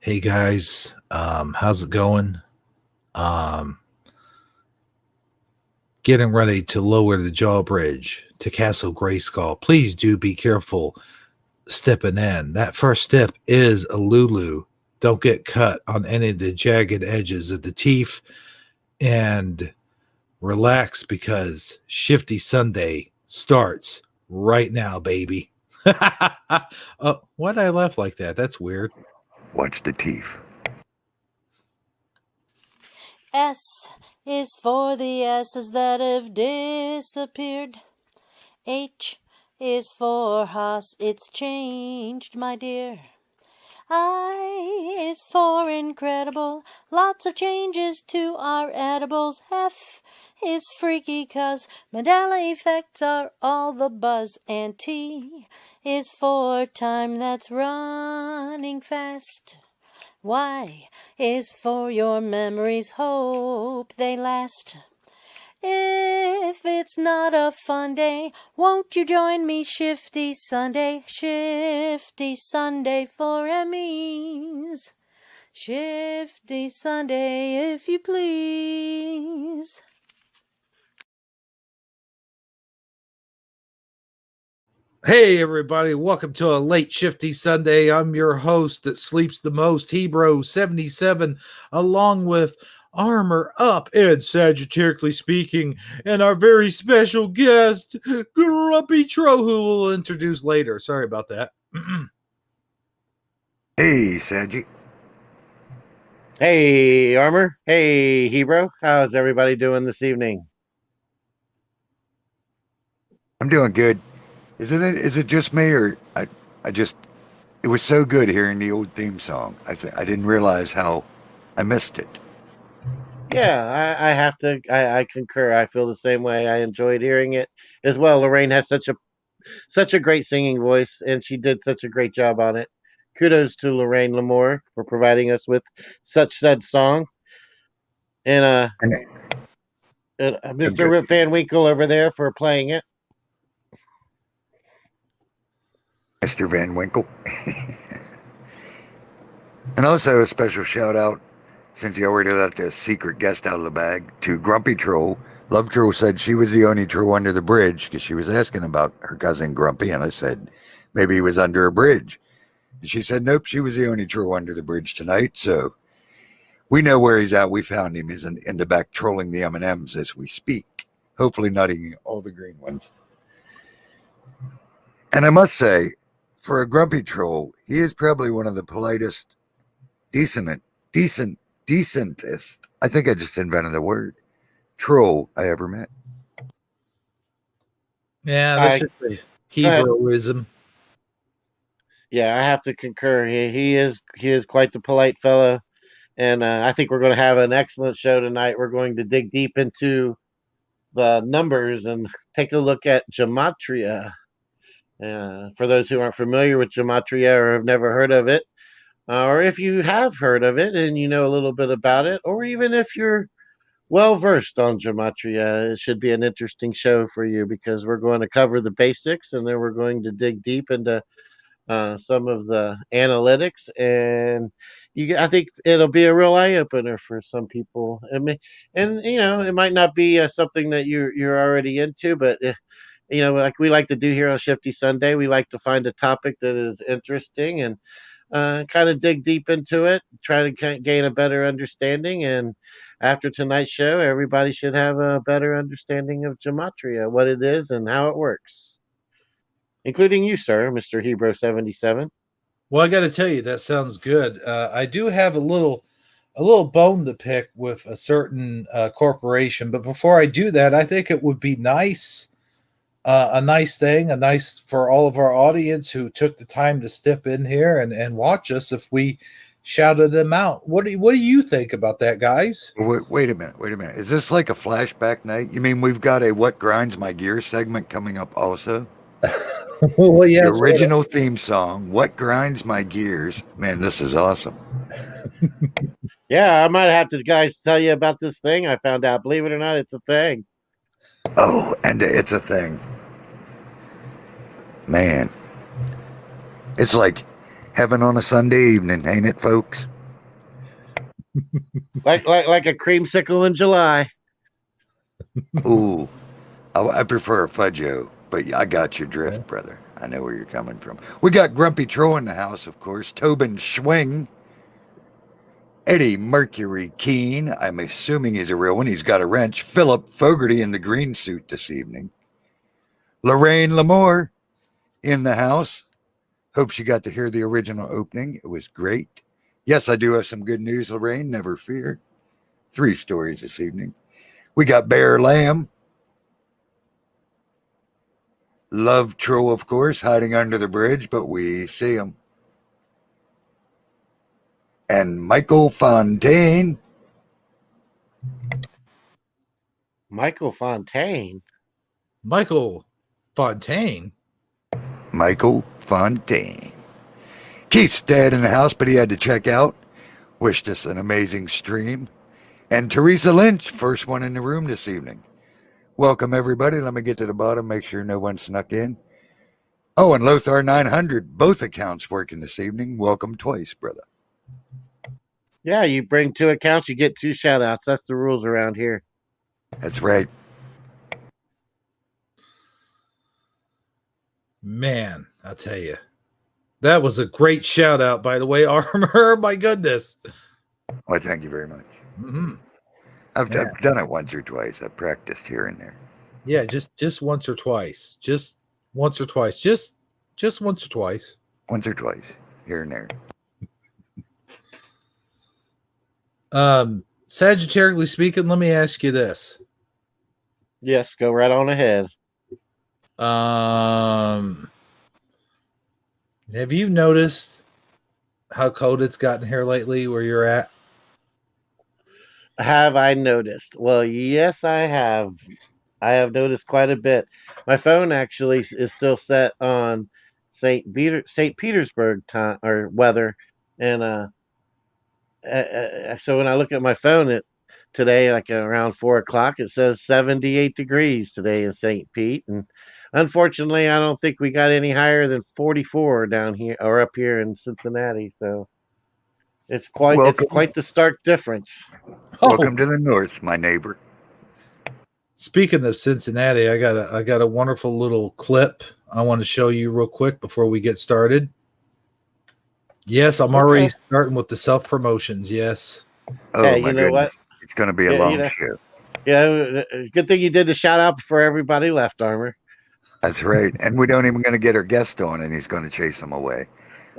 Hey guys, how's it going? Um, Getting ready to lower the drawbridge to Castle Grayskull. Please do be careful stepping in. That first step is a Lulu. Don't get cut on any of the jagged edges of the teeth and relax because Shifty Sunday starts right now, baby. Why did I laugh like that? That's weird. Watch the teeth. S is for the S's that have disappeared. H is for Haas, it's changed, my dear. I is for incredible, lots of changes to our edibles. F is freaky 'cause Mandela effects are all the buzz. And T is for time that's running fast. Y is for your memories, hope they last. If it's not a fun day, won't you join me Shifty Sunday? Shifty Sunday for Emmys. Shifty Sunday, if you please. Hey, everybody, welcome to a late Shifty Sunday. I'm your host that sleeps the most, Hebro77, along with Armor Up and Sagittarically Speaking, and our very special guest, Grumpy Tro, who we'll introduce later. Sorry about that. Hey, Saji. Hey, Armor. Hey, Hebro. How's everybody doing this evening? I'm doing good. Is it just me, or it was so good hearing the old theme song. I didn't realize how I missed it. Yeah, I concur. I feel the same way. I enjoyed hearing it as well. Lorraine has such a great singing voice, and she did such a great job on it. Kudos to Lorraine Lamore for providing us with such said song, and Mr. Rip Van Winkle over there for playing it. Mr. Van Winkle. And also a special shout out, since you already let the secret guest out of the bag, to Grumpy Troll. Love Troll said she was the only troll under the bridge because she was asking about her cousin Grumpy, and I said maybe he was under a bridge. And she said nope, she was the only troll under the bridge tonight, so we know where he's at. We found him. He's in the back trolling the M&Ms as we speak. Hopefully not eating all the green ones. And I must say, for a grumpy troll, he is probably one of the politest, decentest. I think I just invented the word. Troll I ever met. Yeah, that's just a Hebrewism. Yeah, I have to concur. He is quite the polite fellow. And I think we're going to have an excellent show tonight. We're going to dig deep into the numbers and take a look at gematria. For those who aren't familiar with gematria or have never heard of it, or if you have heard of it and you know a little bit about it, or even if you're well versed on gematria, it should be an interesting show for you because we're going to cover the basics and then we're going to dig deep into some of the analytics, and I think it'll be a real eye opener for some people. And it might not be something that you're already into, but like we like to do here on Shifty Sunday, we like to find a topic that is interesting and kind of dig deep into it, try to gain a better understanding. And after tonight's show, everybody should have a better understanding of gematria, what it is, and how it works, including you, sir, Mr. Hebro77. Well, I got to tell you, that sounds good. I do have a little bone to pick with a certain corporation, but before I do that, I think it would be nice, a nice thing, a nice for all of our audience who took the time to step in here and watch us if we shouted them out. What do you think about that, guys? Wait a minute. Is this like a flashback night? You mean we've got a What Grinds My Gears segment coming up also? Well, yeah, the original theme song, What Grinds My Gears. Man, this is awesome. Yeah, I might have to, guys, tell you about this thing I found out. Believe it or not, it's a thing. Oh, and it's a thing. Man, it's like heaven on a Sunday evening, ain't it, folks? like a creamsicle in July. Ooh, I prefer a Fudgio, but I got your Okay. drift, brother. I know where you're coming from. We got Grumpy Troll in the house, of course. Tobin Schwing, Eddie Mercury Keene. I'm assuming he's a real one. He's got a wrench. Philip Fogarty in the green suit this evening. Lorraine Lamore in the house. Hope she got to hear the original opening. It was great. Yes, I do have some good news, Lorraine. Never fear. 3 stories this evening. We got Bear Lamb. Love Troll, of course, hiding under the bridge, but we see him. And Michael Fontaine. Michael Fontaine. Michael Fontaine. Michael Fontaine. Keith's dad in the house, but he had to check out. Wished us an amazing stream. And Teresa Lynch, first one in the room this evening. Welcome, everybody. Let me get to the bottom, make sure no one snuck in. Oh, and Lothar 900, both accounts working this evening. Welcome twice, brother. Yeah, you bring 2 accounts, you get 2 shout outs. That's the rules around here. That's right. Man, I tell you, that was a great shout out, by the way, Armor. My goodness. Well, thank you very much. Mm-hmm. I've done it once or twice. I've practiced here and there. Yeah, just once or twice. Just once or twice. Just once or twice. Once or twice, here and there. Sagittarially speaking, let me ask you this. Yes, go right on ahead. Have you noticed how cold it's gotten here lately where you're at? Have I noticed? Well, yes, I have. I have noticed quite a bit. My phone actually is still set on St. Petersburg time or weather, and so when I look at my phone today, like around 4 o'clock, it says 78 degrees today in St. Pete, and unfortunately, I don't think we got any higher than 44 down here or up here in Cincinnati. So it's Welcome, quite the stark difference. welcome to the north, my neighbor. Speaking of Cincinnati, I got a wonderful little clip I want to show you real quick before we get started. Yes, I'm already Okay. starting with the self promotions. Yes. Oh Hey, my you know what? goodness, it's going to be a Yeah, long show. good thing you did the shout out before everybody left, Armor. That's right, and we don't even going to get our guest on, and he's going to chase them away.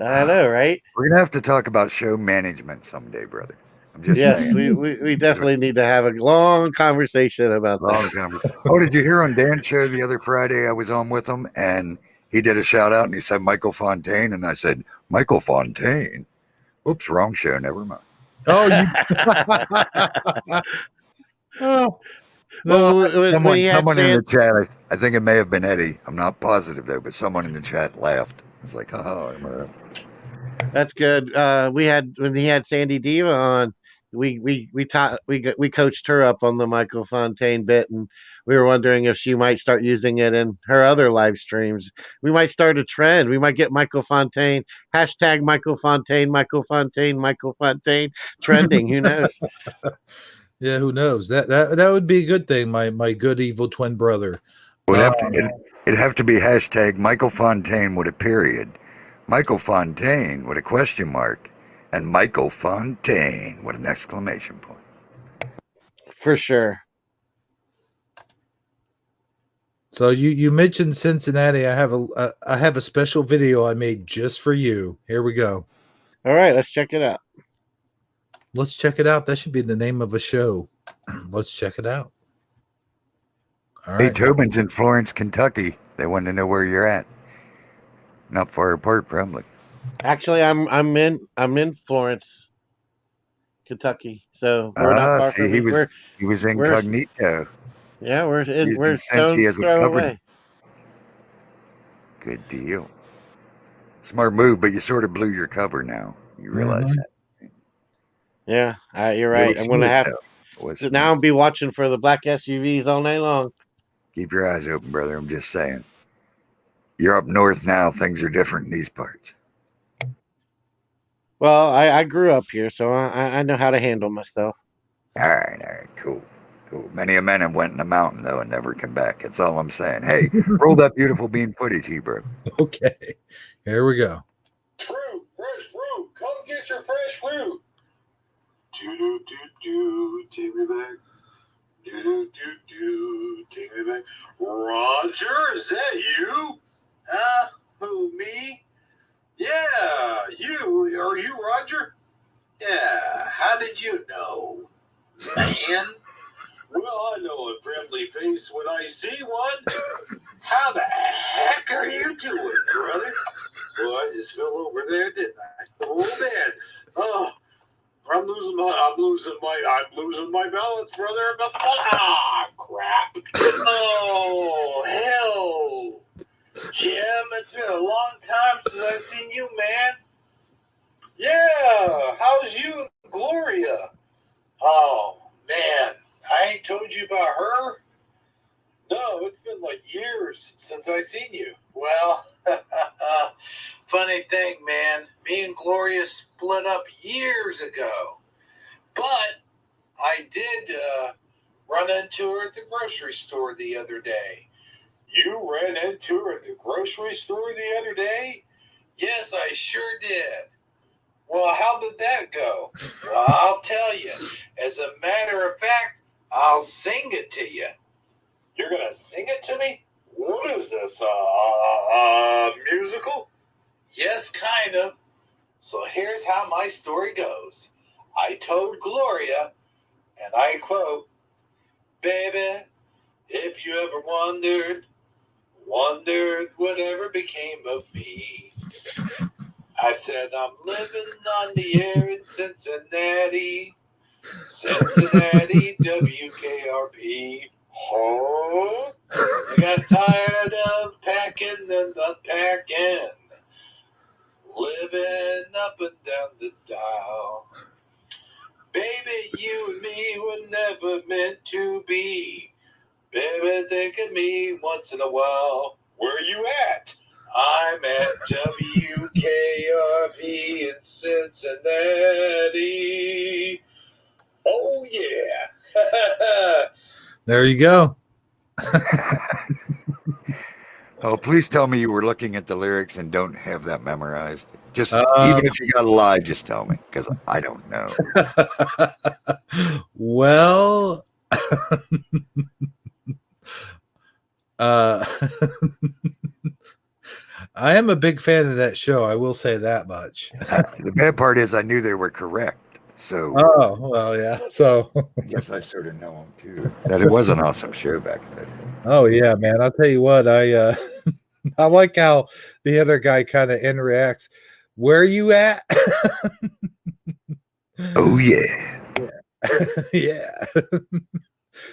I know, right? We're going to have to talk about show management someday, brother. I'm just Yes, saying. we definitely need to have a long conversation about Long that. time. Oh, did you hear on Dan's show the other Friday? I was on with him, and he did a shout out, and he said Michael Fontaine, and I said Michael Fontaine. Oops, wrong show. Never mind. Oh, you. Oh, no. Well, when he had Someone in Sand, the chat, I think it may have been Eddie. I'm not positive though, but someone in the chat laughed. I was like, oh, I remember. that's good. We had when he had Sandy Diva on, we coached her up on the Michael Fontaine bit, and we were wondering if she might start using it in her other live streams. We might start a trend. We might get Michael Fontaine hashtag Michael Fontaine Michael Fontaine Michael Fontaine trending. Who knows? Yeah, who knows? That would be a good thing. My good evil twin brother. Would have to it'd have to be hashtag Michael Fontaine with a period, Michael Fontaine with a question mark, and Michael Fontaine with an exclamation point. For sure. So you mentioned Cincinnati. I have a special video I made just for you. Here we go. All right, let's check it out. Let's check it out. That should be the name of a show. Let's check it out. All Hey, right. Tobin's in Florence, Kentucky. They want to know where you're at. Not far apart, probably. Actually, I'm in Florence, Kentucky. So we're not far See, from each. he was We're incognito. we're Using Sensi stones as a throw cover. away. Good deal. Smart move, but you sort of blew your cover now. You realize Mhm. that. Yeah, you're It right. was I'm gonna smooth, have though. It was to now smooth. be watching for the black SUVs all night long. Keep your eyes open, brother. I'm just saying. You're up north now. Things are different in these parts. Well, I grew up here, so I know how to handle myself. All right, cool. Cool. Many a men have went in the mountain, though, and never come back. That's all I'm saying. Hey, roll that beautiful bean footage, Hebrew. Okay, here we go. Fruit, fresh fruit. Come get your fresh fruit. Do do do do. Take me back. Do do do do. Take me back. Roger, is that you? Who, me? Yeah, you. Are you Roger? Yeah. How did you know, man? Well, I know a friendly face when I see one. How the heck are you doing, brother? Well, I just fell over there, didn't I? Oh man! Oh, I'm losing my balance, brother. I'm about to fall. Ah, crap! Oh hell, Jim, it's been a long time since I've seen you, man. Yeah, how's you and Gloria? Oh man, I ain't told you about her. No, it's been like years since I seen you. Well, funny thing, man. Me and Gloria split up years ago. But I did run into her at the grocery store the other day. You ran into her at the grocery store the other day? Yes, I sure did. Well, how did that go? Well, I'll tell you. As a matter of fact, I'll sing it to you. You're going to sing it to me? What is this, musical? Yes, kind of. So here's how my story goes. I told Gloria, and I quote, "Baby, if you ever wondered whatever became of me. I said, I'm living on the air in Cincinnati, WKRP. Huh? I got tired of packing and unpacking, living up and down the dial. Baby, you and me were never meant to be. Baby, think of me once in a while. Where you at? I'm at WKRP in Cincinnati. Oh, yeah. There you go. Oh, please tell me you were looking at the lyrics and don't have that memorized. Just Um, even if you got a lie, just tell me because I don't know. Well, uh, I am a big fan of that show. I will say that much. The bad part is I knew they were correct. So Oh, well, yeah. So, I guess I sort of know them too. That it was an awesome show back then. oh yeah, man. I'll tell you what, I I like how the other guy kind of interacts. Where are you at? Oh yeah. Yeah.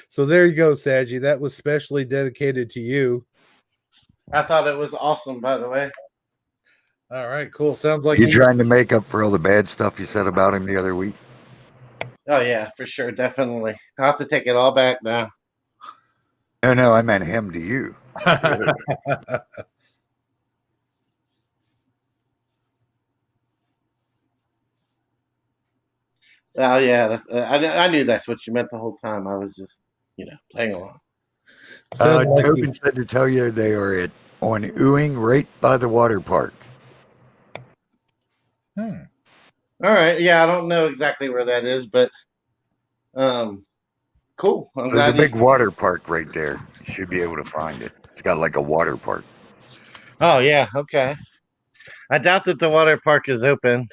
So there you go, Saji. That was specially dedicated to you. I thought it was awesome, by the way. All right, cool. Sounds like You he- trying to make up for all the bad stuff you said about him the other week? Oh yeah, for sure, definitely. I'll have to take it all back now. No, I meant him to you. The other way. Oh yeah, I knew that's what you meant the whole time. I was just, playing along. Sounds like he- Tobin said to tell you they are on Ewing right by the water park. Hmm. All right, yeah, I don't know exactly where that is, but cool. I'm There's a glad big water park right there. You should be able to find it. It's got like a water park. Oh yeah, okay. I doubt that the water park is open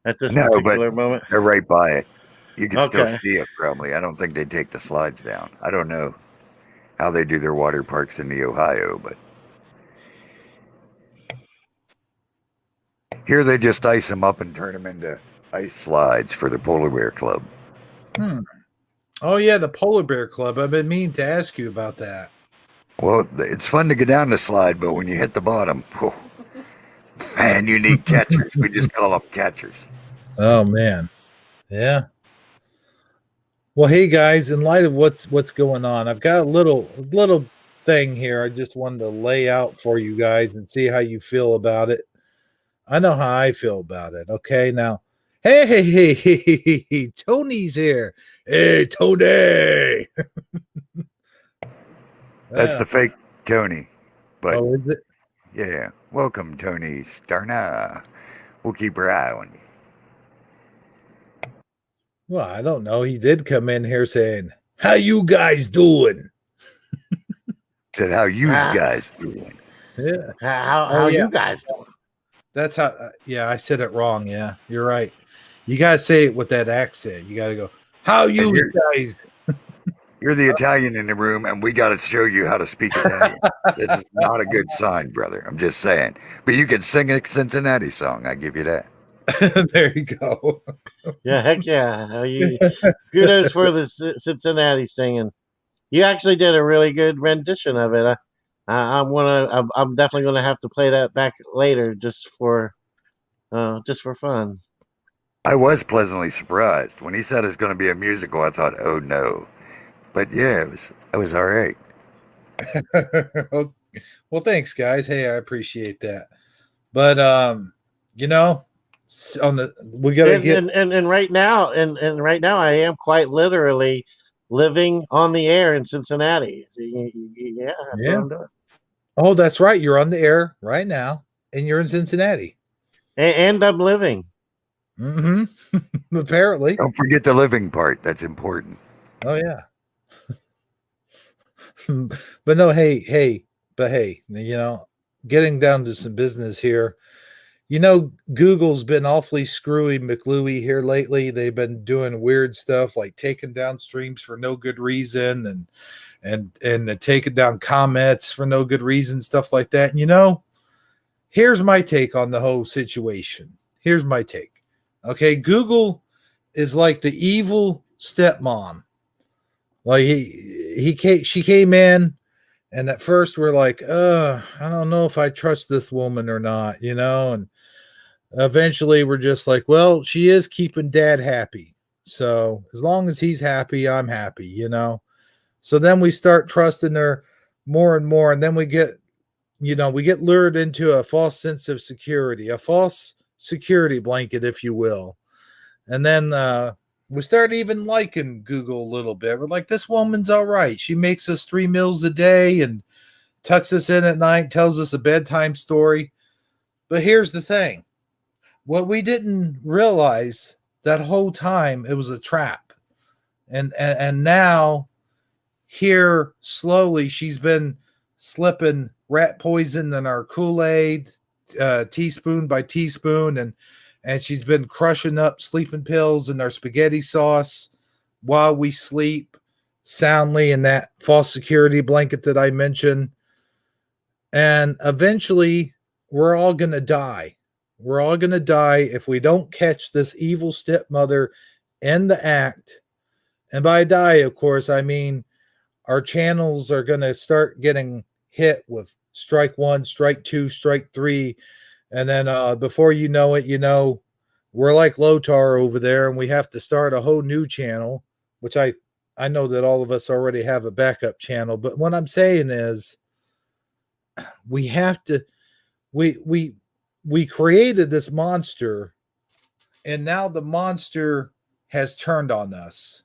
at this No, but particular moment. they're right by it. You can still Okay. see it probably. I don't think they take the slides down. I don't know how they do their water parks in the Ohio, but here they just ice them up and turn them into ice slides for the Polar Bear Club. Hmm. Oh yeah, the Polar Bear Club. I've been meaning to ask you about that. Well, it's fun to go down the slide, but when you hit the bottom, whew, man, you need catchers. We just call them catchers. Oh man. Yeah. Well, hey guys, in light of what's going on, I've got a little thing here I just wanted to lay out for you guys and see how you feel about it. I know how I feel about it. Okay, now, hey, Tony's here. Hey, Tony. That's Yeah. the fake Tony. But Oh, is it? yeah, welcome, Tony Starna. We'll keep our eye on you. Well, I don't know. He did come in here saying, "How you guys doing?" Said how yous Ah, guys doing. Yeah. Oh how yeah. you guys doing? That's how. Yeah, I said it wrong. Yeah, you're right. You gotta say it with that accent. You gotta go. How And you guys? you're the Italian in the room, and we got to show you how to speak Italian. It's not a good sign, brother. I'm just saying. But you can sing a Cincinnati song. I give you that. There you go. Yeah, heck yeah. Kudos for the Cincinnati singing. You actually did a really good rendition of it. I'm definitely gonna have to play that back later just for fun. I was pleasantly surprised when he said it's going to be a musical. I thought, oh no, but yeah, it was all right. Well, thanks, guys. Hey, I appreciate that. But you know, on the we gotta get. And right now I am quite literally living on the air in Cincinnati. So, yeah, that's what Yeah. I'm doing. Oh, that's right. You're on the air right now, and you're in Cincinnati. And I'm living. Hmm. Apparently. Don't forget the living part. That's important. Oh yeah. But no, hey, getting down to some business here. Google's been awfully screwy McLuey here lately. They've been doing weird stuff like taking down streams for no good reason and taking down comments for no good reason, stuff like that. And here's my take on the whole situation. Here's my take. Okay, Google is like the evil stepmom. Like she came in, and at first we're like, I don't know if I trust this woman or not. And eventually we're just like, well, she is keeping dad happy. So as long as he's happy, I'm happy. So then we start trusting her more and more. And then we get lured into a false sense of security, a false security blanket, if you will. And then we start even liking Google a little bit. We're like, this woman's all right. She makes us 3 meals a day and tucks us in at night, tells us a bedtime story. But here's the thing. What we didn't realize that whole time, it was a trap. And now here slowly she's been slipping rat poison in our Kool-Aid, teaspoon by teaspoon, and she's been crushing up sleeping pills in our spaghetti sauce while we sleep soundly in that false security blanket that I mentioned. And eventually we're all going to die. We're all going to die if we don't catch this evil stepmother in the act. And by die, of course, I mean our channels are going to start getting hit with strike one, strike two, strike three. And then before you know it, we're like Lotar over there and we have to start a whole new channel, which I know that all of us already have a backup channel. But what I'm saying is we have to, we created this monster and now the monster has turned on us.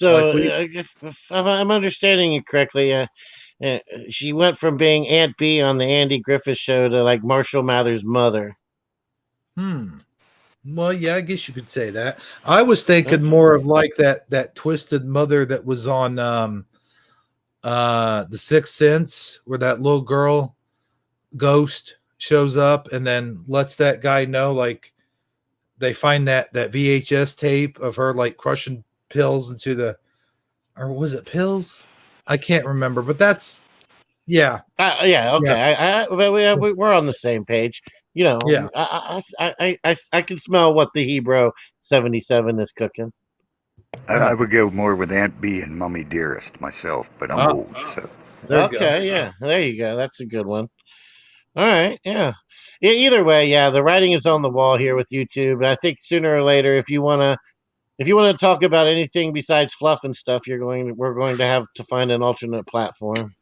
Like So we, if I'm understanding you correctly, uh, she went from being Aunt B on the Andy Griffith Show to like Marshall Mathers' mother. hmm. Well, yeah, I guess you could say that. I was thinking Okay. more of like that twisted mother that was on The Sixth Sense, where that little girl ghost shows up and then lets that guy know, like they find that VHS tape of her like crushing pills into the, or was it pills? I can't remember, but that's yeah, Yeah, yeah, okay. But we're on the same page. You know, yeah. I can smell what the Hebrew 77 is cooking. I would go more with Aunt B and Mummy Dearest myself, but I'm Ah, old, so. there you go. Okay, yeah, there you go. That's a good one. All right, yeah. Either way, yeah, the writing is on the wall here with YouTube. I think sooner or later, if you wanna talk about anything besides fluff and stuff, we're going to have to find an alternate platform.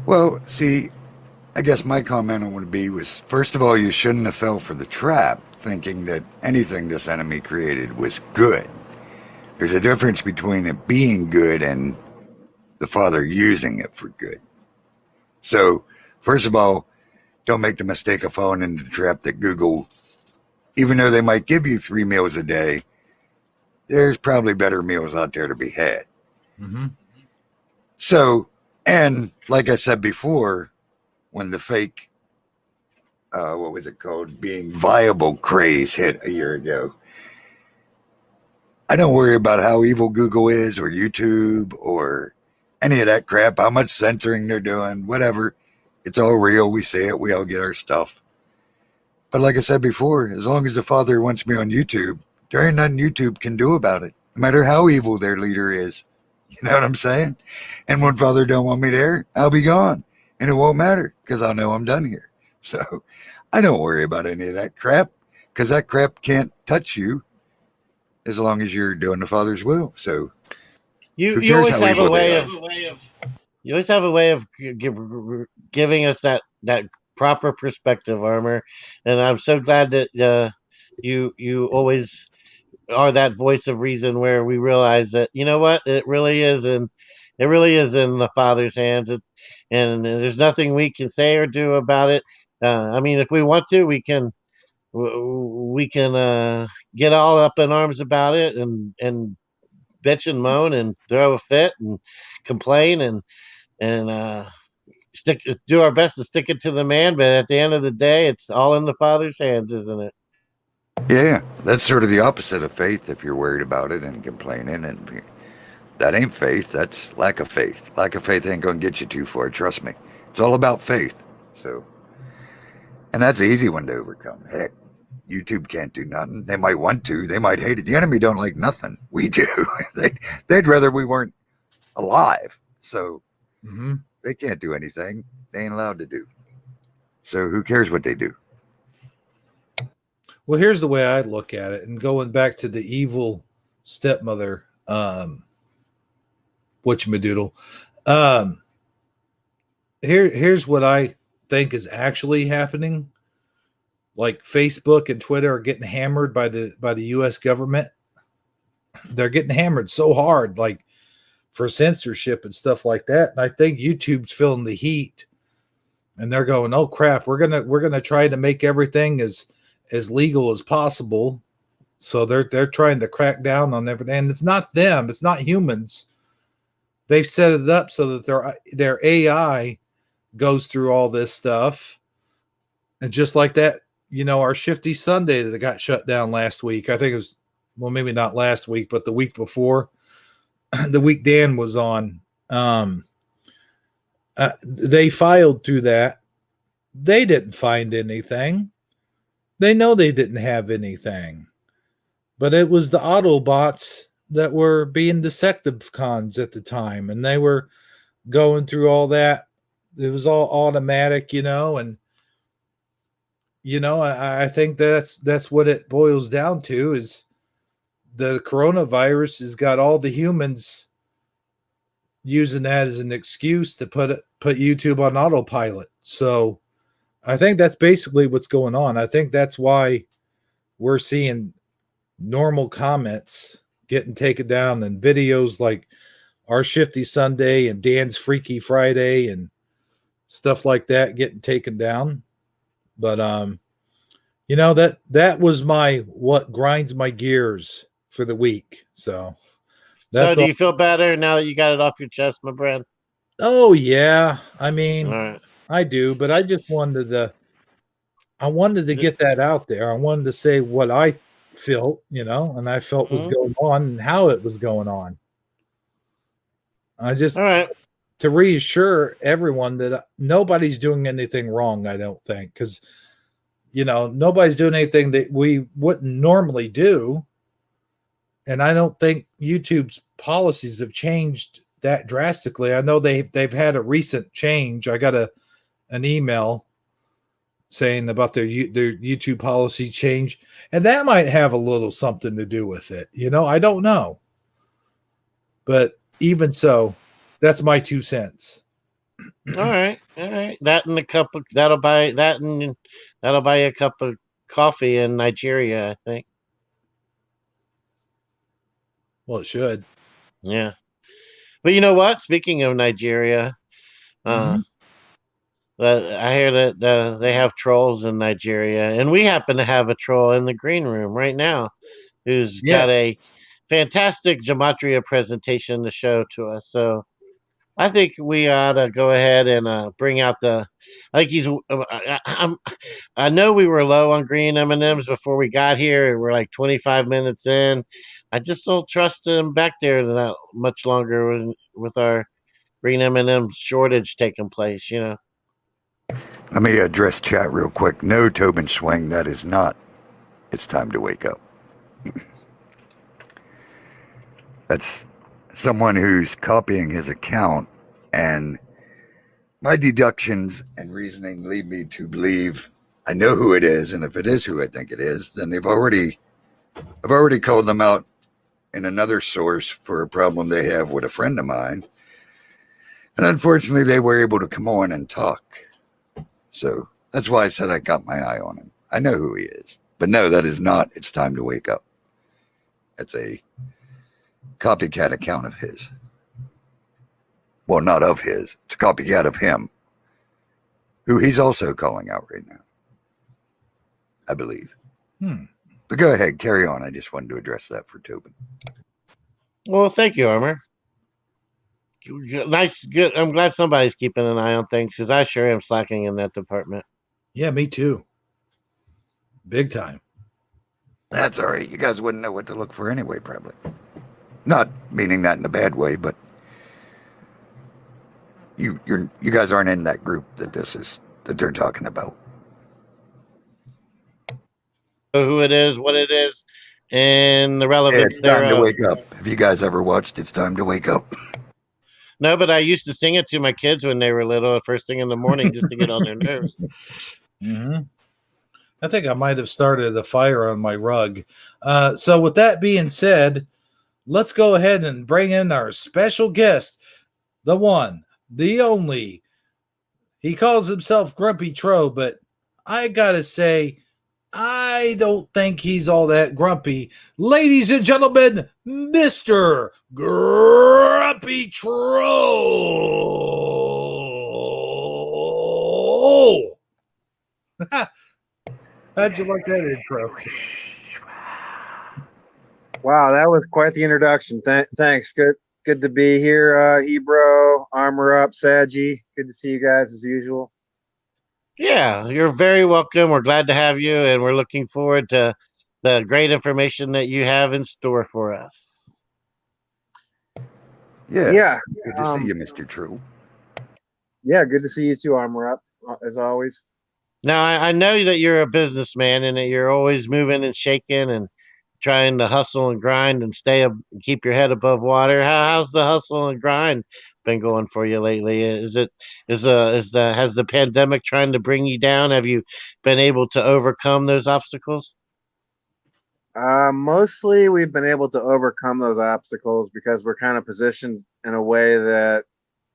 Well, see, I guess my comment on would be was, first of all, you shouldn't have fell for the trap thinking that anything this enemy created was good. There's a difference between it being good and the Father using it for good. So, first of all, don't make the mistake of falling into the trap that Google, even though they might give you 3 meals a day, there's probably better meals out there to be had. Mm-hmm. So, and like I said before, when the fake, what was it called, being viable craze hit a year ago, I don't worry about how evil Google is or YouTube or any of that crap, how much censoring they're doing, whatever. It's all real. We see it. We all get our stuff. But like I said before, as long as the Father wants me on YouTube, there ain't nothing YouTube can do about it, no matter how evil their leader is. You know what I'm saying? And when Father don't want me there, I'll be gone. And it won't matter because I'll know I'm done here. So I don't worry about any of that crap because that crap can't touch you as long as you're doing the Father's will. So who You cares always how have a evil they way are? of you always have a way of giving us that proper perspective, Armor, and I'm so glad that you always are that voice of reason where we realize that you know what it really is in the Father's hands, and there's nothing we can say or do about it. I mean, if we want to, we can get all up in arms about it and bitch and moan and throw a fit and complain and stick do our best to stick it to the man. But at the end of the day, it's all in the Father's hands, isn't it? Yeah, that's sort of the opposite of faith if you're worried about it and complaining. And that ain't faith. That's lack of faith. Lack of faith ain't going to get you too far. Trust me. It's all about faith. So, and that's the easy one to overcome. Heck, YouTube can't do nothing. They might want to. They might hate it. The enemy don't like nothing. We do. They'd rather we weren't alive. So Mm-hmm. they can't do anything. They ain't allowed to do. So who cares what they do? Well, here's the way I look at it, and going back to the evil stepmother, whatchamadoodle. Here's what I think is actually happening. Like Facebook and Twitter are getting hammered by the US government. They're getting hammered so hard, like for censorship and stuff like that. And I think YouTube's feeling the heat, and they're going, "Oh crap, we're gonna try to make everything as legal as possible." So they're trying to crack down on everything. And it's not them, it's not humans. They've set it up so that their AI goes through all this stuff. And just like that, our Shifty Sunday that got shut down last week. I think it was, well, maybe not last week, but the week before, the week Dan was on. They filed through that. They didn't find anything. They know they didn't have anything. But it was the Autobots that were being Decepticons at the time, and they were going through all that. It was all automatic, and I think that's what it boils down to is the coronavirus has got all the humans using that as an excuse to put YouTube on autopilot. So I think that's basically what's going on. I think that's why we're seeing normal comments getting taken down and videos like our Shifty Sunday and Dan's Freaky Friday and stuff like that getting taken down. But that was my what grinds my gears for the week. So So, that's do all. you feel better now that you got it off your chest, my friend? Oh yeah. I All mean, right. I do, but I just wanted to get that out there. I wanted to say what I felt, and I felt was Mhm. going on and how it was going on. I just All right. to reassure everyone that nobody's doing anything wrong, I don't think, because nobody's doing anything that we wouldn't normally do. And I don't think YouTube's policies have changed that drastically. I know they've had a recent change. I got an email saying about their YouTube policy change, and that might have a little something to do with it. I don't know. But even so, that's my 2 cents. All right, all right. That and a cup of that'll buy that and that'll buy you a cup of coffee in Nigeria, I think. Well, it should. Yeah. But you know what? Speaking of Nigeria, uh, Hmm. I hear that they have trolls in Nigeria, and we happen to have a troll in the green room right now who's got Yes. a fantastic gematria presentation to show to us. So I think we ought to go ahead and bring out the. I think he's. I know we were low on green M and M's before we got here, and we're like 25 minutes in. I just don't trust him back there that much longer with our green M&M shortage taking place. You know. Let me address chat real quick. No, Tobin Swing, that is not. It's time to wake up. That's someone who's copying his account, and my deductions and reasoning lead me to believe I know who it is, and if it is who I think it is, then I've already called them out in another source for a problem they have with a friend of mine, and unfortunately, they were able to come on and talk. So that's why I said I got my eye on him. I know who he is, but no, that is not. It's time to wake up. It's a copycat account of his. Well, not of his. It's a copycat of him, who he's also calling out right now, I believe. Hmm. But go ahead, carry on. I just wanted to address that for Tobin. Well, thank you, Armor. Nice, good. I'm glad somebody's keeping an eye on things because I sure am slacking in that department. Yeah, me too. Big time. That's all right. You guys wouldn't know what to look for anyway, probably. Not meaning that in a bad way, but you guys aren't in that group that they're talking about. Who it is, what it is, and the Yeah, relevance it's time to thereof. wake up. Have you guys ever watched It's Time to Wake Up? No, but I used to sing it to my kids when they were little, first thing in the morning, just to get on their nerves. Hmm. I think I might have started a fire on my rug. So, with that being said, let's go ahead and bring in our special guest, the one, the only. He calls himself Grumpy Tro, but I gotta say, I don't think he's all that grumpy. Ladies and gentlemen, Mr. Grumpy Troll. How'd you like that intro? Wow, that was quite the introduction. Thanks. Good to be here. Ebro, Armor Up, Saji. Good to see you guys as usual. Yeah, you're very welcome. We're glad to have you, and we're looking forward to the great information that you have in store for us. Yes. Yeah. Good to see you, Mr. True. Yeah, good to see you too, Armor Up, as always. Now, I know that you're a businessman and that you're always moving and shaking and trying to hustle and grind and keep your head above water. How's the hustle and grind been going for you lately? Has the pandemic trying to bring you down? Have you been able to overcome those obstacles? Mostly we've been able to overcome those obstacles because we're kind of positioned in a way that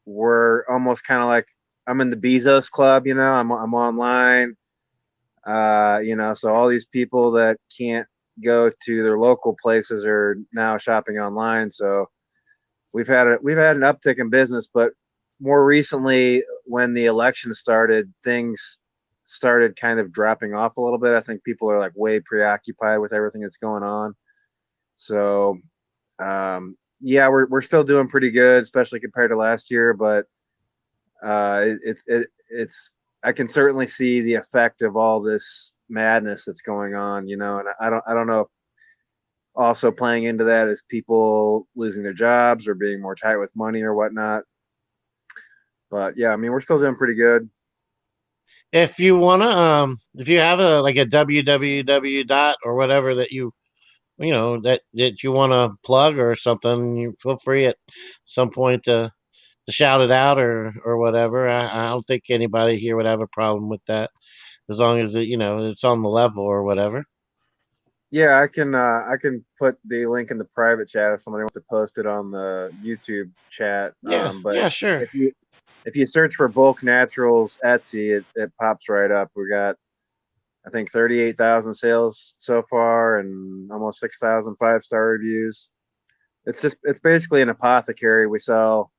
we're almost kind of like I'm in the Bezos Club, I'm online. So all these people that can't go to their local places are now shopping online. So we've had an uptick in business, but more recently, when the election started, things started kind of dropping off a little bit. I think people are like way preoccupied with everything that's going on. So yeah, we're still doing pretty good, especially compared to last year. But it's I can certainly see the effect of all this madness that's going on, and I don't know if also playing into that is people losing their jobs or being more tight with money or whatnot. But yeah, I mean, we're still doing pretty good. If you have a www dot or whatever that that you want to plug or something, you feel free at some point to shout it out or whatever. I don't think anybody here would have a problem with that as long as it's on the level or whatever. Yeah, I can put the link in the private chat if somebody wants to post it on the YouTube chat. Yeah, But yeah, sure. if you if you search for Bulk Naturals Etsy, it pops right up. We got, I think, 38,000 sales so far and almost 6,000 5-star reviews. It's basically an apothecary. We sell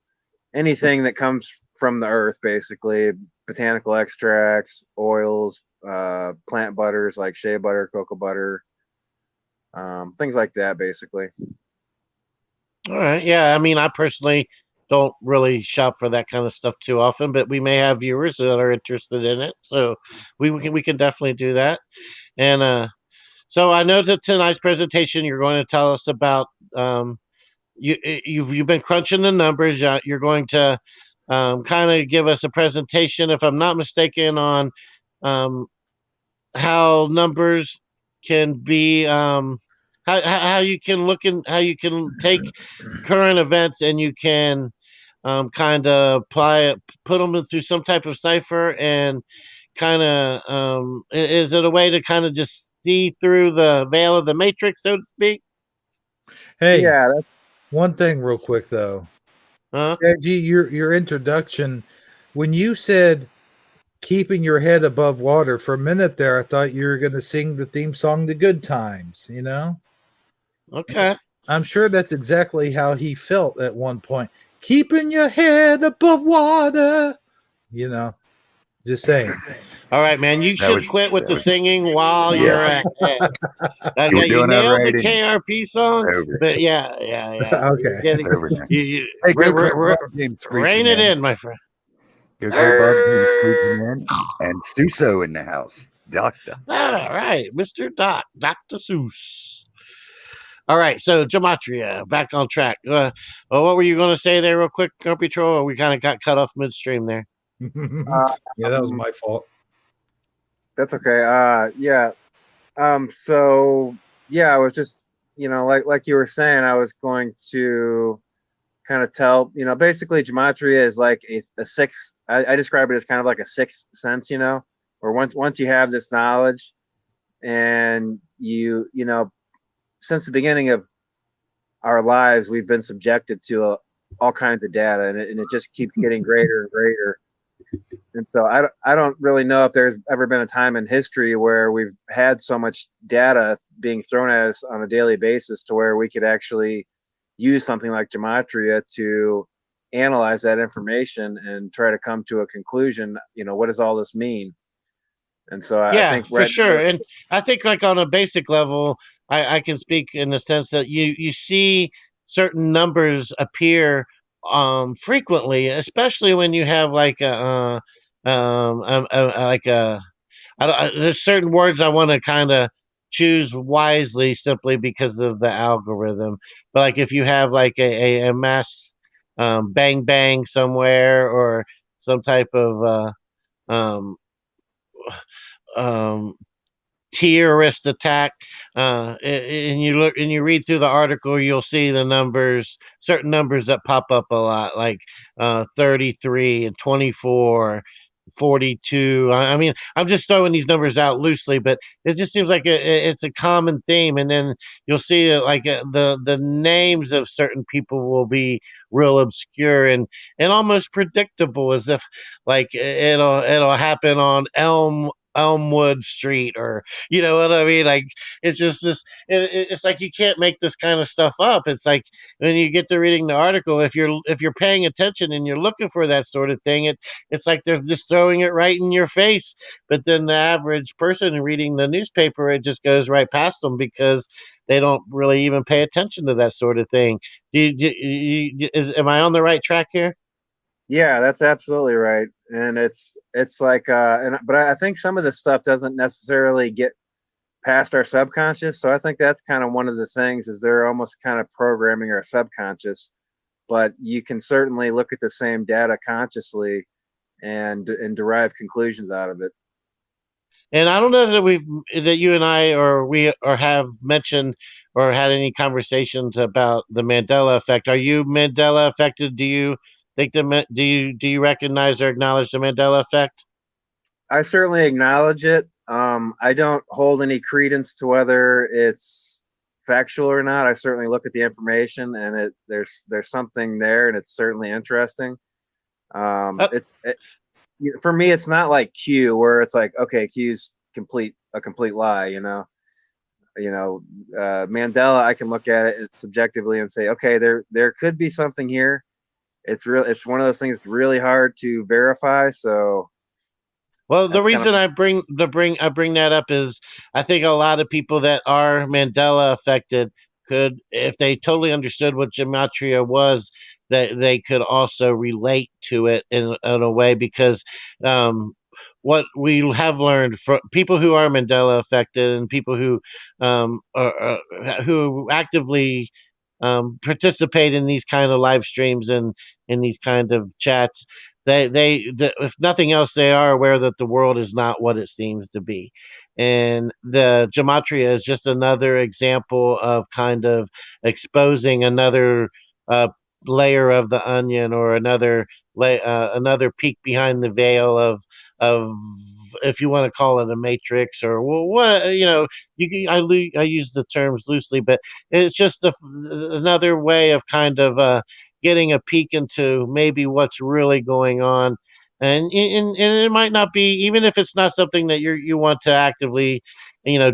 anything that comes from the earth, basically botanical extracts, oils, plant butters like shea butter, cocoa butter, things like that, basically. All right. Yeah. I mean, I personally don't really shop for that kind of stuff too often, but we may have viewers that are interested in it, so we can definitely do that. And so I know that tonight's presentation, you're going to tell us about you've been crunching the numbers. You're going to kind of give us a presentation, if I'm not mistaken, on um, how numbers can be how you can look in how you can take current events and you can kind of apply it, put them through some type of cipher, and kind of is it a way to kind of just see through the veil of the matrix, so to speak? Hey, Yeah, one thing real quick though. Huh? CIG, your introduction, when you said keeping your head above water, for a minute there, I thought you were going to sing the theme song to Good Times, you know? Okay. I'm sure that's exactly how he felt at one point. Keeping your head above water, you know, just saying. All right, man. You That should was quit with that the was singing while you're yes. at it. You Yeah, were you doing all nailed the right and KRP song, over but yeah. You're Okay. getting over now. you Hey, go Bob came rein screeching it in. in, my friend. Go Bob came screeching in. And Suso in the house. Doctor. All right, Mr. Dr. Seuss. All right, so gematria, back on track. Well, what were you going to say there, real quick, Grumpy Troll? Or we kind of got cut off midstream there. Yeah, that was um, my fault. that's okay. Yeah. So yeah, I was just, like you were saying, I was going to kind of tell, basically gematria is like a sixth. I describe it as kind of like a sixth sense, or once you have this knowledge and since the beginning of our lives, we've been subjected to all kinds of data, and it just keeps getting greater and greater. And so I don't really know if there's ever been a time in history where we've had so much data being thrown at us on a daily basis to where we could actually use something like gematria to analyze that information and try to come to a conclusion. What does all this mean? And so I Yeah, think for right now, sure. And I think, like, on a basic level, I can speak in the sense that you see certain numbers appear frequently, especially when you have like like a there's certain words I want to kind of choose wisely simply because of the algorithm. But like if you have like a mass bang bang somewhere, or some type of um, um, terrorist attack. And you look and you read through the article, you'll see the numbers, certain numbers that pop up a lot, like 33 and 24. 42. I mean, I'm just throwing these numbers out loosely, but it just seems like it's a common theme. And then you'll see like the names of certain people will be real obscure and almost predictable, as if like it'll happen on Elmwood Street, or you know what I mean? Like it's just this. It's like you can't make this kind of stuff up. It's like when you get to reading the article, if you're paying attention and you're looking for that sort of thing, it's like they're just throwing it right in your face. But then the average person reading the newspaper, it just goes right past them because they don't really even pay attention to that sort of thing. Am I on the right track here? yeah, that's absolutely right. And it's like, but I think some of this stuff doesn't necessarily get past our subconscious. So I think that's kind of one of the things, is they're almost kind of programming our subconscious. But you can certainly look at the same data consciously and derive conclusions out of it. And I don't know that you and I or we or have mentioned or had any conversations about the Mandela effect. Are you Mandela affected? Do you think do you recognize or acknowledge the Mandela effect? I certainly acknowledge it. I don't hold any credence to whether it's factual or not. I certainly look at the information, and there's something there, and it's certainly interesting. Uh, For me, it's not like Q, where it's like, okay, Q's a complete lie. Mandela, I can look at it subjectively and say, okay, there could be something here. It's one of those things that's really hard to verify. So Well, the that's kind of reason I bring that up is I think a lot of people that are Mandela affected could, if they totally understood what gematria was, that they could also relate to it in a way because um, what we have learned from people who are Mandela affected and people who actively participate in these kind of live streams and in these kind of chats, if nothing else, they are aware that the world is not what it seems to be. And the gematria is just another example of kind of exposing another uh, layer of the onion, or another peek behind the veil of if you want to call it a matrix, or well, what I use the terms loosely, but it's just another way of kind of getting a peek into maybe what's really going on. And it might not be, even if it's not something that you want to actively,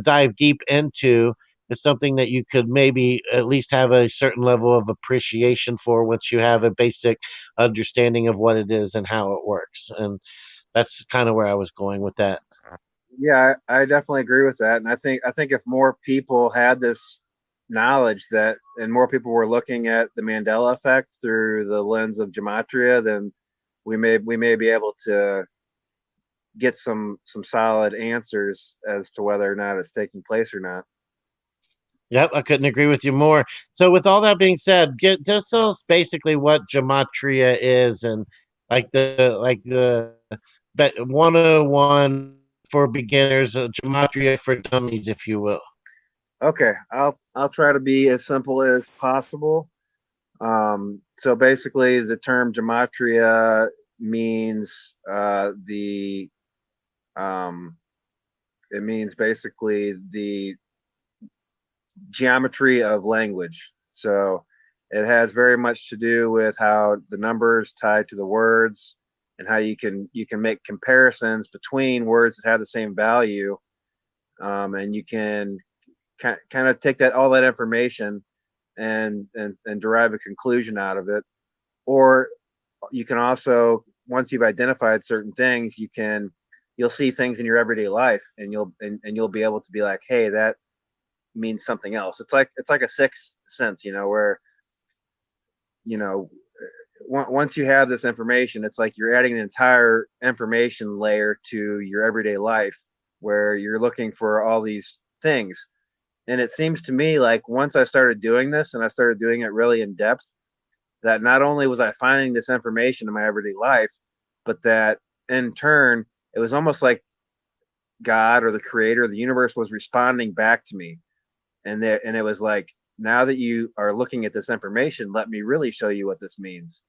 dive deep into. It's something that you could maybe at least have a certain level of appreciation for once you have a basic understanding of what it is and how it works. And that's kind of where I was going with that. Yeah, I definitely agree with that, and I think if more people had this knowledge that, and more people were looking at the Mandela effect through the lens of gematria, then we may be able to get some solid answers as to whether or not it's taking place or not. Yep, I couldn't agree with you more. So, with all that being said, just tell us basically what gematria is, and like the 101 for beginners, gematria for dummies, if you will. Okay, I'll try to be as simple as possible. So basically, the term gematria means the it means basically the geometry of language. So it has very much to do with how the numbers tied to the words, and how you can make comparisons between words that have the same value, and you can kind of take that all that information and derive a conclusion out of it. Or you can also, once you've identified certain things, you'll see things in your everyday life, and you'll be able to be like, hey, that means something else. It's like a sixth sense, where you know once you have this information, it's like you're adding an entire information layer to your everyday life, where you're looking for all these things. And it seems to me like once I started doing this, and I started doing it really in depth, that not only was I finding this information in my everyday life, but that in turn, it was almost like God or the creator, the universe was responding back to me. And it was like, now that you are looking at this information, let me really show you what this means.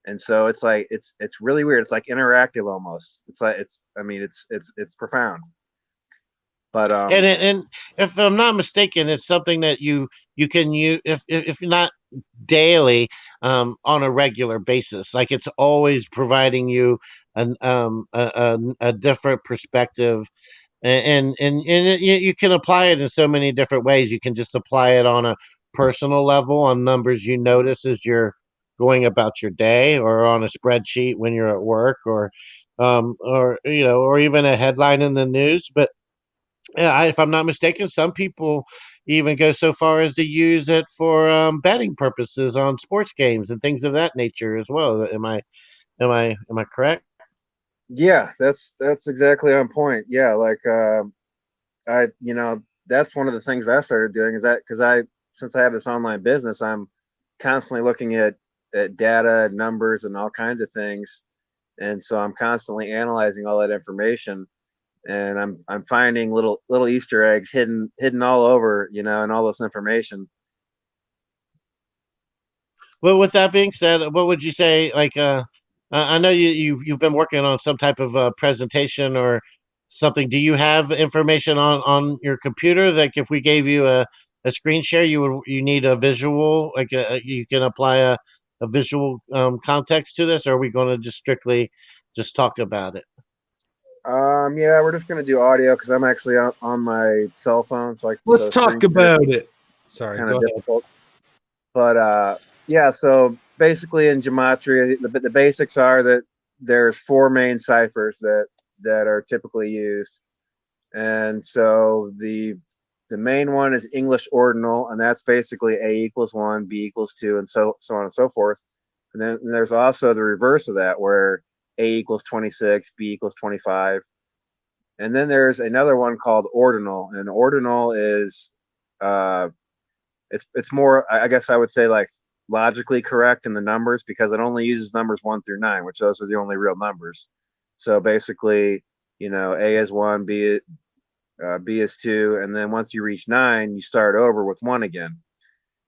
And so it's like it's really weird. It's like interactive almost. It's like it's profound. But And if I'm not mistaken, it's something that you can use if not daily, on a regular basis. Like it's always providing you a different perspective, and you can apply it in so many different ways. You can just apply it on a personal level, on numbers you notice as you're going about your day, or on a spreadsheet when you're at work, or even a headline in the news. But yeah, if I'm not mistaken, some people even go so far as to use it for betting purposes on sports games and things of that nature as well. Am I correct? yeah, that's exactly on point. Yeah, like I that's one of the things I started doing, is that because I since I have this online business, I'm constantly looking at data and numbers and all kinds of things. And so I'm constantly analyzing all that information, and I'm finding little Easter eggs hidden all over, and all this information. Well, with that being said, what would you say? Like, I know you've been working on some type of presentation or something. Do you have information on your computer? Like, if we gave you a screen share, you need a visual. Like, you can apply a visual context to this, or are we going to just strictly just talk about it? Yeah, we're just gonna do audio because I'm actually on my cell phone, so Let's screen talk share about it. Sorry, kind go of ahead. difficult. But yeah, so basically in gematria, the basics are that there's four main ciphers that are typically used, and so the main one is English ordinal, and that's basically A equals 1, B equals 2, and so on and so forth. And then there's also the reverse of that, where A equals 26, B equals 25. And then there's another one called ordinal, and ordinal is uh, it's more, I guess I would say, like logically correct in the numbers because it only uses numbers 1 through 9, which those are the only real numbers. So basically, A is 1, B is 2, and then once you reach 9, you start over with 1 again.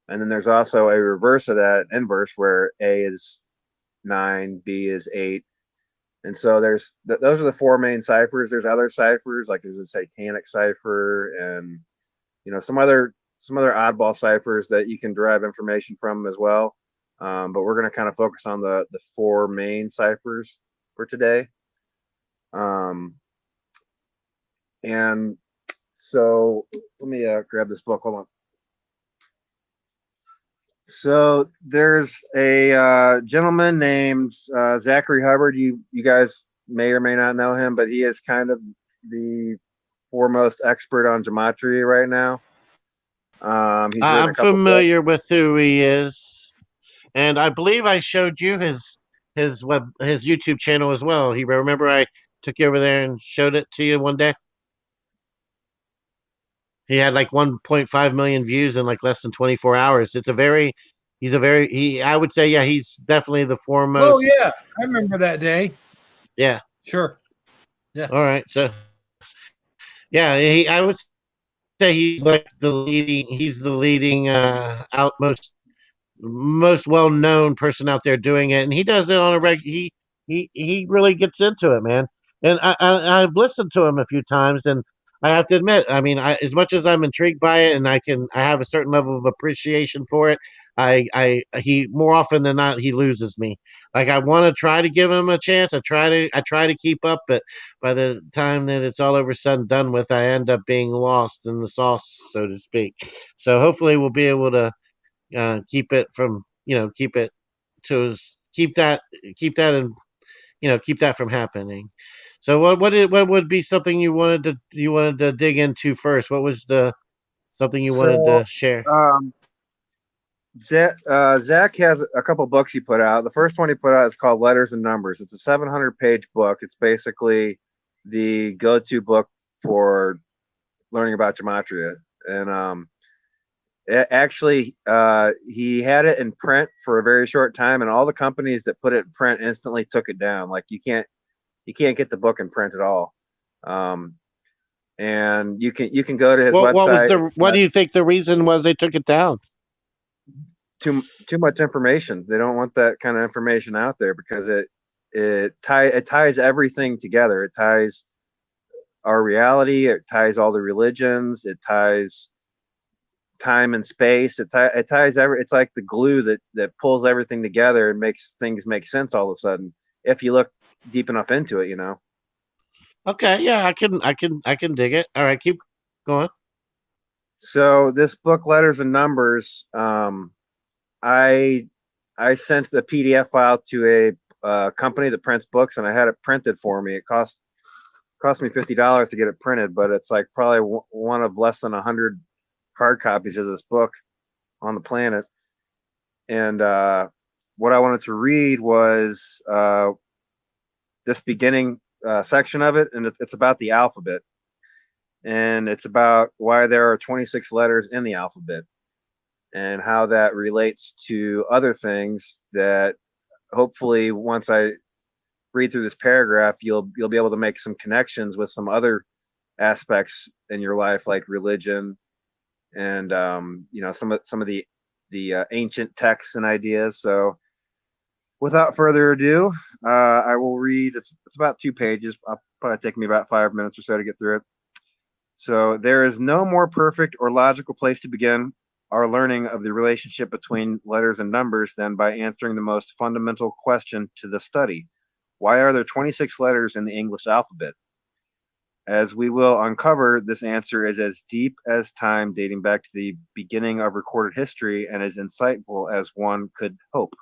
And then there's also a reverse of that, inverse, where A is 9, B is 8. And so those are the four main ciphers. There's other ciphers, like there's a satanic cipher and some other oddball ciphers that you can derive information from as well. But we're going to kind of focus on the four main ciphers for today. And so let me grab this book. Hold on. So there's a gentleman named Zachary Hubbard. You guys may or may not know him, but he is kind of the foremost expert on gematria right now. He's written a I'm couple books. familiar with who he is, and I believe I showed you his YouTube channel as well. He remember I took you over there and showed it to you one day. He had like 1.5 million views in like less than 24 hours. I would say, yeah, he's definitely the Oh foremost. yeah, I remember that day. Yeah. Sure. Yeah. All right. So, yeah, I would say he's the leading, most well known person out there doing it, and he does it on a he really gets into it, man. And I've listened to him a few times, and I have to admit, I mean, as much as I'm intrigued by it, and I have a certain level of appreciation for it. He more often than not he loses me. Like I want to try to give him a chance. I try to keep up, but by the time that it's all over said and done with, I end up being lost in the sauce, so to speak. So hopefully we'll be able to keep it from keep it to keep that and keep that from happening. So what would be something you wanted to dig into first? What was the something you wanted So to share? um, Zach has a couple books he put out. The first one he put out is called Letters and Numbers. It's a 700-page book. It's basically the go-to book for learning about gematria. And actually, he had it in print for a very short time, and all the companies that put it in print instantly took it down. Like you can't get the book in print at all. Um, and you can go to his website. What do you think the reason was they took it down? Too much information. They don't want that kind of information out there because it ties everything together. It ties our reality. It ties all the religions. It ties time and space. It ties It's like the glue that pulls everything together and makes things make sense all of a sudden. If you look deep enough into it, Okay, yeah, I can dig it. All right, keep going. So this book, Letters and Numbers, I I sent the PDF file to a company that prints books, and I had it printed for me. It cost me $50 to get it printed, but it's like probably one of less than 100 hard copies of this book on the planet. And what I wanted to read was this beginning section of it, and it's about the alphabet, and it's about why there are 26 letters in the alphabet and how that relates to other things that hopefully once I read through this paragraph, you'll be able to make some connections with some other aspects in your life, like religion and some of the ancient texts and ideas. So, without further ado, I will read. It's about 2 pages. It'll probably take me about 5 minutes or so to get through it. So, there is no more perfect or logical place to begin. our learning of the relationship between letters and numbers than by answering the most fundamental question to the study. Why are there 26 letters in the English alphabet? As we will uncover, this answer is as deep as time, dating back to the beginning of recorded history, and as insightful as one could hope.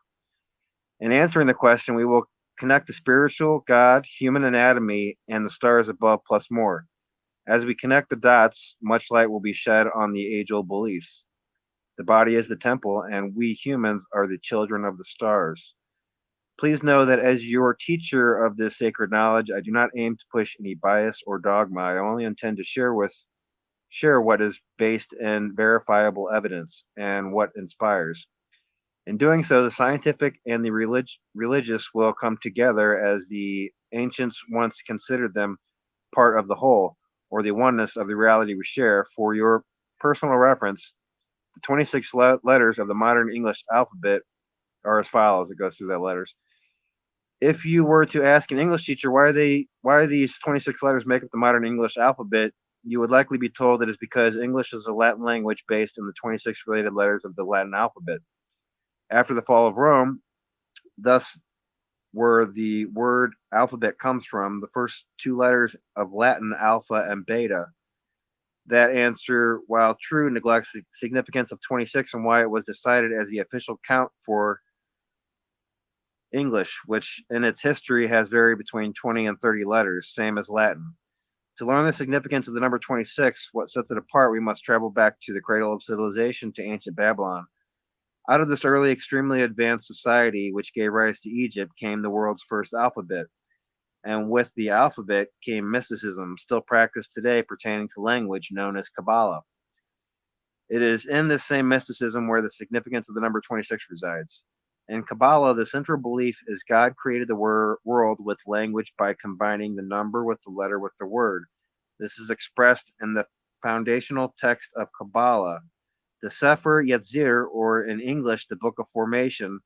In answering the question, we will connect the spiritual, God, human anatomy, and the stars above, plus more. As we connect the dots, much light will be shed on the age-old beliefs. The body is the temple, and we humans are the children of the stars. Please know that as your teacher of this sacred knowledge, I do not aim to push any bias or dogma. I only intend to share what is based in verifiable evidence and what inspires. In doing so, the scientific and the religious will come together as the ancients once considered them part of the whole, or the oneness of the reality we share. For your personal reference, the 26 letters of the modern English alphabet are as follows. It goes through that letters. If you were to ask an English teacher why these 26 letters make up the modern English alphabet, you would likely be told it is because English is a Latin language based in the 26 related letters of the Latin alphabet. After the fall of Rome, thus where the word alphabet comes from, the first two letters of Latin, alpha and beta. That answer, while true, neglects the significance of 26 and why it was decided as the official count for English, which in its history has varied between 20 and 30 letters, same as Latin. To learn the significance of the number 26, what sets it apart, we must travel back to the cradle of civilization, to ancient Babylon. Out of this early, extremely advanced society, which gave rise to Egypt, came the world's first alphabet. And with the alphabet came mysticism, still practiced today, pertaining to language, known as Kabbalah. It is in this same mysticism where the significance of the number 26 resides. In Kabbalah, the central belief is God created the world with language by combining the number with the letter with the word. This is expressed in the foundational text of Kabbalah, the Sefer Yetzir, or in English, the Book of Formation.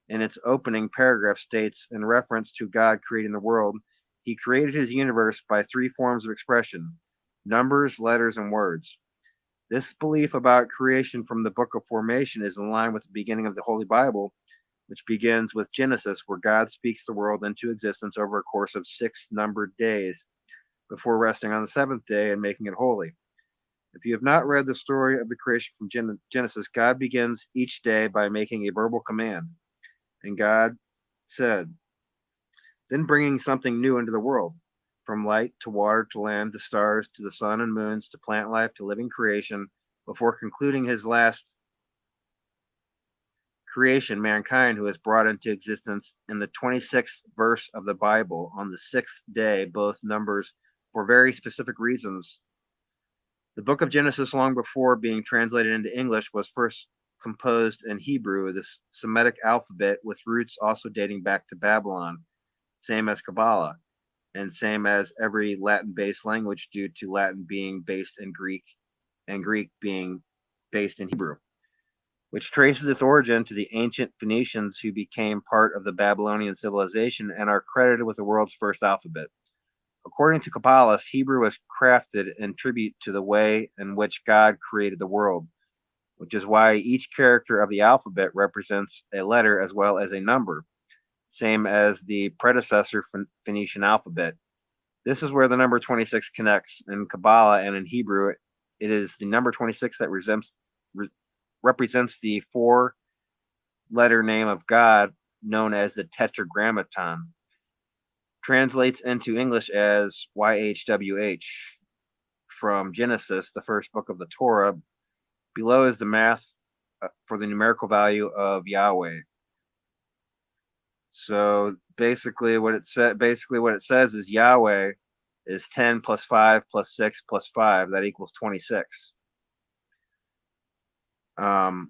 In its opening paragraph states, in reference to God creating the world, he created his universe by three forms of expression: numbers, letters, and words. This belief about creation from the Book of Formation is in line with the beginning of the Holy Bible, which begins with Genesis, where God speaks the world into existence over a course of 6 numbered days, before resting on the seventh day and making it holy. If you have not read the story of the creation from Genesis, God begins each day by making a verbal command. And God said, then bringing something new into the world, from light to water to land to stars to the sun and moons to plant life to living creation, before concluding his last creation, mankind, who is brought into existence in the 26th verse of the Bible on the 6th day, both numbers for very specific reasons. The book of Genesis, long before being translated into English, was first composed in Hebrew, the Semitic alphabet, with roots also dating back to Babylon, same as Kabbalah, and same as every Latin-based language, due to Latin being based in Greek and Greek being based in Hebrew, which traces its origin to the ancient Phoenicians, who became part of the Babylonian civilization and are credited with the world's first alphabet. According to Kabbalists, Hebrew was crafted in tribute to the way in which God created the world, which is why each character of the alphabet represents a letter as well as a number, same as the predecessor Phoenician alphabet. This is where the number 26 connects. In Kabbalah and in Hebrew, it is the number 26 that represents the 4-letter name of God, known as the Tetragrammaton. Translates into English as YHWH from Genesis, the first book of the Torah. Below is the math for the numerical value of Yahweh. So basically what it says is Yahweh is 10 plus 5 plus 6 plus 5. That equals 26. In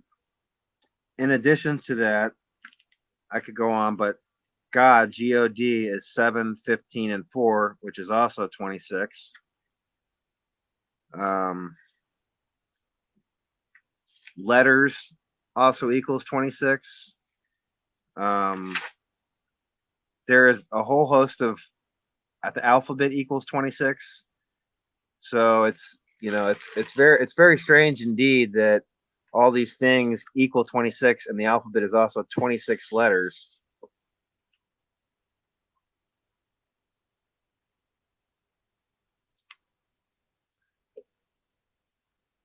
addition to that, I could go on, but God, G-O-D, is 7, 15, and 4, which is also 26. Letters also equals 26. There is a whole host of, the alphabet equals 26. So it's very strange indeed that all these things equal 26, and the alphabet is also 26 letters.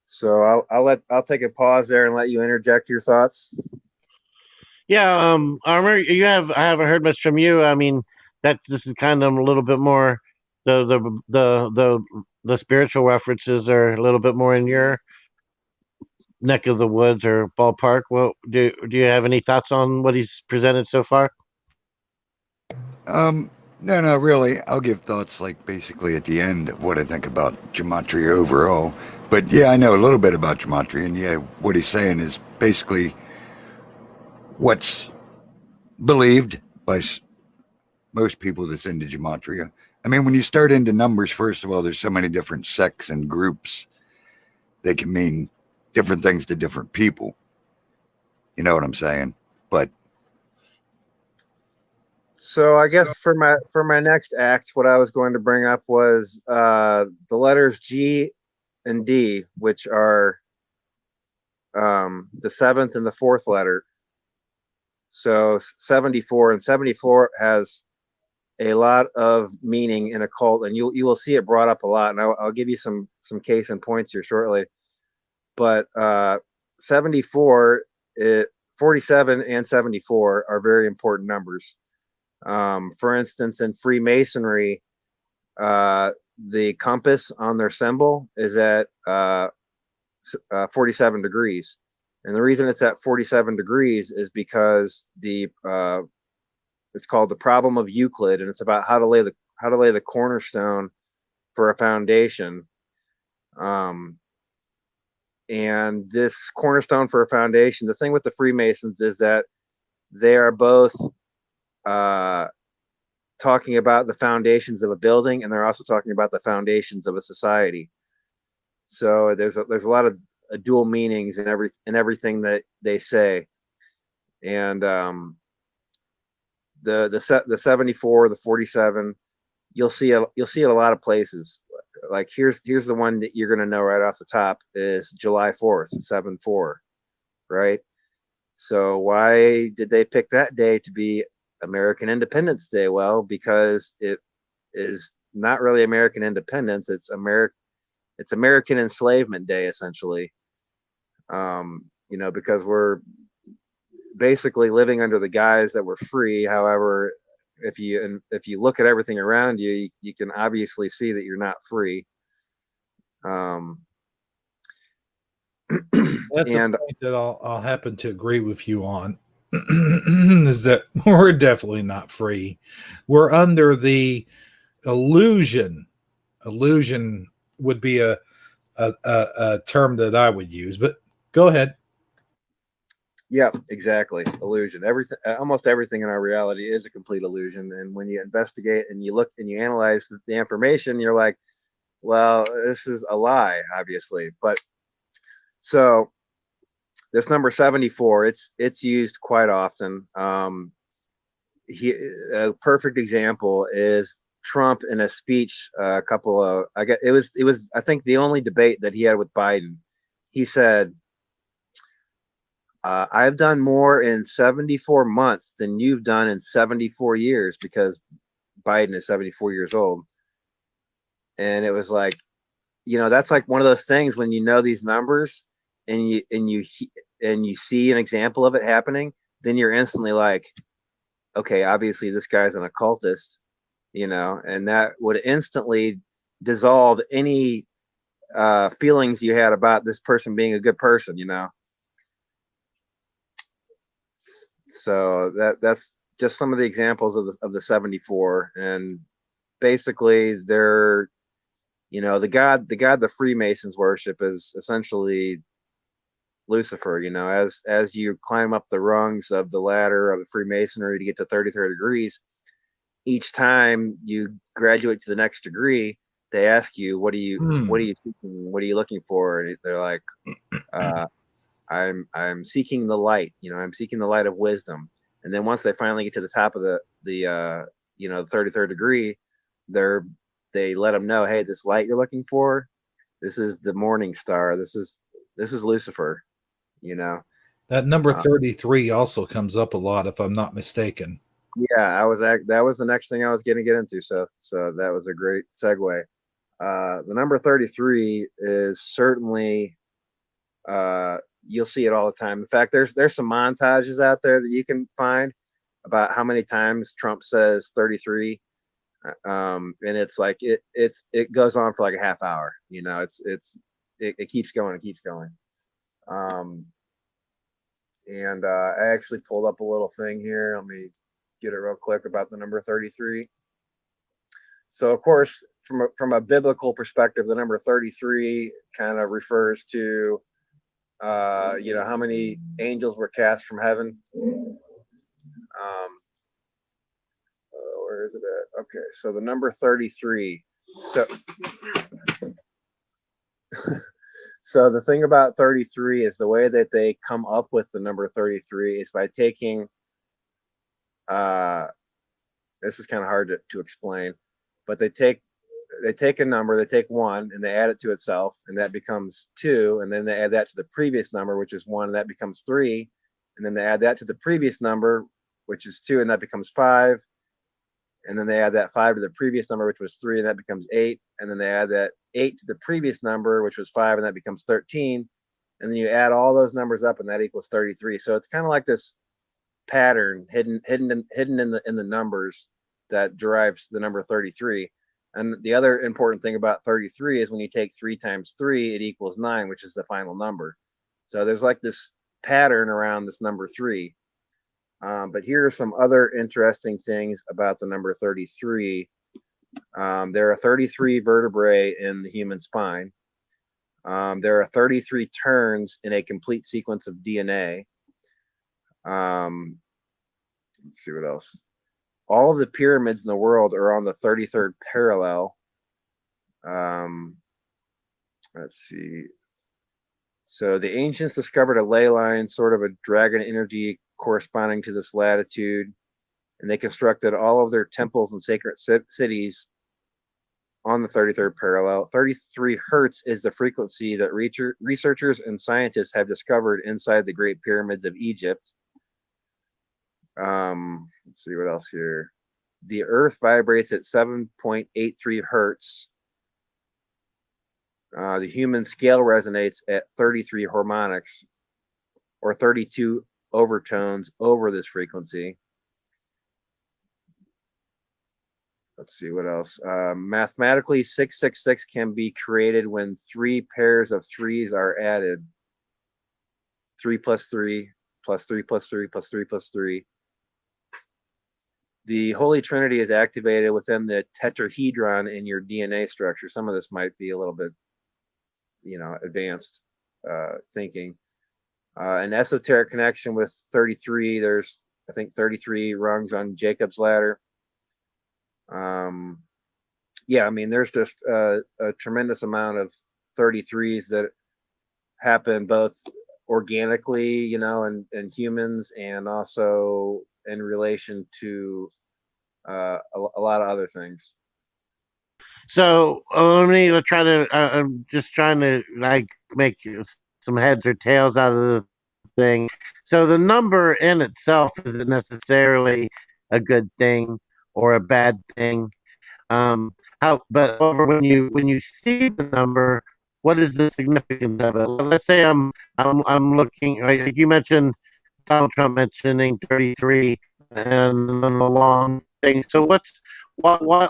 So I'll take a pause there and let you interject your thoughts. Yeah, Armor, I haven't heard much from you. I mean, this is kind of a little bit more the spiritual references are a little bit more in your neck of the woods or ballpark. Well, do you have any thoughts on what he's presented so far? No, not really. I'll give thoughts like basically at the end of what I think about gematria overall. But yeah, I know a little bit about gematria, and yeah, what he's saying is basically what's believed by most people that's into gematria. I mean, when you start into numbers, first of all, there's so many different sects and groups. They can mean different things to different people. You know what I'm saying? But So I guess for my next act, what I was going to bring up was the letters G and D, which are the seventh and the fourth letter. So 74, and 74 has a lot of meaning in occult, and you will see it brought up a lot. And I'll give you some case in points here shortly. But 74, 47 and 74 are very important numbers. For instance, in Freemasonry, the compass on their symbol is at 47 degrees. And the reason it's at 47 degrees is because it's called the problem of Euclid, and it's about how to lay the cornerstone for a foundation. And this cornerstone for a foundation, the thing with the Freemasons is that they are both talking about the foundations of a building, and they're also talking about the foundations of a society. So there's a lot of dual meanings in everything that they say. And the 74, the 47, you'll see it a lot of places. Like here's the one that you're going to know right off the top is July 4th, 7-4, right? So why did they pick that day to be American Independence Day? Well, because it is not really American independence. It's American Enslavement Day, essentially. Because we're basically living under the guise that we're free. However, if you look at everything around you, you can obviously see that you're not free. That's And a point that I'll happen to agree with you on. Is that we're definitely not free. We're under the illusion. Illusion would be a term that I would use, but go ahead. yeah, exactly. Illusion. Everything, almost everything in our reality is a complete illusion. And when you investigate and you look and you analyze the information, you're like, well, this is a lie, obviously. But so this number 74, it's used quite often. A perfect example is Trump in a speech a couple of it was I think the only debate that he had with Biden. He said, I've done more in 74 months than you've done in 74 years, because Biden is 74 years old. And it was like, that's like one of those things when you know these numbers and you see an example of it happening, then you're instantly like, okay, obviously this guy's an occultist, and that would instantly dissolve any feelings you had about this person being a good person. So that's just some of the examples of the 74. And basically they're, the god the Freemasons worship is essentially Lucifer. As you climb up the rungs of the ladder of Freemasonry to get to 33rd degrees, each time you graduate to the next degree, they ask you, what are you seeking? What are you looking for? And they're like, I'm seeking the light. I'm seeking the light of wisdom. And then once they finally get to the top of the 33rd degree, they let them know, hey, this light you're looking for, this is the morning star. This is Lucifer. You know, That number uh, 33 also comes up a lot, if I'm not mistaken. yeah, that was the next thing I was going to get into. So that was a great segue. The number 33 is certainly uh, you'll see it all the time. In fact, there's some montages out there that you can find about how many times Trump says 33. And it's like it goes on for like a half hour. You know, it keeps going, it keeps going. Um, and I actually pulled up a little thing here. Let me get it real quick about the number 33. So of course, from a biblical perspective, the number 33 kind of refers to how many angels were cast from heaven. Where is it at? Okay, so the number 33. So so the thing about 33 is the way that they come up with the number 33 is by taking this is kind of hard to explain, but they take a number, they take one and they add it to itself, and that becomes two, and then they add that to the previous number, which is one, and that becomes three, and then they add that to the previous number, which is two, and that becomes five, and then they add that five to the previous number, which was three, and that becomes eight, and then they add that eight to the previous number, which was five, and that becomes 13, and then you add all those numbers up, and that equals 33. So it's kind of like this pattern hidden in the numbers that derives the number 33. And the other important thing about 33 is when you take 3 times 3, it equals 9, which is the final number. So there's like this pattern around this number 3. But here are some other interesting things about the number 33. There are 33 vertebrae in the human spine. There are 33 turns in a complete sequence of DNA. Let's see what else. All of the pyramids in the world are on the 33rd parallel. Let's see. So the ancients discovered a ley line, sort of a dragon energy corresponding to this latitude, and they constructed all of their temples and sacred cities on the 33rd parallel. 33 hertz is the frequency that researchers and scientists have discovered inside the Great Pyramids of Egypt. Let's see what else here. The Earth vibrates at 7.83 hertz. The human scale resonates at 33 harmonics, or 32 overtones over this frequency. Let's see what else. Mathematically, 666 can be created when 3 pairs of 3s are added. 3 plus 3 plus 3 plus 3 plus 3 plus 3. The Holy Trinity is activated within the tetrahedron in your DNA structure. Some of this might be a little bit, advanced thinking. An esoteric connection with 33. There's, I think, 33 rungs on Jacob's ladder. There's just a tremendous amount of 33s that happen both organically, in humans, and also in relation to a lot of other things. So let me try to. I'm just trying to make some heads or tails out of the thing. So the number in itself isn't necessarily a good thing or a bad thing. But over when you see the number, what is the significance of it? Let's say I'm looking. Like you mentioned, Donald Trump mentioning 33 and the long thing. So what am I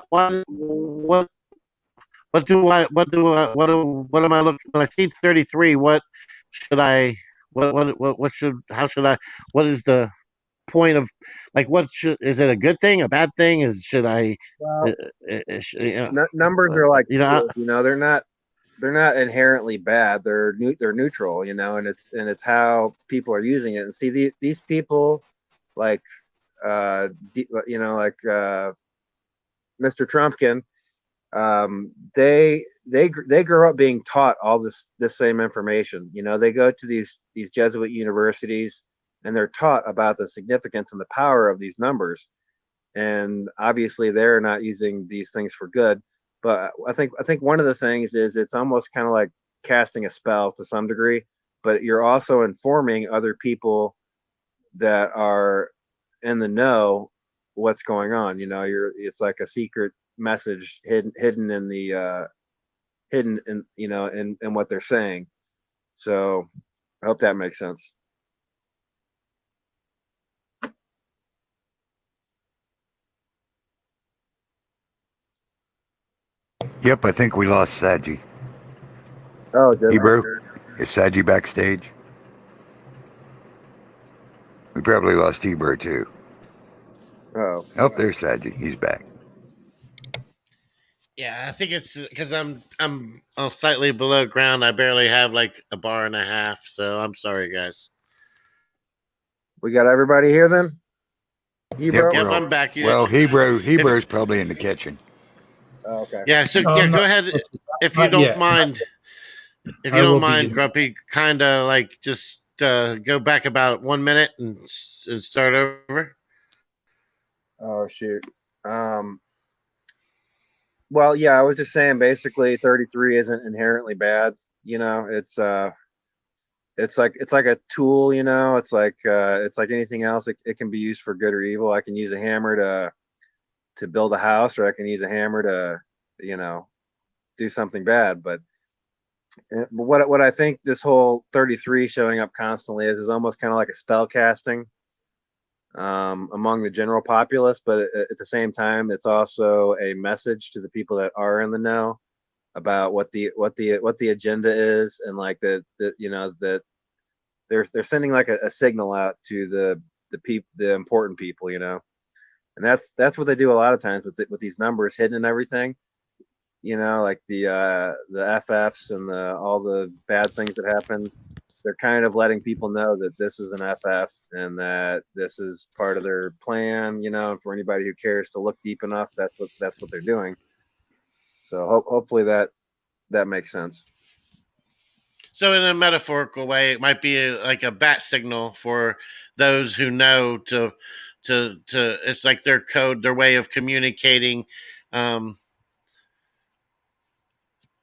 looking when I see 33? What should I what should how should I what is the point of what should is it a good thing, a bad thing? Is should I Well, numbers are like tools, they're not inherently bad. They're neutral, and it's how people are using it. And see, these people like Mr. Trumpkin, they grow up being taught all this same information. They go to these Jesuit universities, and they're taught about the significance and the power of these numbers. And obviously, they're not using these things for good. But I think one of the things is it's almost kind of like casting a spell to some degree, but you're also informing other people that are in the know what's going on. It's like a secret message hidden in the hidden in in what they're saying. So I hope that makes sense. Yep, I think we lost Saji. Oh, did we? Hebrew, is Saji backstage? We probably lost Hebrew too. Oh, Oh, there's Saji. He's back. Yeah, I think it's because I'm slightly below ground. I barely have like a bar and a half, so I'm sorry, guys. we got everybody here then. Yep, Hebrew. Yep, we're all. I'm back. Well, If Hebrew's probably in the kitchen. Oh, okay. yeah, so No, yeah, I'm go not. ahead if you Not don't yet. mind. If you I don't will be mind, in. Grumpy, kind of like just go back about 1 minute and start over. Oh shoot. Um, well, yeah, I was just saying basically 33 isn't inherently bad. It's like a tool, it's like anything else. It can be used for good or evil. I can use a hammer to build a house, or I can use a hammer to, you know, do something bad. But what I think this whole 33 showing up constantly is almost kind of like a spell casting among the general populace, but at the same time, it's also a message to the people that are in the know about what the agenda is, and like that they're sending like a signal out to the important people, and that's what they do a lot of times with these numbers hidden and everything, like the FFs and all the bad things that happen. They're kind of letting people know that this is an FF and that this is part of their plan, and for anybody who cares to look deep enough, that's what they're doing. So hopefully that makes sense. So, in a metaphorical way, it might be like a bat signal for those who know to. It's like their code, their way of communicating um,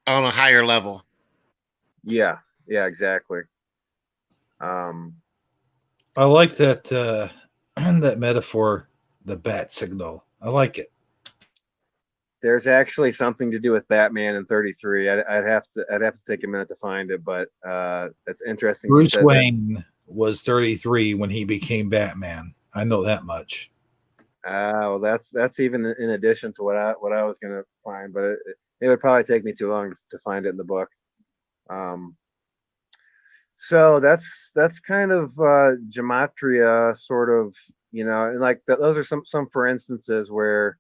on a higher level. Yeah, yeah, exactly. Um, I like that that metaphor, the bat signal. I like it. there's actually something to do with Batman in 33. I'd have to take a minute to find it, but it's interesting you Bruce said that. Wayne was 33 when he became Batman. I know that much. Well, that's even in addition to what I was gonna find, but it would probably take me too long to find it in the book. Um, so that's kind of gematria, sort of, and like those are some for instances where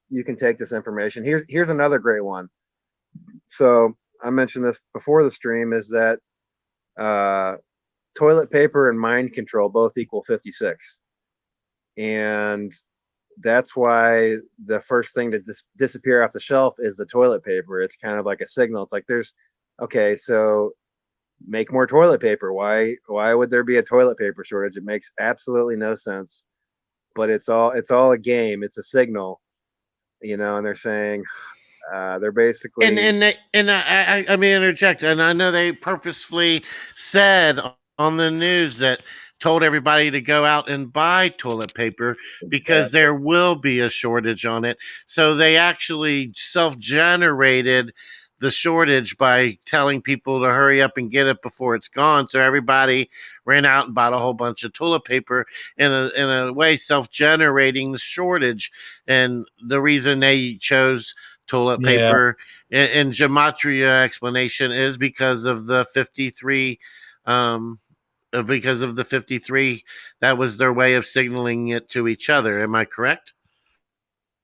you can take this information. Here's another great one. So I mentioned this before the stream, is that uh, toilet paper and mind control both equal 56, and that's why the first thing to disappear off the shelf is the toilet paper. It's kind of like a signal. It's like okay, so make more toilet paper. Why would there be a toilet paper shortage? It makes absolutely no sense. But it's all a game. It's a signal, and they're saying they're And basically. and they, and I may interject, and I know they purposefully said on the news that told everybody to go out and buy toilet paper because Exactly. there will be a shortage on it. So they actually self-generated the shortage by telling people to hurry up and get it before it's gone. So everybody ran out and bought a whole bunch of toilet paper in a way self-generating the shortage. And the reason they chose toilet Yeah, paper in gematria explanation is um because of the 53. That was their way of signaling it to each other. Am I correct?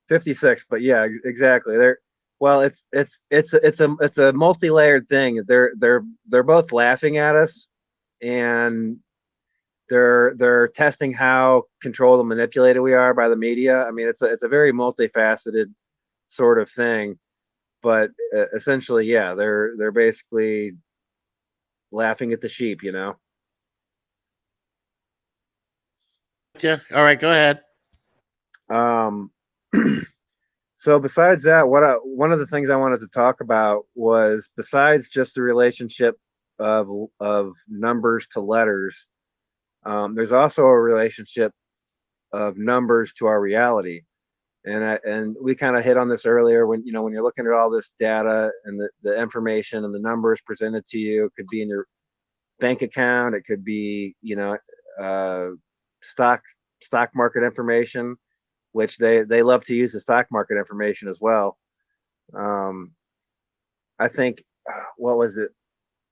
56, but yeah, exactly. Well, it's a multi-layered thing. They're both laughing at us, and they're testing how controlled and manipulated we are by the media. I mean, it's a very multifaceted sort of thing, but essentially, yeah, they're basically laughing at the sheep. Yeah. All right, go ahead. Um, so besides that, one of the things I wanted to talk about was, besides just the relationship of numbers to letters, there's also a relationship of numbers to our reality. And we kind of hit on this earlier when when you're looking at all this data and the information and the numbers presented to you. It could be in your bank account, it could be uh, stock stock market information, which they love to use the stock market information as well. um, I think what was it?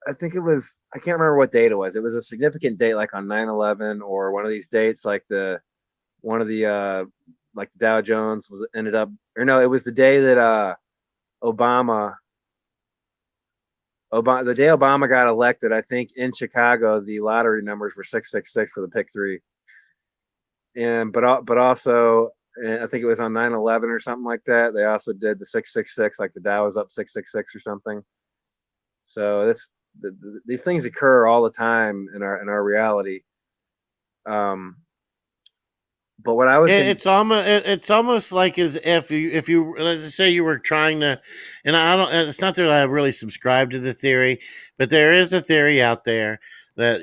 I think it was, I can't remember what date it was. It was a significant date, like on 9/11 or one of these dates, like the one of the like the Dow Jones was ended up, or no, it was the day that Obama the day Obama got elected. I think in Chicago the lottery numbers were 666 for the pick three, and but also I think it was on 9/11 or something like that. They also did the 666, like the Dow was up 666 or something. So these things occur all the time in our reality. Um, but what I was going to, It's almost like as if you let's say you were trying to, and I don't, it's not that I really subscribe to the theory, but there is a theory out there that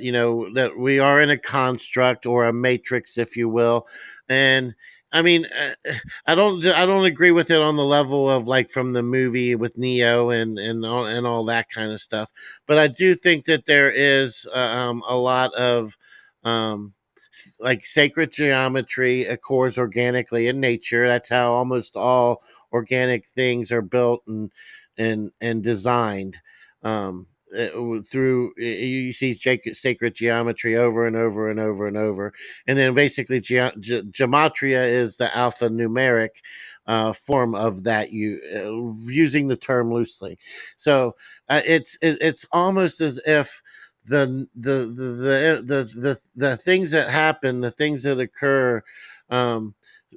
that we are in a construct or a matrix, if you will. And I mean, I don't agree with it on the level of like from the movie with Neo and all that kind of stuff, but I do think that there is a lot of um, like sacred geometry occurs organically in nature. That's how almost all organic things are built and designed. Through you see sacred geometry over and over and over and over, and then basically gematria is the alphanumeric form of that. You using the term loosely, so it's almost as if the things that happen, the things that occur, um,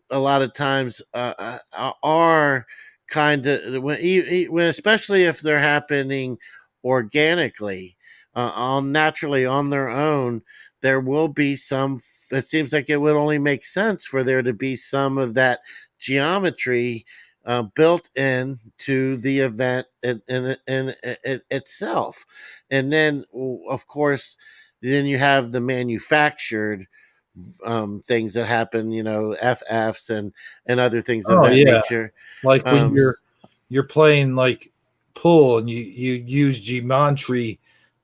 a lot of times are kind of when, especially if they're happening organically, on naturally on their own. There will be some. It seems like it would only make sense for there to be some of that geometry built in to the event in itself. And then of course then you have the manufactured things that happen, FFs and other things of Oh that yeah, nature. like when um you're playing like pool and you use gematria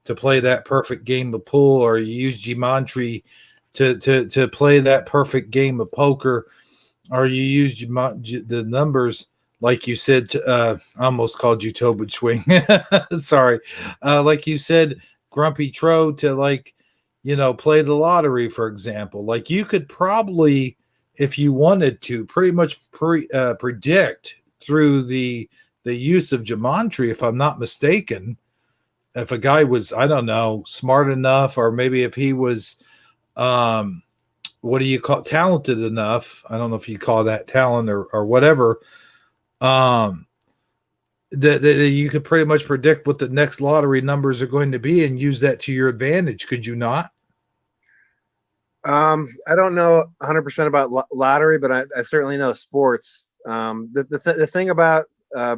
to play that perfect game of pool, or you use gematria to play that perfect game of poker, or you use the numbers like you said. I almost called you Tobin Swing. Sorry, like you said, Grumpy Tro to like play the lottery, for example. Like you could probably, if you wanted to, pretty much predict through the use of gematria, if I'm not mistaken. If a guy was, I don't know, smart enough, or maybe if he was, um, what do you call talented enough? I don't know if you call that talent or whatever. Um, that you could pretty much predict what the next lottery numbers are going to be and use that to your advantage. Could you not? I don't know 100% about lottery, but I certainly know sports. The thing about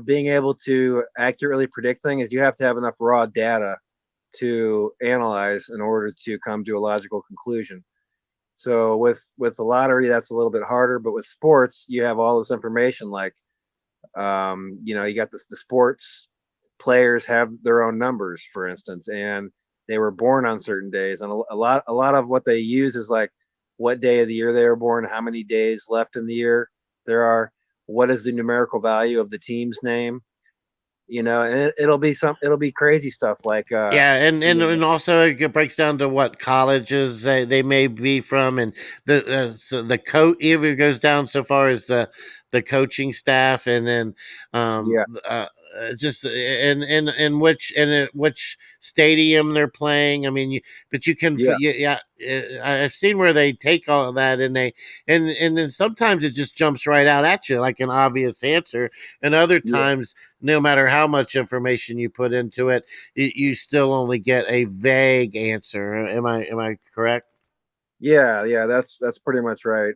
being able to accurately predict things is you have to have enough raw data to analyze in order to come to a logical conclusion. So with the lottery, that's a little bit harder, but with sports, you have all this information. Like, you got the sports players have their own numbers, for instance, and they were born on certain days, and a lot of what they use is like what day of the year they were born, how many days left in the year there are, what is the numerical value of the team's name, and it'll be crazy stuff like Yeah, you know, and also it breaks down to what colleges they may be from, and the coach even goes down so far as the coaching staff, and then yeah, just in which stadium they're playing. I mean, but you can yeah, yeah, I've seen where they take all of that and and then sometimes it just jumps right out at you like an obvious answer, and other yeah, times no matter how much information you put into it, you still only get a vague answer. Am I correct? yeah, yeah, that's pretty much right.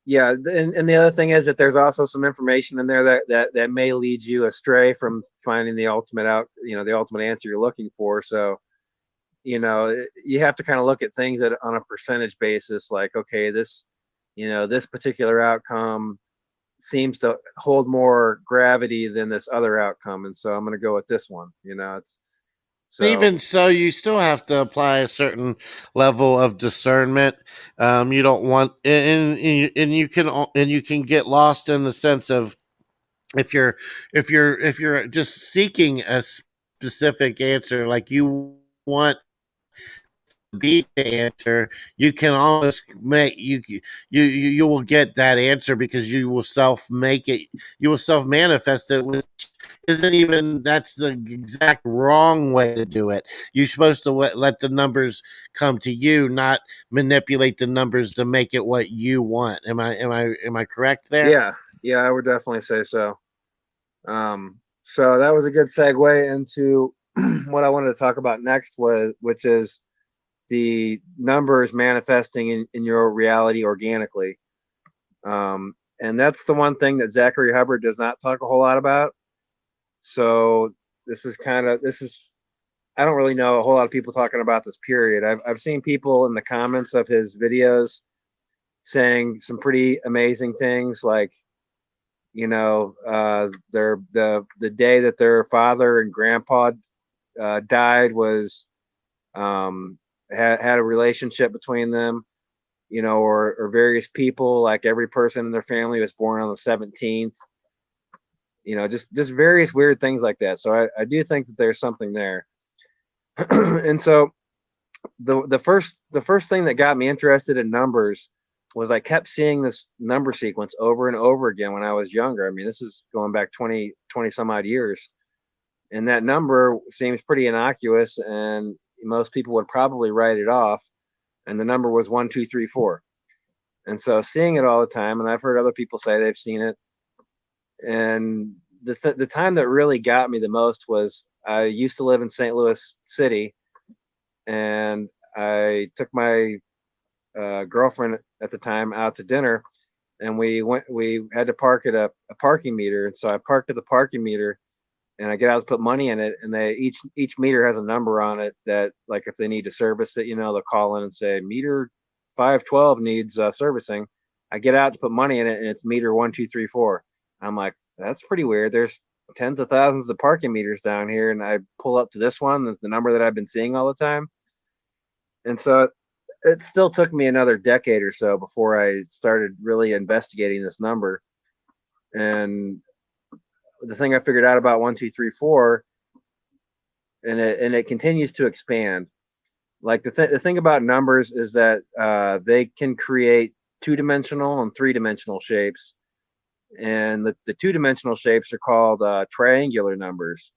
Yeah, and the other thing is that there's also some information in there that may lead you astray from finding the ultimate the ultimate answer you're looking for. So, you have to kind of look at things on a percentage basis, like, okay, this particular outcome seems to hold more gravity than this other outcome, and so I'm going to go with this one. It's so Even so, you still have to apply a certain level of discernment. You don't want, and you can get lost in the sense of if you're just seeking a specific answer, like you want be the answer, you can almost make you will get that answer because you will self make it, you will self manifest it, which isn't even, that's the exact wrong way to do it. You're supposed to let the numbers come to you, not manipulate the numbers to make it what you want. Am I correct there? yeah, yeah, I would definitely say so. So that was a good segue into what I wanted to talk about next, which is the numbers manifesting in your reality organically. And that's the one thing that Zachary Hubbard does not talk a whole lot about. So this is I don't really know a whole lot of people talking about this period. I've seen people in the comments of his videos saying some pretty amazing things, like, the day that their father and grandpa died was, had a relationship between them, or various people, like every person in their family was born on the 17th, just various weird things like that. So I do think that there's something there. And so the first thing that got me interested in numbers was I kept seeing this number sequence over and over again when I was younger. I mean, this is going back 20 some odd years. And that number seems pretty innocuous, and most people would probably write it off. And the number was 1234. And so seeing it all the time, and I've heard other people say they've seen it. And the time that really got me the most was I used to live in St. Louis City, and I took my girlfriend at the time out to dinner, and we had to park at a parking meter. And so I parked at the parking meter, and I get out to put money in it, and they each meter has a number on it that, like, if they need to service it, they'll call in and say meter 512 needs servicing. I get out to put money in it, and it's meter 1234. I'm like, that's pretty weird. There's tens of thousands of parking meters down here, and I pull up to this one. That's the number that I've been seeing all the time. And so it still took me another decade or so before I started really investigating this number. And the thing I figured out about 1234, and it continues to expand. Like, the thing about numbers is that they can create two-dimensional and three-dimensional shapes, and the two-dimensional shapes are called triangular numbers.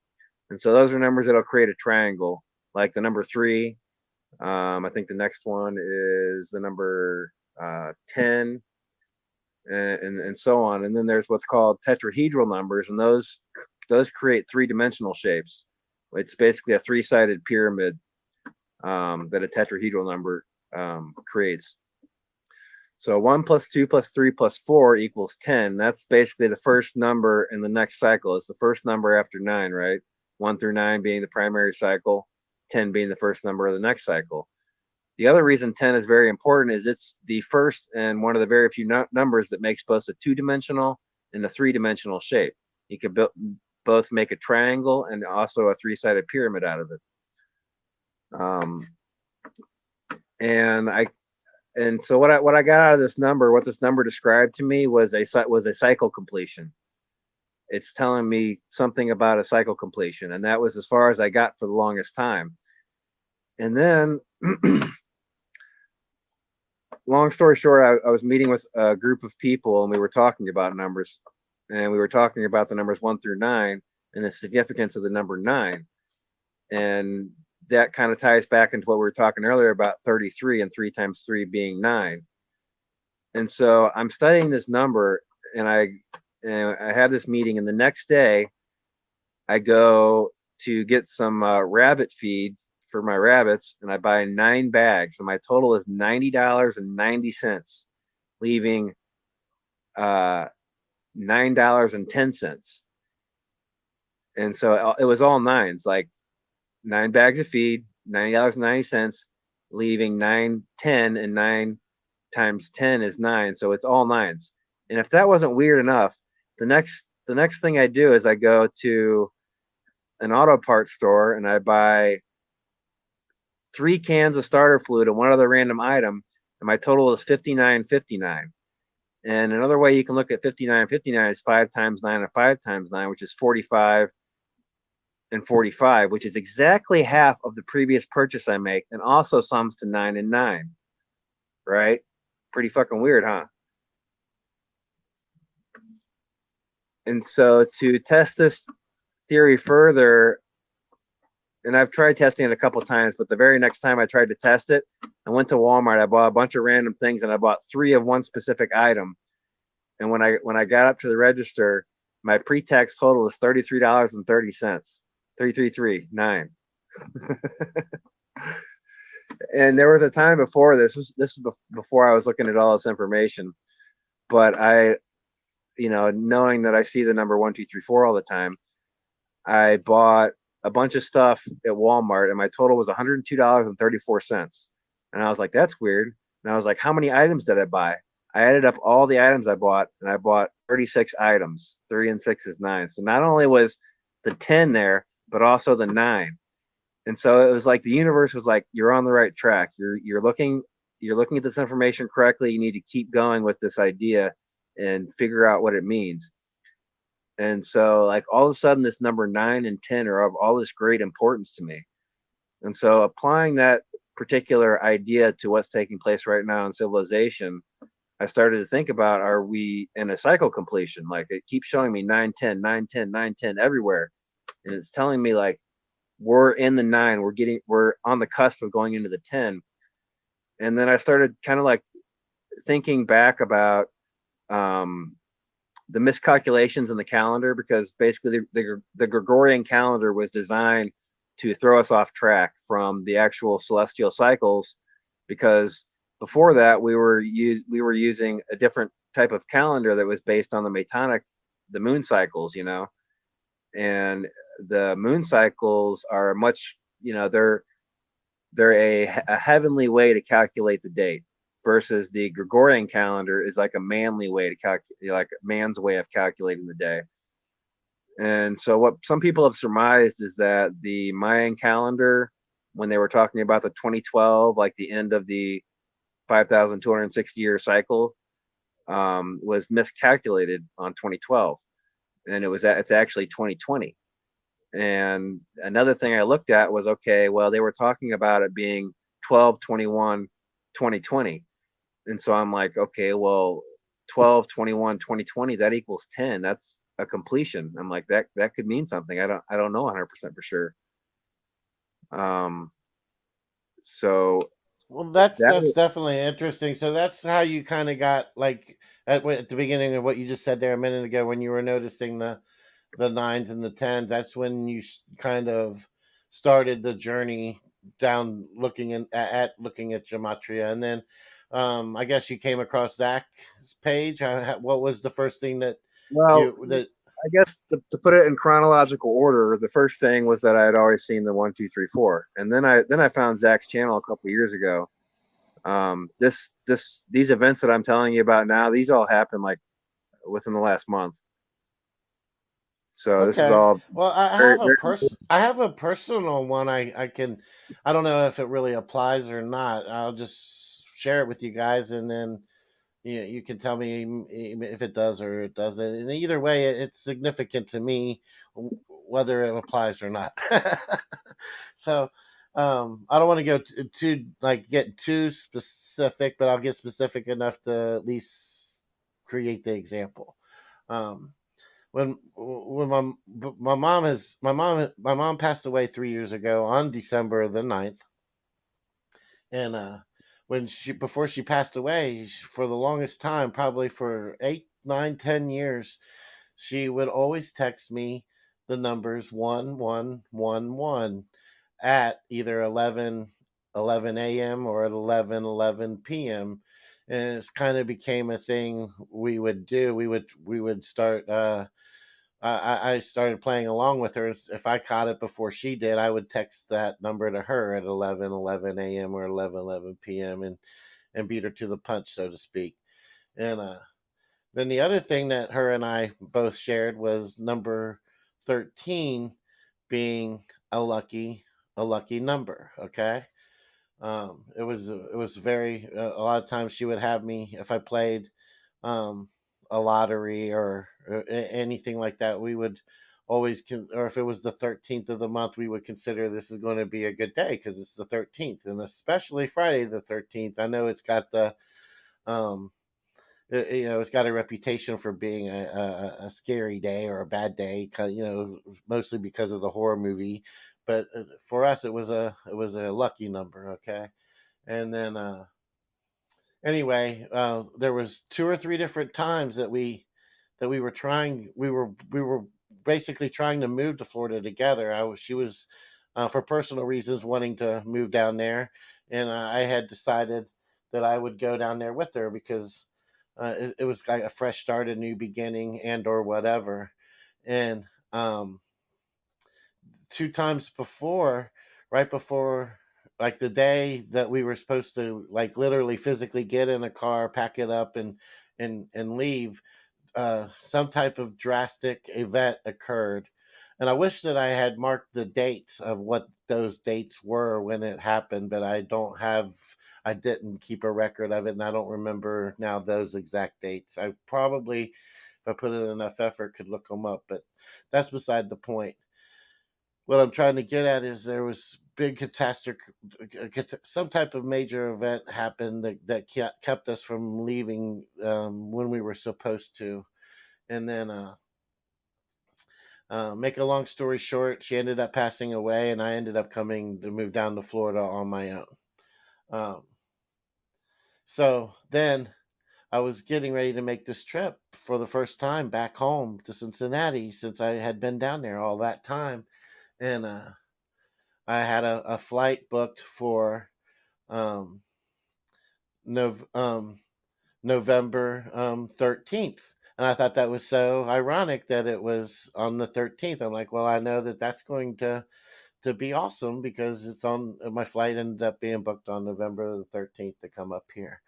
And so those are numbers that'll create a triangle, like the number 3. I think the next one is the number 10, and so on. And then there's what's called tetrahedral numbers, and those create three-dimensional shapes. It's basically a three-sided pyramid that a tetrahedral number creates. So 1 plus 2 plus 3 plus 4 equals 10. That's basically the first number in the next cycle. It's the first number after 9, right? 1 through 9 being the primary cycle, 10 being the first number of the next cycle. The other reason 10 is very important is it's the first and one of the very few numbers that makes both a two-dimensional and a three-dimensional shape. You could both make a triangle and also a three-sided pyramid out of it. And so what I got out of this number, what this number described to me was a cycle completion. It's telling me something about a cycle completion, and that was as far as I got for the longest time. And then, long story short, I was meeting with a group of people, and we were talking about numbers, and we were talking about the numbers 1 through 9 and the significance of the number 9. And that kind of ties back into what we were talking earlier about 33 and 3 times 3 being 9. And so I'm studying this number, and I have this meeting, and the next day I go to get some rabbit feed for my rabbits, and I buy 9 bags, and my total is $90.90, leaving $9.10. And so it was all nines, like 9 bags of feed, $90.90, leaving 9.10, and 9 times 10 is 9. So it's all nines. And if that wasn't weird enough, the next thing I do is I go to an auto parts store and I buy 3 cans of starter fluid and one other random item, and my total is 59.59. And another way you can look at 59.59 is 5 times 9 and 5 times 9, which is 45 and 45, which is exactly half of the previous purchase I make, and also sums to 9 and 9. Right? Pretty fucking weird, huh? And so to test this theory further, and I've tried testing it a couple times, but the very next time I tried to test it, I went to Walmart, I bought a bunch of random things, and I bought 3 of one specific item. And when I got up to the register, my pre-tax total was $33.30. 3339. And there was a time before this was before I was looking at all this information, but I, knowing that I see the number 1234 all the time, I bought a bunch of stuff at Walmart, and my total was $102.34. And I was like, that's weird. And I was like, how many items did I buy? I added up all the items I bought, and I bought 36 items. 3 and 6 is 9. So not only was the 10 there, but also the 9. And so it was like the universe was like, you're on the right track. You're looking at this information correctly. You need to keep going with this idea and figure out what it means. And so, like, all of a sudden, this number 9 and 10 are of all this great importance to me. And so, applying that particular idea to what's taking place right now in civilization, I started to think about, are we in a cycle completion? Like, it keeps showing me 9, 10, 9, 10, 9, 10 everywhere. And it's telling me, like, we're in the 9, we're on the cusp of going into the 10. And then I started kind of like thinking back about the miscalculations in the calendar, because basically the Gregorian calendar was designed to throw us off track from the actual celestial cycles, because before that we were using a different type of calendar that was based on the moon cycles, and the moon cycles are much, they're a heavenly way to calculate the date, versus the Gregorian calendar is like a manly way to calculate, like a man's way of calculating the day. And so what some people have surmised is that the Mayan calendar, when they were talking about the 2012, like the end of the 5,260 year cycle, was miscalculated on 2012, and it's actually 2020. And another thing I looked at was, okay, well, they were talking about it being 12/21/2020. And so I'm like, okay, well, 12/21/2020, that equals 10. That's a completion. I'm like, that could mean something. I don't know 100% for sure. So Well, that's that was, definitely interesting. So that's how you kind of got, like, at the beginning of what you just said there a minute ago, when you were noticing the 9s and the 10s. That's when you kind of started the journey down looking looking at gematria, and then I guess you came across Zach's page. What was the first thing that well, you that? I guess to put it in chronological order, the first thing was that I had always seen the 1, 2, 3, 4, and then I found Zach's channel a couple years ago. These events that I'm telling you about now, these all happened like within the last month. So this is Okay. all Well, very, very. I have a personal one. I don't know if it really applies or not. I'll just share it with you guys, and then you can tell me if it does or it doesn't. And either way, it's significant to me, whether it applies or not. So, I don't want to go too like get too specific, but I'll get specific enough to at least create the example. Um, when my mom passed away 3 years ago on December the 9th. And when she before she passed away, for the longest time, probably for 8, 9, 10 years, she would always text me the numbers 1111 at either 11 a.m. or at 11 p.m. and it's kind of became a thing we would do. We would start. I started playing along with her. If I caught it before she did, I would text that number to her at 11:11 a.m. or 11:11 p.m. and beat her to the punch, so to speak. And then the other thing that her and I both shared was number 13 being a lucky number. Okay. It was very a lot of times she would have me if I played um, a lottery or anything like that. We would always or if it was the 13th of the month, we would consider this is going to be a good day because it's the 13th, and especially Friday the 13th. I know it's got the um, it's got a reputation for being a scary day or a bad day, mostly because of the horror movie. But for us, it was a lucky number. Okay. And then anyway, there was two or three different times that we were trying. We were basically trying to move to Florida together. She was for personal reasons wanting to move down there, and I had decided that I would go down there with her because it was like a fresh start, a new beginning, and or whatever. And um, two times before, right before, like the day that we were supposed to like literally physically get in a car, pack it up, and leave, some type of drastic event occurred. And I wish that I had marked the dates of what those dates were when it happened, but I didn't keep a record of it, and I don't remember now those exact dates. I probably, if I put in enough effort, could look them up, but that's beside the point. What I'm trying to get at is there was big catastrophe, some type of major event happened that kept us from leaving when we were supposed to. And then, make a long story short, she ended up passing away, and I ended up coming to move down to Florida on my own. Um, so then I was getting ready to make this trip for the first time back home to Cincinnati since I had been down there all that time. And I had a flight booked for um, Nov- um, November 13th. And I thought that was so ironic that it was on the 13th. I'm like, well, I know that that's going to be awesome because it's on my flight ended up being booked on November the 13th to come up here.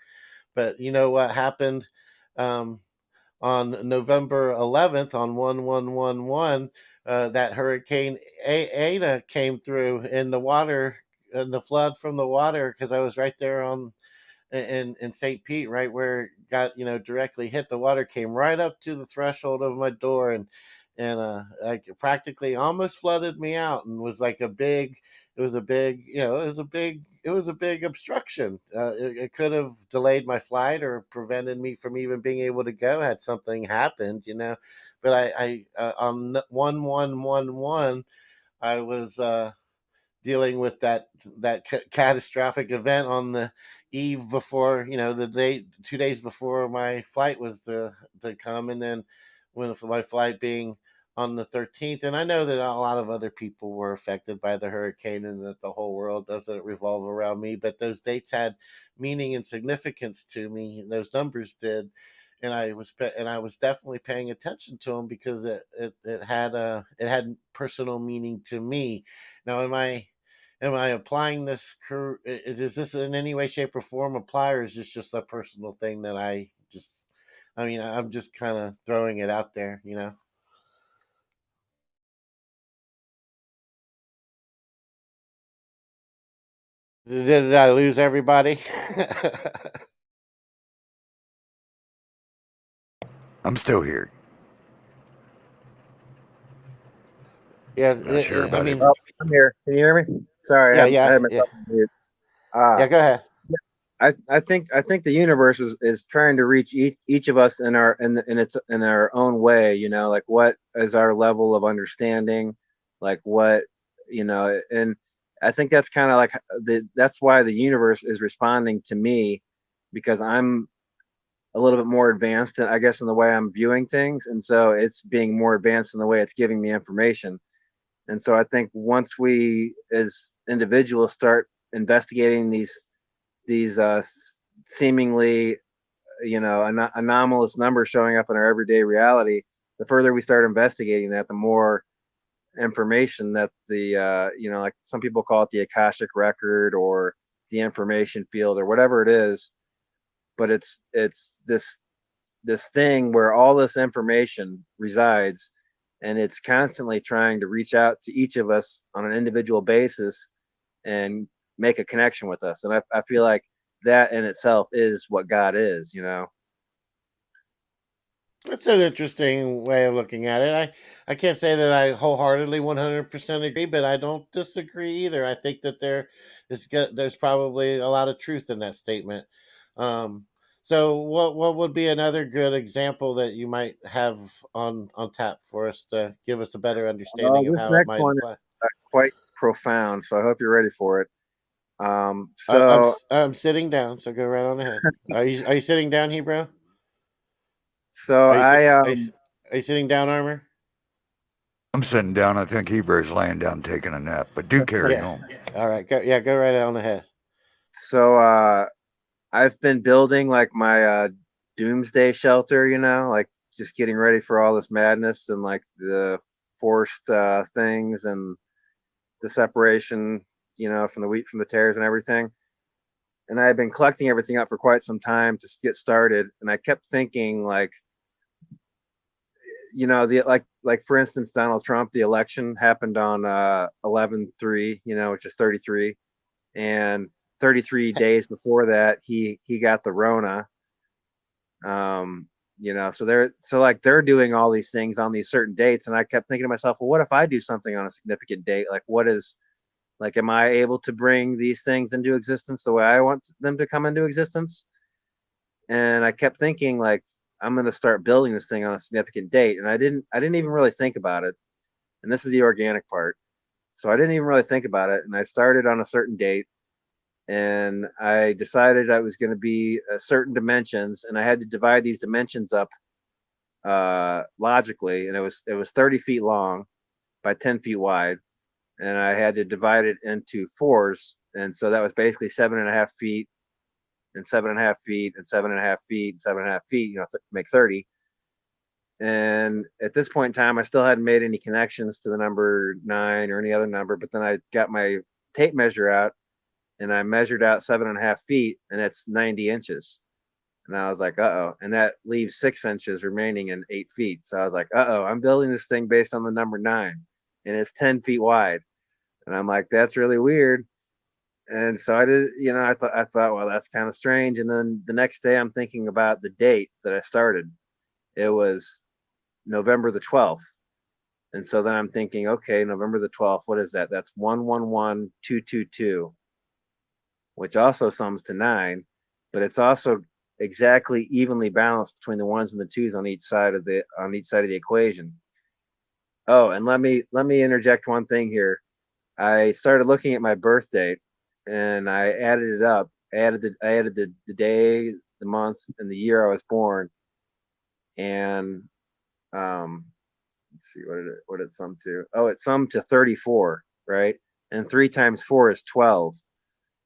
But you know what happened um, on November 11th on 1111? That Hurricane Ada came through in the water, and the flood from the water, because I was right there on in St. Pete, right where it got directly hit. The water came right up to the threshold of my door, and like practically almost flooded me out, and was like a big. It was a big, it was a big obstruction. It could have delayed my flight or prevented me from even being able to go had something happened. But on 1111, I was dealing with that catastrophic event on the eve before, the day 2 days before my flight was to come, and then when my flight being on the 13th. And I know that a lot of other people were affected by the hurricane, and that the whole world doesn't revolve around me, but those dates had meaning and significance to me, and those numbers did. And I was definitely paying attention to them because it had personal meaning to me. Now, am I applying this? Is this in any way, shape, or form apply, or is this just a personal thing that I'm just kind of throwing it out there. Did I lose everybody? I'm still here. Yeah, Not sure I about it. mean, Oh, I'm here. Can you hear me? Sorry, yeah, I yeah, had yeah, myself on mute. Uh, yeah. Go ahead. I think the universe is trying to reach each of us in our own way. Like what is our level of understanding, like what and I think that's kind of like that's why the universe is responding to me, because I'm a little bit more advanced, I guess, in the way I'm viewing things, and so it's being more advanced in the way it's giving me information. And so I think once we as individuals start investigating these seemingly anomalous numbers showing up in our everyday reality, the further we start investigating that, the more information that like some people call it the Akashic record or the information field or whatever it is, but it's this thing where all this information resides, and it's constantly trying to reach out to each of us on an individual basis and make a connection with us. And I feel like that in itself is what God is, That's an interesting way of looking at it. I can't say that I wholeheartedly 100% agree, but I don't disagree either. I think that there's probably a lot of truth in that statement. Um, so what would be another good example that you might have on tap for us to give us a better understanding of This how it next might one is apply? quite profound, so I hope you're ready for it. Um, I'm so I'm sitting down, so go right on ahead. Are you sitting down, Hebrew? so Are you si- I are you sitting down, Armor? I'm sitting down. I think Heber's laying down taking a nap, but do carry Yeah. on. All right. Go right on ahead. so I've been building like my doomsday shelter, like just getting ready for all this madness and like the forced things and the separation, from the wheat from the tares and everything. And I had been collecting everything up for quite some time to get started. And I kept thinking, like, the like for instance, Donald Trump, the election happened on 11/3, which is 33, and 33 days before that, he got the Rona. Um, so they're doing all these things on these certain dates, and I kept thinking to myself, well, what if I do something on a significant date? Like, what is like, am I able to bring these things into existence the way I want them to come into existence? And I kept thinking, like, I'm going to start building this thing on a significant date, and I didn't even really think about it. And this is the organic part. So I didn't even really think about it, and I started on a certain date, and I decided I was going to be certain dimensions, and I had to divide these dimensions up logically, and it was 30 feet long by 10 feet wide, and I had to divide it into fours, and so that was basically 7.5 feet and 7.5 feet and 7.5 feet and 7.5 feet, make 30. And at this point in time, I still hadn't made any connections to the number 9 or any other number. But then I got my tape measure out, and I measured out 7.5 feet, and it's 90 inches. And I was like, uh oh. And that leaves 6 inches remaining in 8 feet. So I was like, uh oh, I'm building this thing based on the number 9, and it's 10 feet wide. And I'm like, that's really weird. And so I did, I thought, well, that's kind of strange. And then the next day, I'm thinking about the date that I started. It was November the 12th. And so then I'm thinking, okay, November the 12th, what is that? That's 111222, which also sums to 9, but it's also exactly evenly balanced between the ones and the twos on each side of the equation. Oh, and let me interject one thing here. I started looking at my birth date, and I added it up. I added the day, the month, and the year I was born, and um, let's see, what did it sum to? Oh, it summed to 34, right? And 3 times 4 is 12.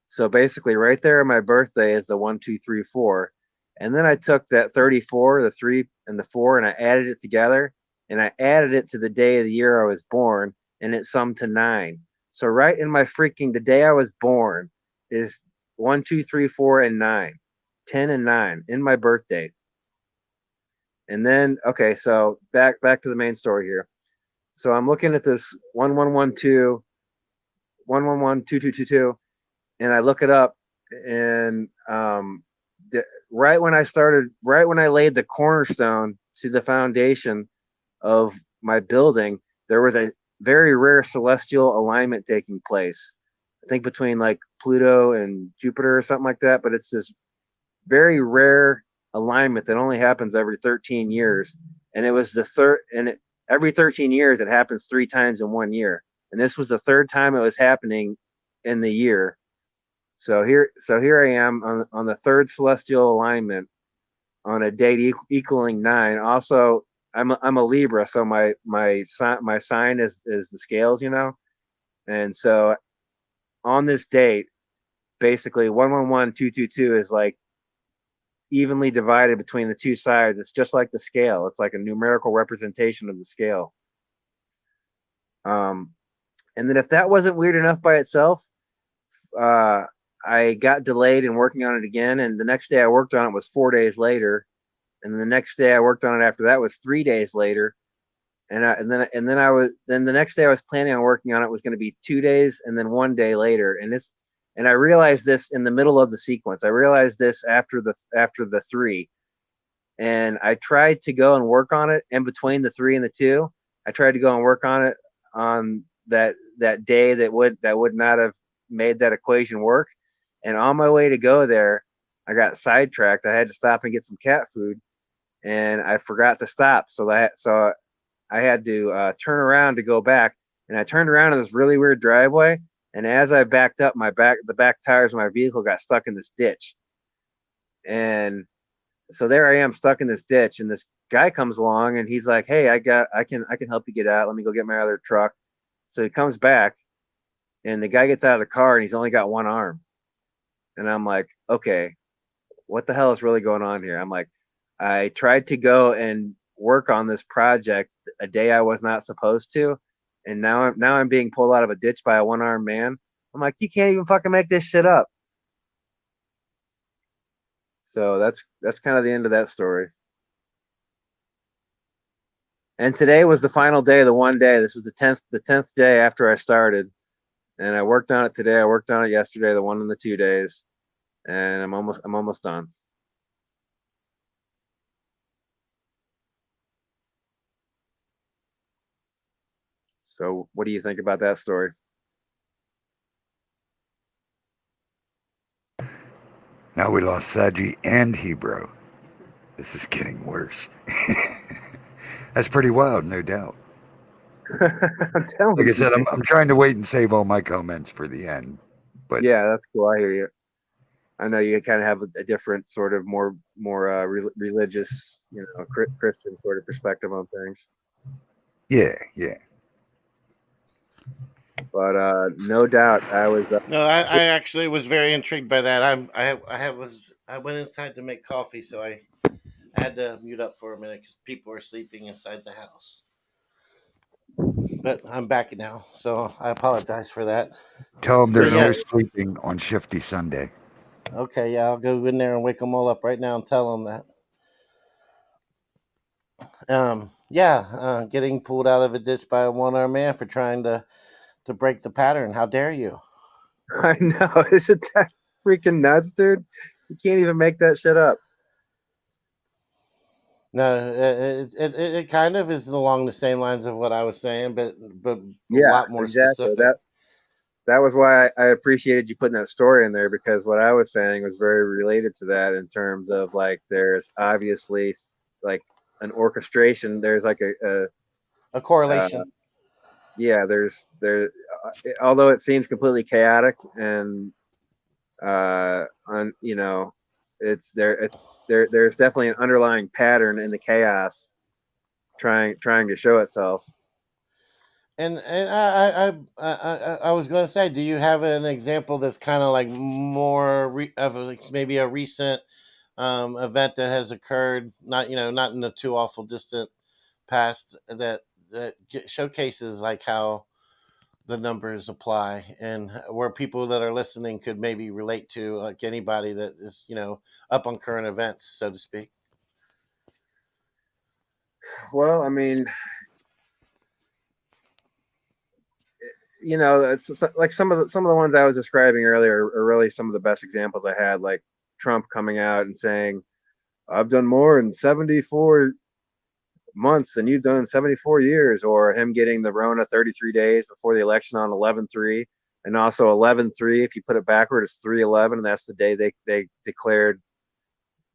So basically, right there, my birthday is the 1, 2, 3, 4, and then I took that 34, the 3, and the 4, and I added it together, and I added it to the day of the year I was born, and it summed to 9. So right in my freaking the day I was born is 1, 2, 3, 4, and 9, 10 and 9 in my birth date. And then okay, so back to the main story here. So I'm looking at this 1112, 1112222, and I look it up, and right when I laid the cornerstone to the foundation of my building, there was a very rare celestial alignment taking place. I think between like Pluto and Jupiter or something like that, but it's this very rare alignment that only happens every 13 years. And it was the third, every 13 years, it happens 3 times in 1 year. And this was the third time it was happening in the year. So here I am on the third celestial alignment on a date equaling 9. Also, I'm a Libra, so my sign is the scales, and so on this date, basically 111222 is like evenly divided between the two sides. It's just like the scale. It's like a numerical representation of the scale. And then if that wasn't weird enough by itself, I got delayed in working on it again, and the next day I worked on it was 4 days later, and the next day I worked on it after that was 3 days later, and then the next day I was planning on working on it was going to be 2 days, and then 1 day later, and I realized this in the middle of the sequence. I realized this after the 3, and I tried to go and work on it in between the 3 and the 2. I tried to go and work on it on that day that would not have made that equation work. And on my way to go there, I got sidetracked. I had to stop and get some cat food, and I forgot to stop. So I had to turn around to go back. And I turned around in this really weird driveway. And as I backed up, the back tires of my vehicle got stuck in this ditch. And so there I am stuck in this ditch. And this guy comes along and he's like, "Hey, I can help you get out. Let me go get my other truck." So he comes back, and the guy gets out of the car and he's only got one arm. And I'm like, okay, what the hell is really going on here? I'm like, I tried to go and work on this project a day I was not supposed to, and now I'm being pulled out of a ditch by a one-armed man. I'm like, you can't even fucking make this shit up. So that's kind of the end of that story. And today was the final day, the one day. This is the 10th day after I started. And I worked on it today. I worked on it yesterday, the one in the 2 days. And I'm almost done. So what do you think about that story? Now we lost Saji and Hebrew. This is getting worse. That's pretty wild, no doubt. I'm telling Like I you. said, I'm trying to wait and save all my comments for the end. But yeah, that's cool. I hear you. I know you kind of have a different sort of more religious, Christian sort of perspective on things. yeah. But no doubt, I was. No, I actually was very intrigued by that. I went inside to make coffee, so I had to mute up for a minute because people are sleeping inside the house. But I'm back now, so I apologize for that. Tell them there's yeah. no sleeping on Shifty Sunday. Okay, yeah, I'll go in there and wake them all up right now and tell them that. Getting pulled out of a ditch by a one-armed man for trying to break the pattern. How dare you? I know. Isn't that freaking nuts, dude? You can't even make that shit up. No, it kind of is along the same lines of what I was saying, but Yeah, a lot more exactly. specific. That was why I appreciated you putting that story in there, because what I was saying was very related to that in terms of like there's obviously like an orchestration. There's like a correlation. Although it seems completely chaotic and it's there's definitely an underlying pattern in the chaos trying to show itself. And I was going to say, do you have an example that's kind of like more of maybe a recent event that has occurred, not in the too awful distant past, that showcases like how the numbers apply, and where people that are listening could maybe relate to, like anybody that is up on current events, so to speak? Well, I mean, it's like some of the ones I was describing earlier are really some of the best examples I had, like Trump coming out and saying, "I've done more in 74 months than you've done in 74 years," or him getting the Rona 33 days before the election on 11/3. And also 11/3, if you put it backward, it's 3/11, and that's the day they declared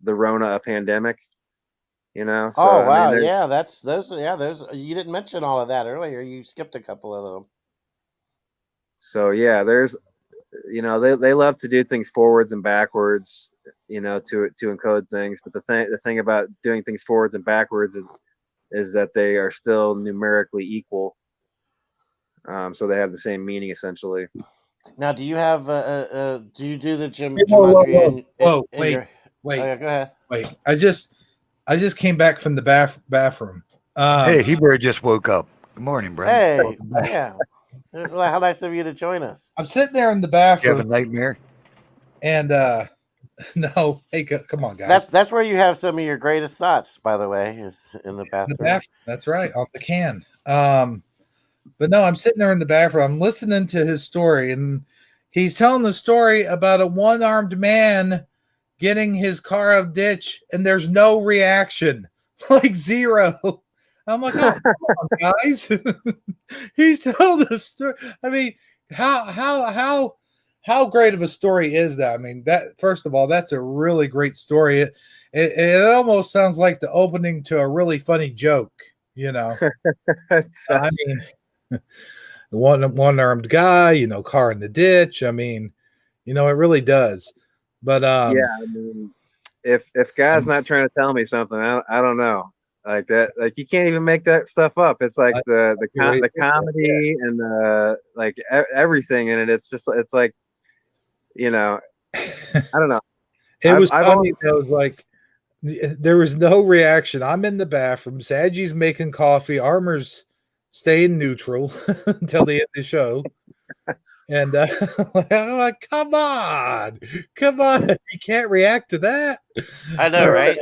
the Rona a pandemic. So, Oh wow, I mean, yeah, those you didn't mention all of that earlier. You skipped a couple of them. so yeah, there's they love to do things forwards and backwards, to encode things. But the thing about doing things forwards and backwards is that they are still numerically equal. So they have the same meaning essentially. Now, do you have do you do the Whoa, whoa, gematria whoa, whoa, in your? wait. Oh, yeah, go ahead. Wait, I just came back from the bathroom. Hey, Hebrew just woke up. Good morning, Brendan. Hey, Welcome back. yeah. How nice of you to join us. I'm sitting there in the You have a bathroom, nightmare? and no, hey, come on, guys. That's where you have some of your greatest thoughts, by the way, is in the The bathroom. bathroom. That's right, on the can. But no, I'm sitting there in the bathroom. I'm listening to his story, and he's telling the story about a one-armed man getting his car out of ditch, and there's no reaction, like zero. I'm like, oh, come on, guys. He's telling the story. I mean, how great of a story is that? I mean, that first of all, that's a really great story. It almost sounds like the opening to a really funny joke. I mean, one armed guy, car in the ditch. I mean, it really does. But Yeah, I mean, if God's not trying to tell me something, I don't know. Like that, like you can't even make that stuff up. It's like the comedy and the like everything in it. It's like I don't know. it was I've funny. always It was like there was no reaction. I'm in the bathroom. Sadgie's making coffee. Armor's staying neutral until the end of the show. And I'm like, come on. You can't react to that. I know, right?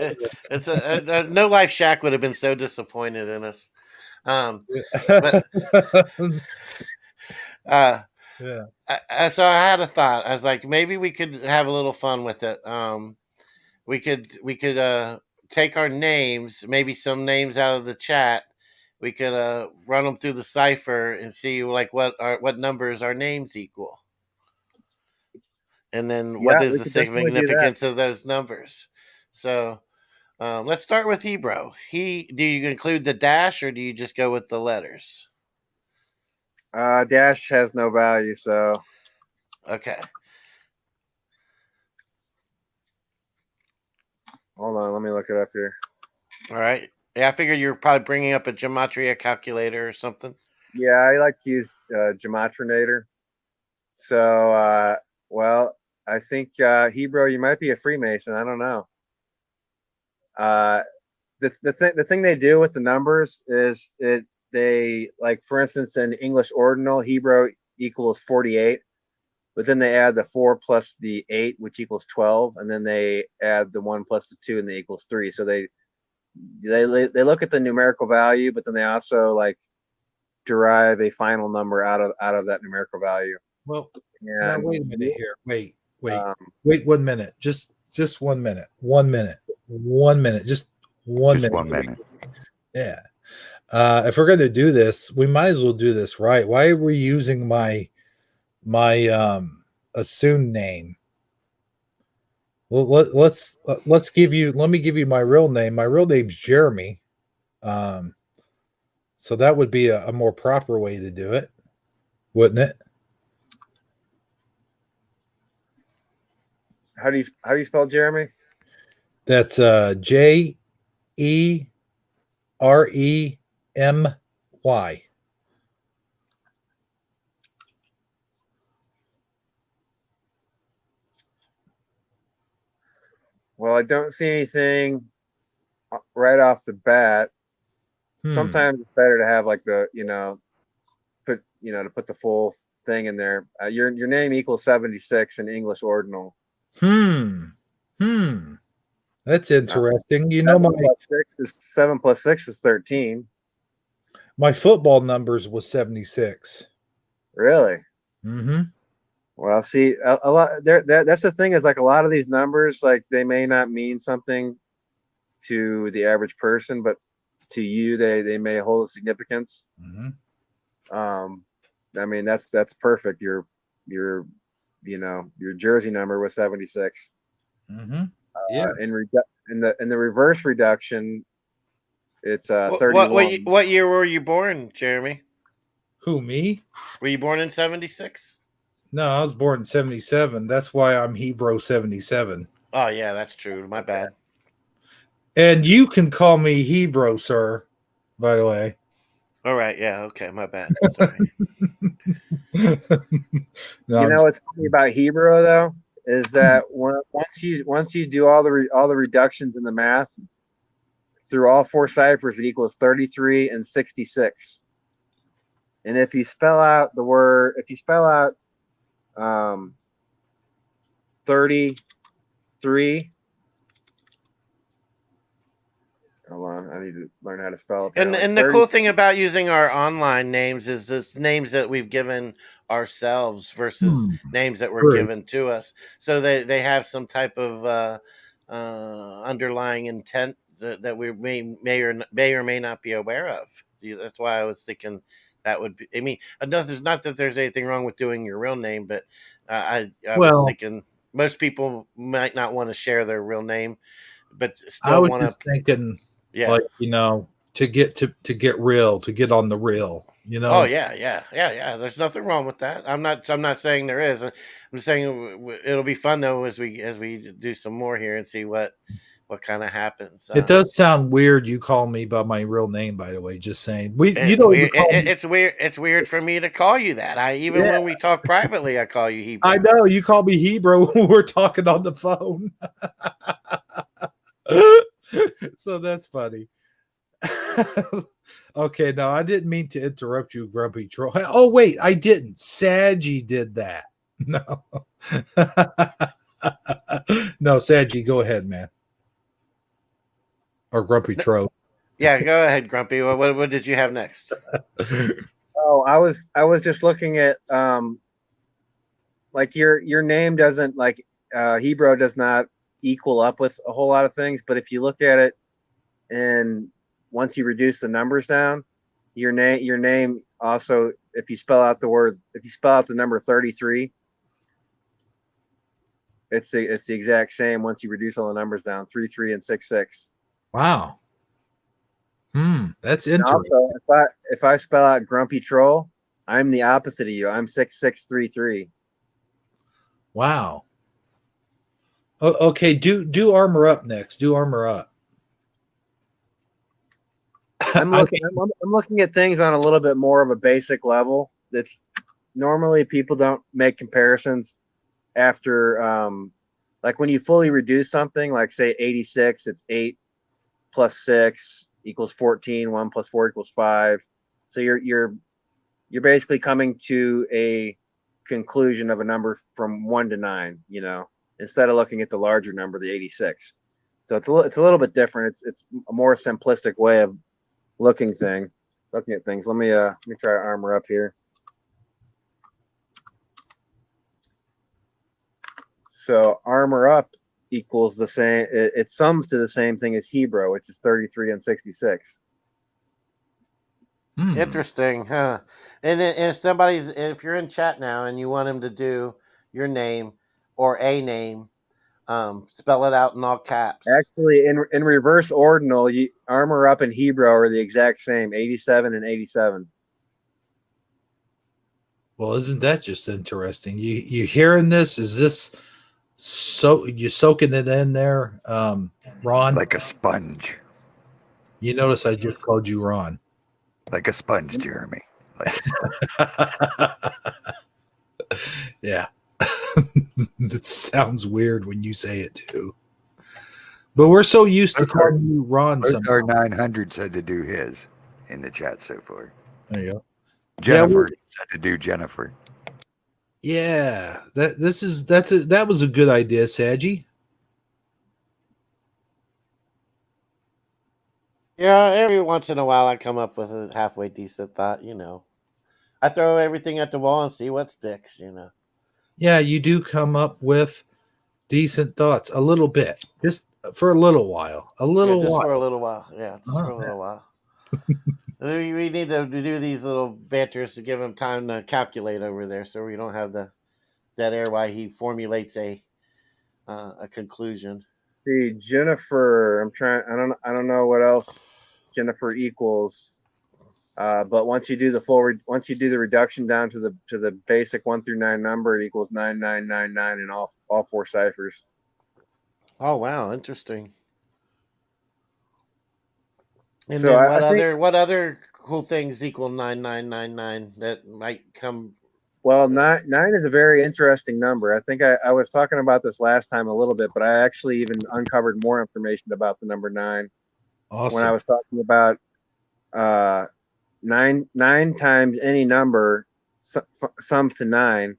It's a No Life Shack would have been so disappointed in us. But uh, Yeah. so I had a thought. I was like, maybe we could have a little fun with it. We could take our names, maybe some names out of the chat. We could run them through the cipher and see like what numbers our names equal, and then what yeah, is we the could definitely do that. significance of those numbers. So let's start with Hebrew. Do you include the dash or do you just go with the letters? Dash has no value, so Okay. hold on, let me look it up here. All right. Yeah, I figured you were probably bringing up a gematria calculator or something. Yeah, I like to use Gematrinator. So, well, I think Hebrew, you might be a Freemason. I don't know. Uh, the thing they do with the numbers is they like, for instance, in English ordinal, Hebrew equals 48, but then they add the 4 plus the 8, which equals 12, and then they add the 1 plus the 2, and they equals 3. So they look at the numerical value, but then they also like derive a final number out of that numerical value. Well, now And wait a minute here. Wait. um, Wait 1 minute. Just 1 minute. 1 minute. 1 minute. Just 1 Just minute. 1 minute. Yeah. If we're going to do this, we might as well do this right. Why are we using my assumed name? Well, let me give you my real name. My real name's Jeremy. So that would be a more proper way to do it, wouldn't it? how do you spell Jeremy? That's Jeremy. Well, I don't see anything right off the bat. Sometimes it's better to have like to put the full thing in there. Your name equals 76 in English ordinal. Hmm. That's interesting. Seven plus six is 13. My football numbers was 76. Really? Mm-hmm. Well, see, a lot there. That's the thing, is like a lot of these numbers, like they may not mean something to the average person, but to you, they may hold a significance. Mm-hmm. I mean, that's perfect. Your your jersey number was 76. Mm-hmm. Yeah. In the reverse reduction, it's What 31. what year were you born, Jeremy? Who, me? Were you born in 76? No, I was born in 77. That's why I'm Hebrew 77. Oh yeah, that's true. My bad. And you can call me Hebrew, sir, by the way. All right, yeah, okay, my bad. Sorry. No, You know what's funny about Hebrew though? is that once you do all the reductions in the math through all four ciphers, it equals 33 and 66. And if you spell out 33, hold on, I need to learn how to spell apparently. And the cool thing about using our online names is it's names that we've given ourselves versus names that were True. given to us. So they have some type of underlying intent that we may or may not be aware of. That's why I was thinking that would be. I mean, not that there's anything wrong with doing your real name, but I was Well, thinking most people might not want to share their real name, but I still was want just to. thinking, Yeah. like, to get real, to get on the real, Oh yeah. There's nothing wrong with that. I'm not saying there is. I'm saying it'll be fun though as we do some more here and see what kind of happens. It does sound weird you call me by my real name, by the way, just saying. You It's don't even weird. call me. It's weird. It's weird for me to call you that. Even Yeah, when we talk privately, I call you I Hebrew. know. You call me Hebrew when we're talking on the phone. So that's funny. Okay, no, I didn't mean to interrupt you, Grumpy Troll. Oh, wait, I didn't. Saggy did that. No. No, Saggy, go ahead, man. Or Grumpy Troll. Yeah, go ahead, Grumpy. What did you have next? Oh, I was just looking at like your name doesn't like Hebrew does not equal up with a whole lot of things, but if you look at it and once you reduce the numbers down, your name also if you spell out the number 33, it's the exact same once you reduce all the numbers down, 3 and 6. Wow. That's And interesting. also, if I spell out Grumpy Troll, I'm the opposite of you. I'm 6633. Wow. Okay, do armor up next. Do armor up. I'm looking at things on a little bit more of a basic level. That's normally people don't make comparisons after like when you fully reduce something, like say 86, it's 8 plus 6 equals 14, 1 plus 4 equals 5. So you're basically coming to a conclusion of a number from 1 to 9, instead of looking at the larger number, the 86. So it's a little bit different. It's a more simplistic way of looking at things. Let me try armor up here. So armor up equals the same. It sums to the same thing as Hebrew, which is 33 and 66. Interesting, huh? And if you're in chat now and you want him to do your name or a name, spell it out in all caps. Actually, in reverse ordinal, armor up and Hebrew are the exact same, 87 and 87. Well, isn't that just interesting? You hearing this? Is this so you soaking it in there, Ron? Like a sponge. You notice I just called you Ron. Like a sponge, Jeremy. Like Yeah. It sounds weird when you say it too. But we're so used to calling you Ron. Our 900 said to do his in the chat so far. There you go. Jennifer said to do Jennifer. Yeah, that was a good idea, Saggy. Yeah, every once in a while I come up with a halfway decent thought. I throw everything at the wall and see what sticks. Yeah, you do come up with decent thoughts a little bit, just for a little while. Yeah, just for a little while. Yeah, just for a Oh, little while. We need to do these little banters to give him time to calculate over there, so we don't have the dead air while he formulates a conclusion. See, Jennifer, I'm trying. I don't know what else Jennifer equals. But once you do the reduction down to the basic 1 through 9 number, it equals 9999 in all four ciphers. Oh wow, interesting. And So then I think what other cool things equal 9999 that might come Well, nine is a very interesting number. I think I was talking about this last time a little bit, but I actually even uncovered more information about the number nine when I Awesome. was talking about uh, nine times any number sums to nine,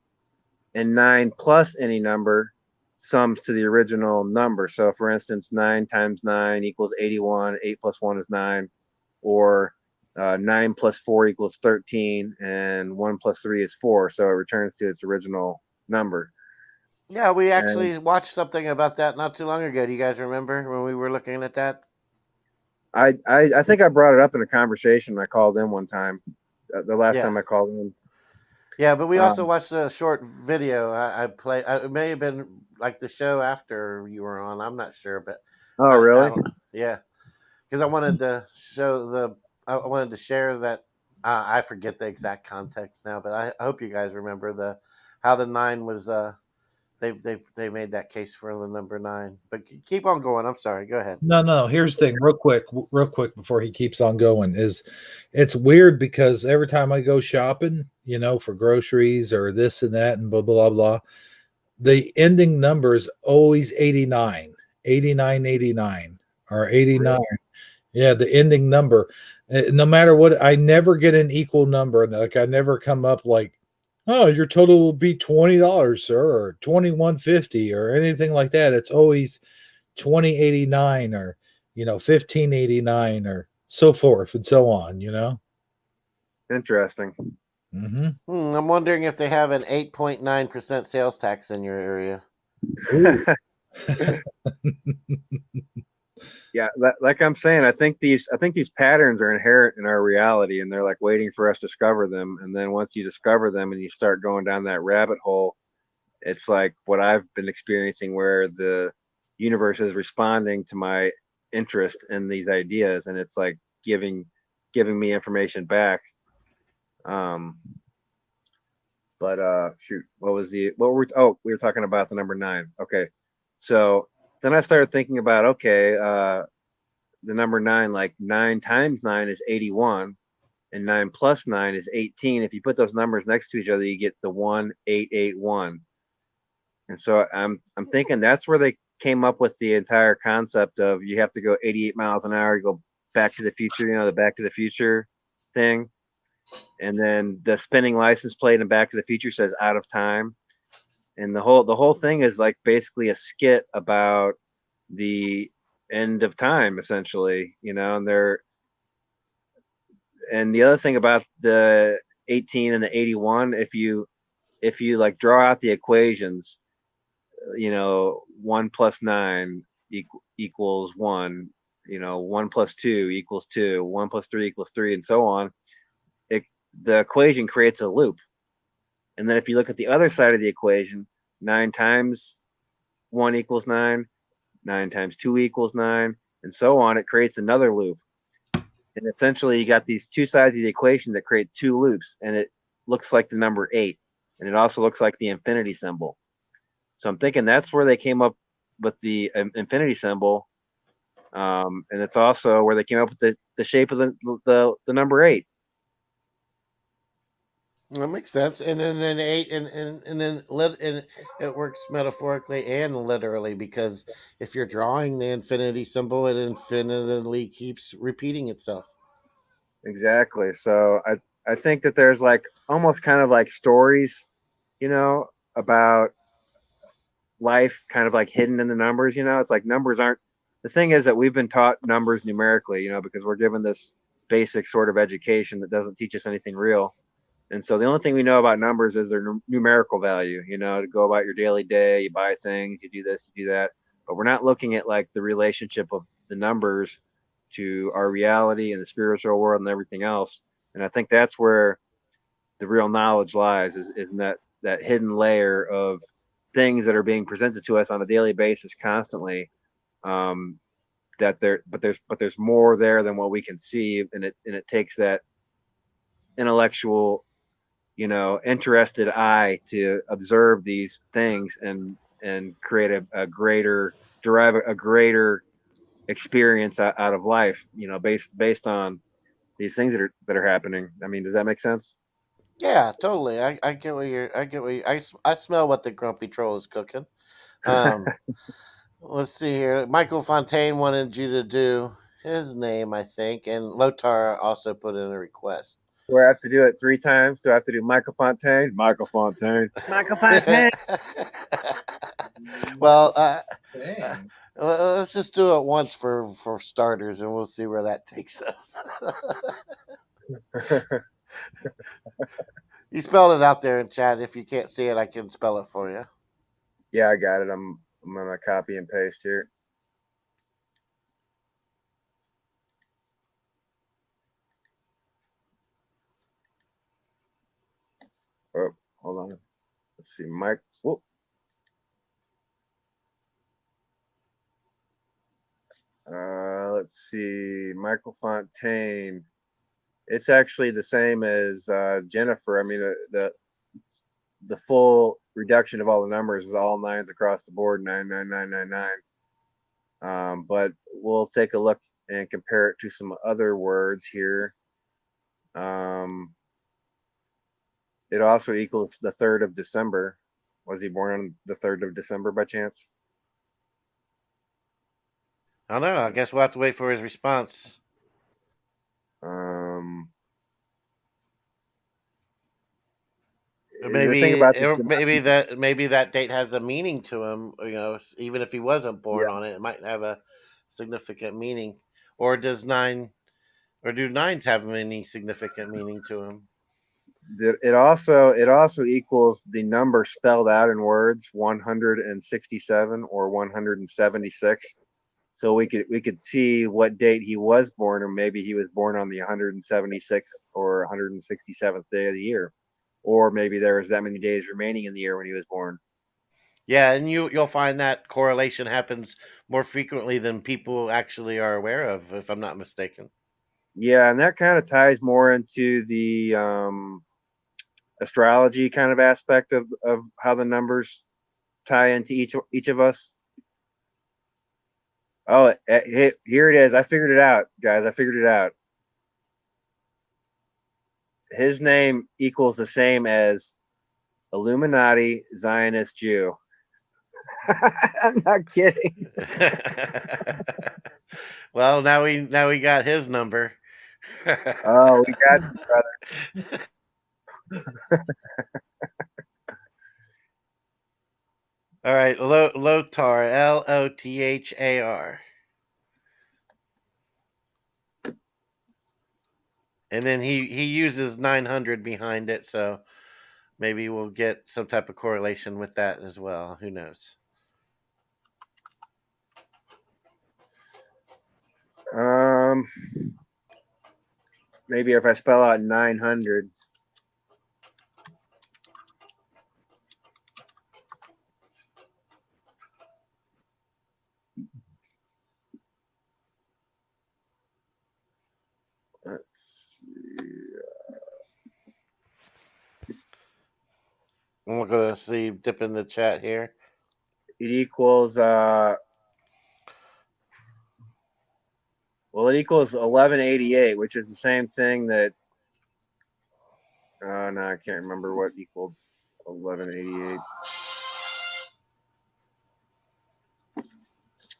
and nine plus any number sums to the original number. So, for instance, nine times nine equals 81. Eight plus one is nine, or nine plus four equals 13, and one plus three is four. So it returns to its original number. Yeah, we And actually watched something about that not too long ago. Do you guys remember when we were looking at that? I think I brought it up in a conversation I called in one time, the last Yeah. time I called in. Yeah, but we also Um, watched a short video. I played. It may have been like the show after you were on. I'm not sure, but oh, I really? don't. Yeah, because I wanted to show the. I wanted to share that. I forget the exact context now, but I hope you guys remember the how the nine was. They made that case for the number nine. But keep on going. I'm sorry. Go ahead. No, no. Here's the thing, real quick before he keeps on going. Is it's weird because every time I go shopping, for groceries or this and that and blah blah blah, the ending number is always 89, 89, 89, or 89. Really Yeah, the ending number. No matter what, I never get an equal number. Like I never come up like, oh, your total will be $20, sir, or 21.50 or anything like that. It's always 2089 or 1589 or so forth and so on. interesting. Hmm. I'm wondering if they have an 8.9% sales tax in your area. Ooh. Yeah, like I'm saying, I think these patterns are inherent in our reality, and they're like waiting for us to discover them. And then once you discover them and you start going down that rabbit hole, it's like what I've been experiencing, where the universe is responding to my interest in these ideas, and it's like giving me information back. Um, but shoot, what were we were talking about the number nine. Okay, so then I started thinking about, okay, the number nine, like nine times nine is 81, and nine plus nine is 18. If you put those numbers next to each other, you get the 1881. And so I'm thinking that's where they came up with the entire concept of you have to go 88 miles an hour to go back to the future, the Back to the Future thing. And then the spinning license plate in Back to the Future says out of time. And the whole thing is like basically a skit about the end of time, essentially, and the other thing about the 18 and the 81, if you like draw out the equations, 1 plus 9 equals 1, 1 plus 2 equals 2, 1 plus 3 equals 3, and so on. The equation creates a loop. And then if you look at the other side of the equation, 9 times 1 equals 9, 9 times 2 equals 9, and so on, it creates another loop. And essentially, you got these two sides of the equation that create two loops, and it looks like the number 8, and it also looks like the infinity symbol. So I'm thinking that's where they came up with the infinity symbol, and it's also where they came up with the shape of the number 8. That makes sense. And then eight and then and it works metaphorically and literally because if you're drawing the infinity symbol, it infinitely keeps repeating itself. Exactly. So I think that there's like almost kind of like stories, about life, kind of like hidden in the numbers. It's like numbers aren't the thing is that we've been taught numbers numerically, because we're given this basic sort of education that doesn't teach us anything real. And so the only thing we know about numbers is their numerical value, to go about your daily day, you buy things, you do this, you do that. But we're not looking at like the relationship of the numbers to our reality and the spiritual world and everything else. And I think that's where the real knowledge lies, is in that hidden layer of things that are being presented to us on a daily basis constantly. Um, but there's more there than what we can see, and it takes that intellectual, interested eye to observe these things and create a greater derive a greater experience out of life, based on these things that are happening. I mean, does that make sense? Yeah, totally. I get what you're. I get what you. I smell what the grumpy troll is cooking. Um, let's see here. Michael Fontaine wanted you to do his name, I think, and Lotar also put in a request. Do I have to do it 3 times? Do I have to do Michael Fontaine? Michael Fontaine. Michael Fontaine. well, Dang. let's just do it once for starters, and we'll see where that takes us. You spelled it out there in chat. If you can't see it, I can spell it for you. Yeah, I got it. I'm gonna copy and paste here. Oh, hold on. Let's see, Mike. Whoop. Let's see, Michael Fontaine. It's actually the same as Jennifer. I mean, the full reduction of all the numbers is all nines across the board, 99999. But we'll take a look and compare it to some other words here. It also equals the 3rd of December. Was he born on the 3rd of December by chance? I don't know. I guess we'll have to wait for his response. Um, the thing Maybe, about or the maybe that date has a meaning to him. You know, even if he wasn't yeah, born on it, it might have a significant meaning. Or does nine, or do nines have any significant meaning to him? it also equals the number spelled out in words 167 or 176. So we could see what date he was born, or maybe he was born on the 176th or 167th day of the year, or maybe there was that many days remaining in the year when he was born. Yeah, and you'll find that correlation happens more frequently than people actually are aware of, if I'm not mistaken. Yeah, and that kind of ties more into the astrology kind of aspect of how the numbers tie into each of us. Oh, here it is. I figured it out, guys. I figured it out. His name equals the same as Illuminati Zionist Jew. I'm not kidding. Well, now we got his number. Oh, we got you, brother. All right, Lotar, Lothar, and then he uses 900 behind it, so maybe we'll get some type of correlation with that as well. Who knows? Um, maybe if I spell out 900. Let's see. I'm gonna see dip in the chat here. It equals well, it equals 1188, which is the same thing that no, I can't remember what equaled 1188.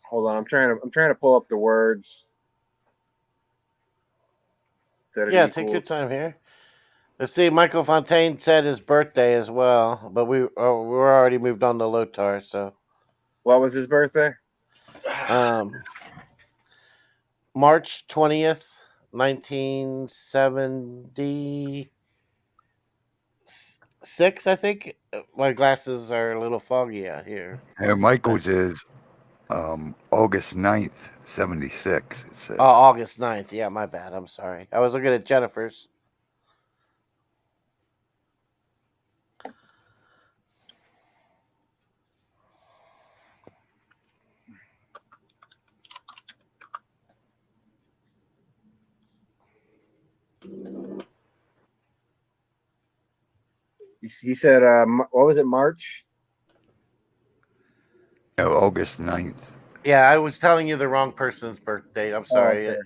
Hold on, I'm trying to pull up the words that it Yeah, take your equals. time here. Let's see. Michael Fontaine said his birthday as well, but we're already moved on to Lotar. So, What was his birthday? um, March 20th, 1976. I think my glasses are a little foggy out here. And Michael's is August 9th, 76, it Oh, says. August 9th. Yeah, my bad. I'm sorry. I was looking at Jennifer's. He said, what was it, March? No, August 9th. Yeah, I was telling you the wrong person's birth date. I'm Oh, sorry. okay.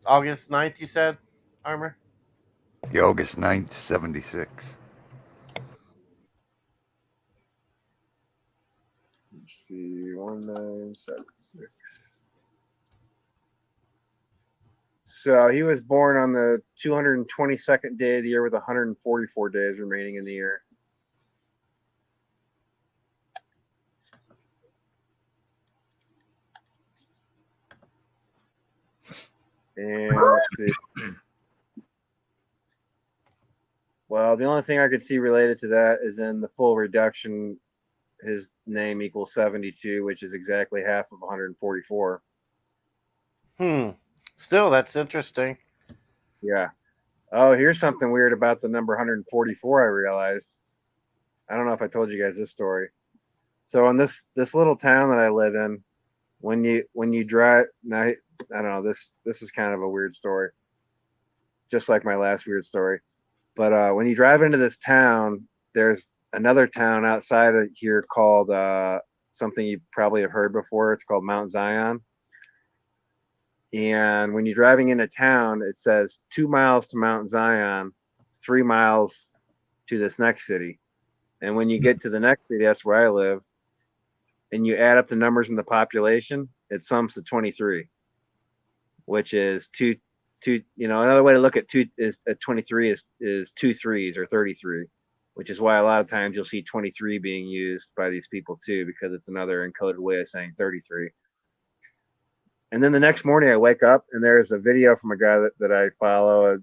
August 9th, you said, Armor? Yeah, August 9th, 76. Let's see, 1976. So he was born on the 222nd day of the year with 144 days remaining in the year. And let's see. Well, the only thing I could see related to that is in the full reduction, his name equals 72, which is exactly half of 144. Still, that's interesting. Yeah. Oh, here's something weird about the number 144. I realized. I don't know if I told you guys this story. So in this little town that I live in, when you drive now, I don't know, this is kind of a weird story, just like my last weird story. But when you drive into this town, there's another town outside of here called something you probably have heard before. It's called Mount Zion. And when you're driving into town, it says 2 miles to Mount Zion, 3 miles to this next city. And when you get to the next city, that's where I live, and you add up the numbers in the population, it sums to 23, which is two. Another way to look at two is at 23 is two threes or 33, which is why a lot of times you'll see 23 being used by these people too, because it's another encoded way of saying 33. And then the next morning I wake up and there's a video from a guy that I follow.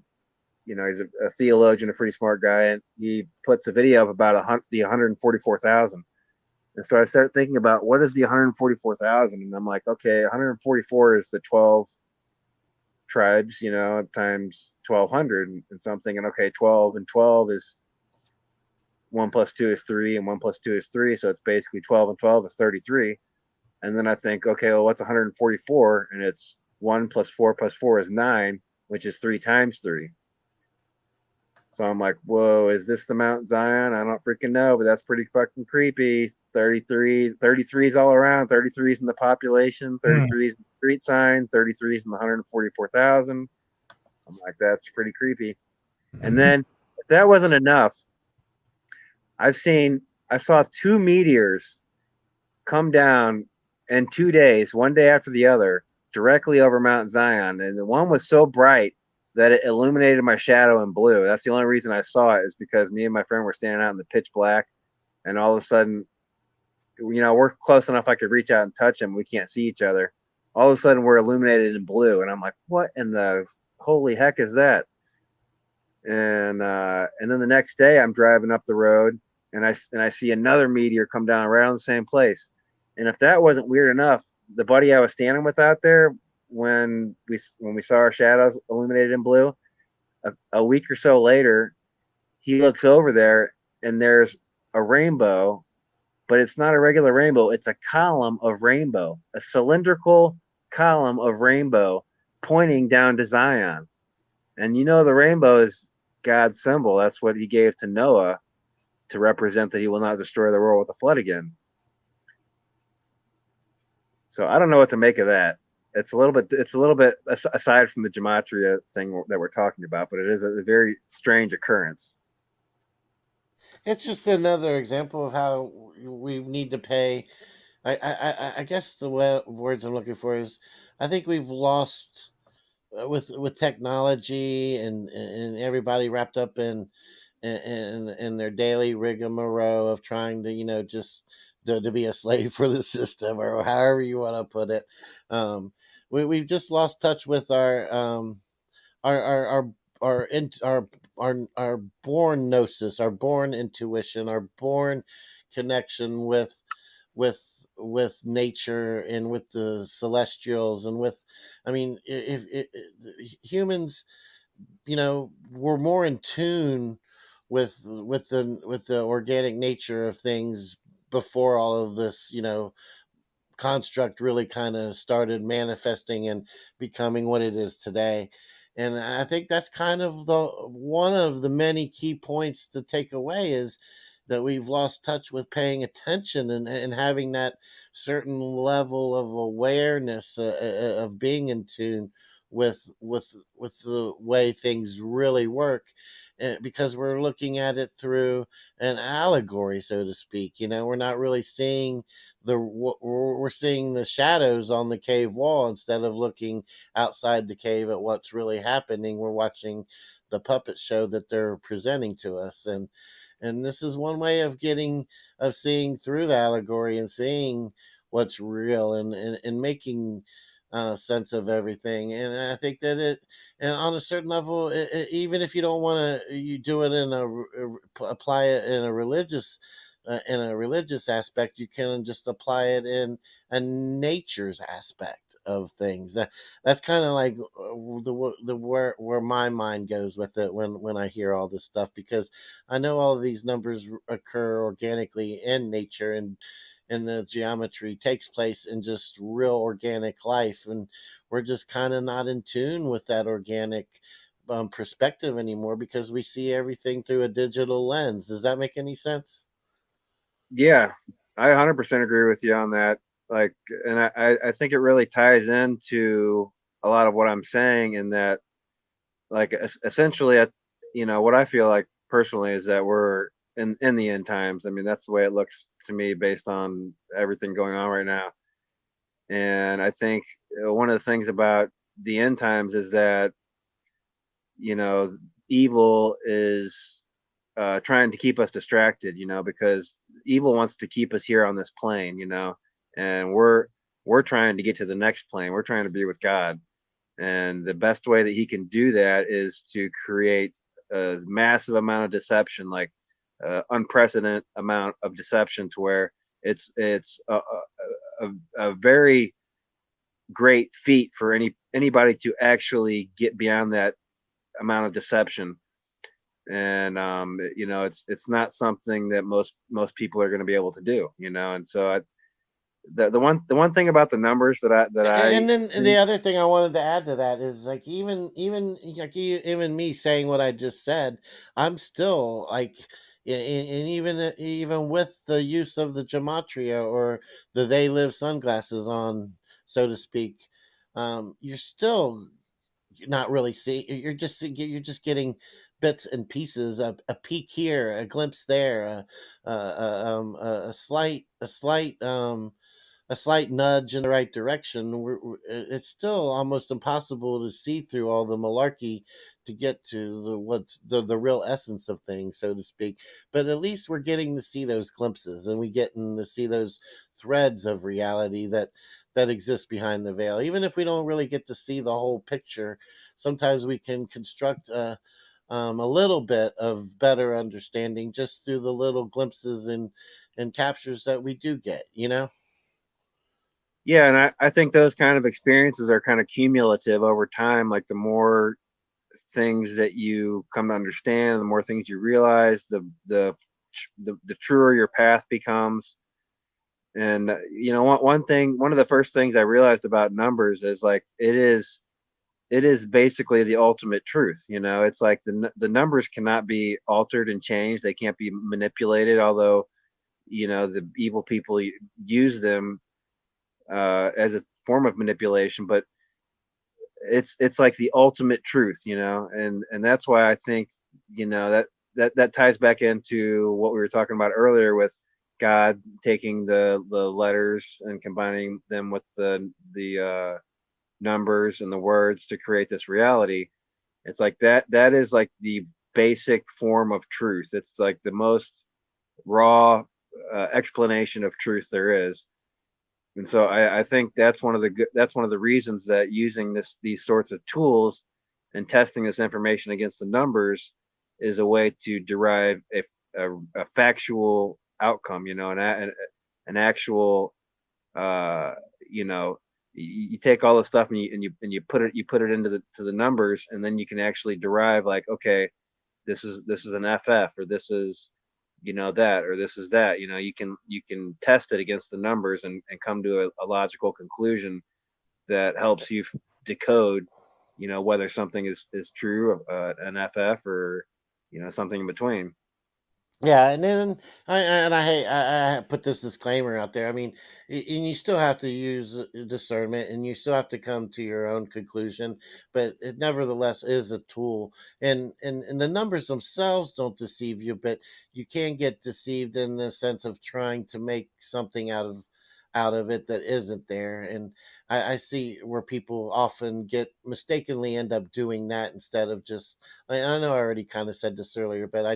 He's a theologian, a pretty smart guy, and he puts a video up about the 144,000. And so I started thinking about what is the 144,000, and I'm like, okay, 144 is the 12 tribes, times 1,200, and so I'm thinking, okay, 12 and 12 is 1 + 2 is 3, and 1 + 2 is 3, so it's basically 12 and 12 is 33. And then I think, okay, well, what's 144? And it's 1 + 4 + 4 is 9, which is 3 times 3. So I'm like, whoa, is this the Mount Zion? I don't freaking know, but that's pretty fucking creepy. 33s all around, 33s in the population, 33s in the street sign, 33s in the 144,000. I'm like, that's pretty creepy. And then if that wasn't enough, I saw 2 meteors come down in 2 days, one day after the other, directly over Mount Zion. And the one was so bright that it illuminated my shadow in blue. That's the only reason I saw it, is because me and my friend were standing out in the pitch black, and all of a sudden, we're close enough I could reach out and touch him. We can't see each other. All of a sudden, we're illuminated in blue, and I'm like, what in the holy heck is that? And then the next day, I'm driving up the road, and I see another meteor come down right on the same place. And if that wasn't weird enough, the buddy I was standing with out there, when we saw our shadows illuminated in blue, a week or so later, he looks over there and there's a rainbow, but it's not a regular rainbow. It's a column of rainbow, a cylindrical column of rainbow pointing down to Zion. And the rainbow is God's symbol. That's what he gave to Noah to represent that he will not destroy the world with a flood again. So I don't know what to make of that. It's a little bit aside from the gematria thing that we're talking about, but it is a very strange occurrence. It's just another example of how we need to pay. I guess the words I'm looking for is, I think we've lost with technology and everybody wrapped up in their daily rigmarole of trying to just to be a slave for the system, or however you want to put it. We've just lost touch with our our our our born gnosis, our born intuition, our born connection with with nature and with the celestials and with, I mean, if humans, were more in tune with the organic nature of things before all of this, construct really kind of started manifesting and becoming what it is today. And I think that's kind of the one of the many key points to take away, is that we've lost touch with paying attention and having that certain level of awareness, of being in tune with the way things really work, because we're looking at it through an allegory, so to speak. We're not really seeing we're seeing the shadows on the cave wall instead of looking outside the cave at what's really happening. We're watching the puppet show that they're presenting to us, and this is one way of seeing through the allegory and seeing what's real, and making sense of everything. And I think that and on a certain level, even if you don't want to, you do it apply it in a religious aspect, you can just apply it in a nature's aspect of things. That's kind of like the where my mind goes with it when I hear all this stuff, because I know all of these numbers occur organically in nature, and the geometry takes place in just real organic life, and we're just kind of not in tune with that organic perspective anymore, because we see everything through a digital lens. Does that make any sense? Yeah, I 100% agree with you on that. Like, and I think it really ties into a lot of what I'm saying, in that, like, essentially, what I feel like personally is that we're in the end times. I mean, that's the way it looks to me based on everything going on right now. And I think one of the things about the end times is that, evil is trying to keep us distracted, because evil wants to keep us here on this plane, and we're trying to get to the next plane. We're trying to be with God, and the best way that he can do that is to create a massive amount of deception, like unprecedented amount of deception, to where it's a very great feat for anybody to actually get beyond that amount of deception. And it's not something that most people are going to be able to do, and so the one thing about the numbers that I And then the think. other thing I wanted to add to that is, like, even like even me saying what I just said, I'm still like, and even with the use of the gematria, or the they live sunglasses on, so to speak, you're still not really seeing. You're just getting bits and pieces, a peek here, a glimpse there, a slight nudge in the right direction. It's still almost impossible to see through all the malarkey to get to what's the real essence of things, so to speak. But at least we're getting to see those glimpses, and we getting to see those threads of reality that exist behind the veil. Even if we don't really get to see the whole picture, sometimes we can construct a little bit of better understanding just through the little glimpses and captures that we do get. Yeah, and I think those kind of experiences are kind of cumulative over time. Like, the more things that you come to understand, the more things you realize, the truer your path becomes. And one of the first things I realized about numbers is, like, it is basically the ultimate truth. It's like the numbers cannot be altered and changed. They can't be manipulated, although the evil people use them as a form of manipulation. But it's like the ultimate truth, and that's why I think that ties back into what we were talking about earlier, with God taking the letters and combining them with the numbers and the words to create this reality. It's like that is like the basic form of truth. It's like the most raw explanation of truth there is. And so I think that's one of the reasons that using these sorts of tools and testing this information against the numbers is a way to derive a factual outcome, an actual, uh, you know, you take all the stuff and you put it into the numbers, and then you can actually derive, like, okay, this is an FF, or this is that, or this is that. You can test it against the numbers, and come to a logical conclusion that helps you decode whether something is true, an FF, or something in between. Yeah, and then I hate I put this disclaimer out there. I mean, and you still have to use discernment, and you still have to come to your own conclusion. But it nevertheless is a tool, and the numbers themselves don't deceive you, but you can get deceived in the sense of trying to make something out of it that isn't there. And I see where people often get mistakenly end up doing that instead of just. I know I already kind of said this earlier, but I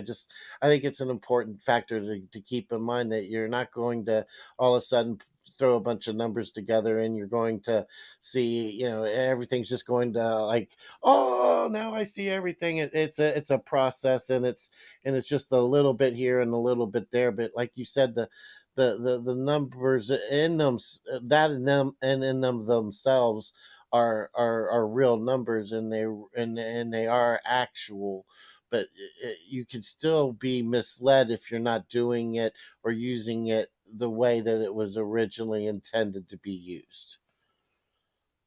think it's an important factor to keep in mind that you're not going to all of a sudden throw a bunch of numbers together and you're going to see, everything's just going to like, oh, now I see everything. It's a process, and it's just a little bit here and a little bit there. But like you said, the numbers in them, that in them and in them themselves are real numbers, and they are actual, but you can still be misled if you're not doing it or using it the way that it was originally intended to be used.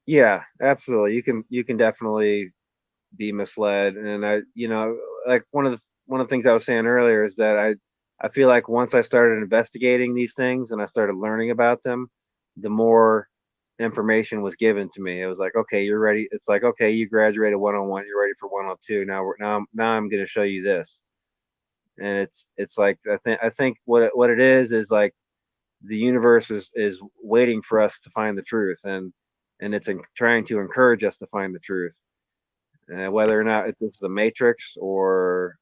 Yeah, absolutely. You can definitely be misled, and like one of the things I was saying earlier is that I feel like once I started investigating these things and I started learning about them, the more information was given to me. It was like, okay, you're ready. It's like, okay, you graduated 101, you're ready for 102. Now I'm going to show you this. And it's like I think what it is like the universe is waiting for us to find the truth, and it's trying to encourage us to find the truth, whether or not this is a matrix or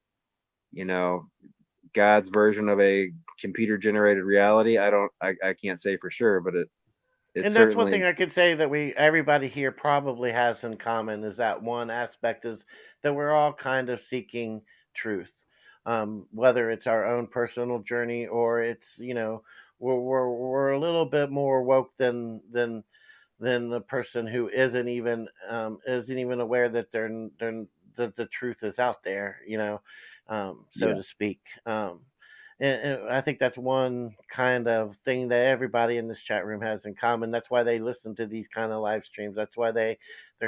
you know God's version of a computer generated reality. I can't say for sure, but it's And that's one certainly. thing I could say that we everybody here probably has in common is that one aspect is that we're all kind of seeking truth, whether it's our own personal journey or it's we're a little bit more woke than the person who isn't even aware that that the truth is out there, so Yeah, to speak. And I think that's one kind of thing that everybody in this chat room has in common. That's why they listen to these kind of live streams. That's why they're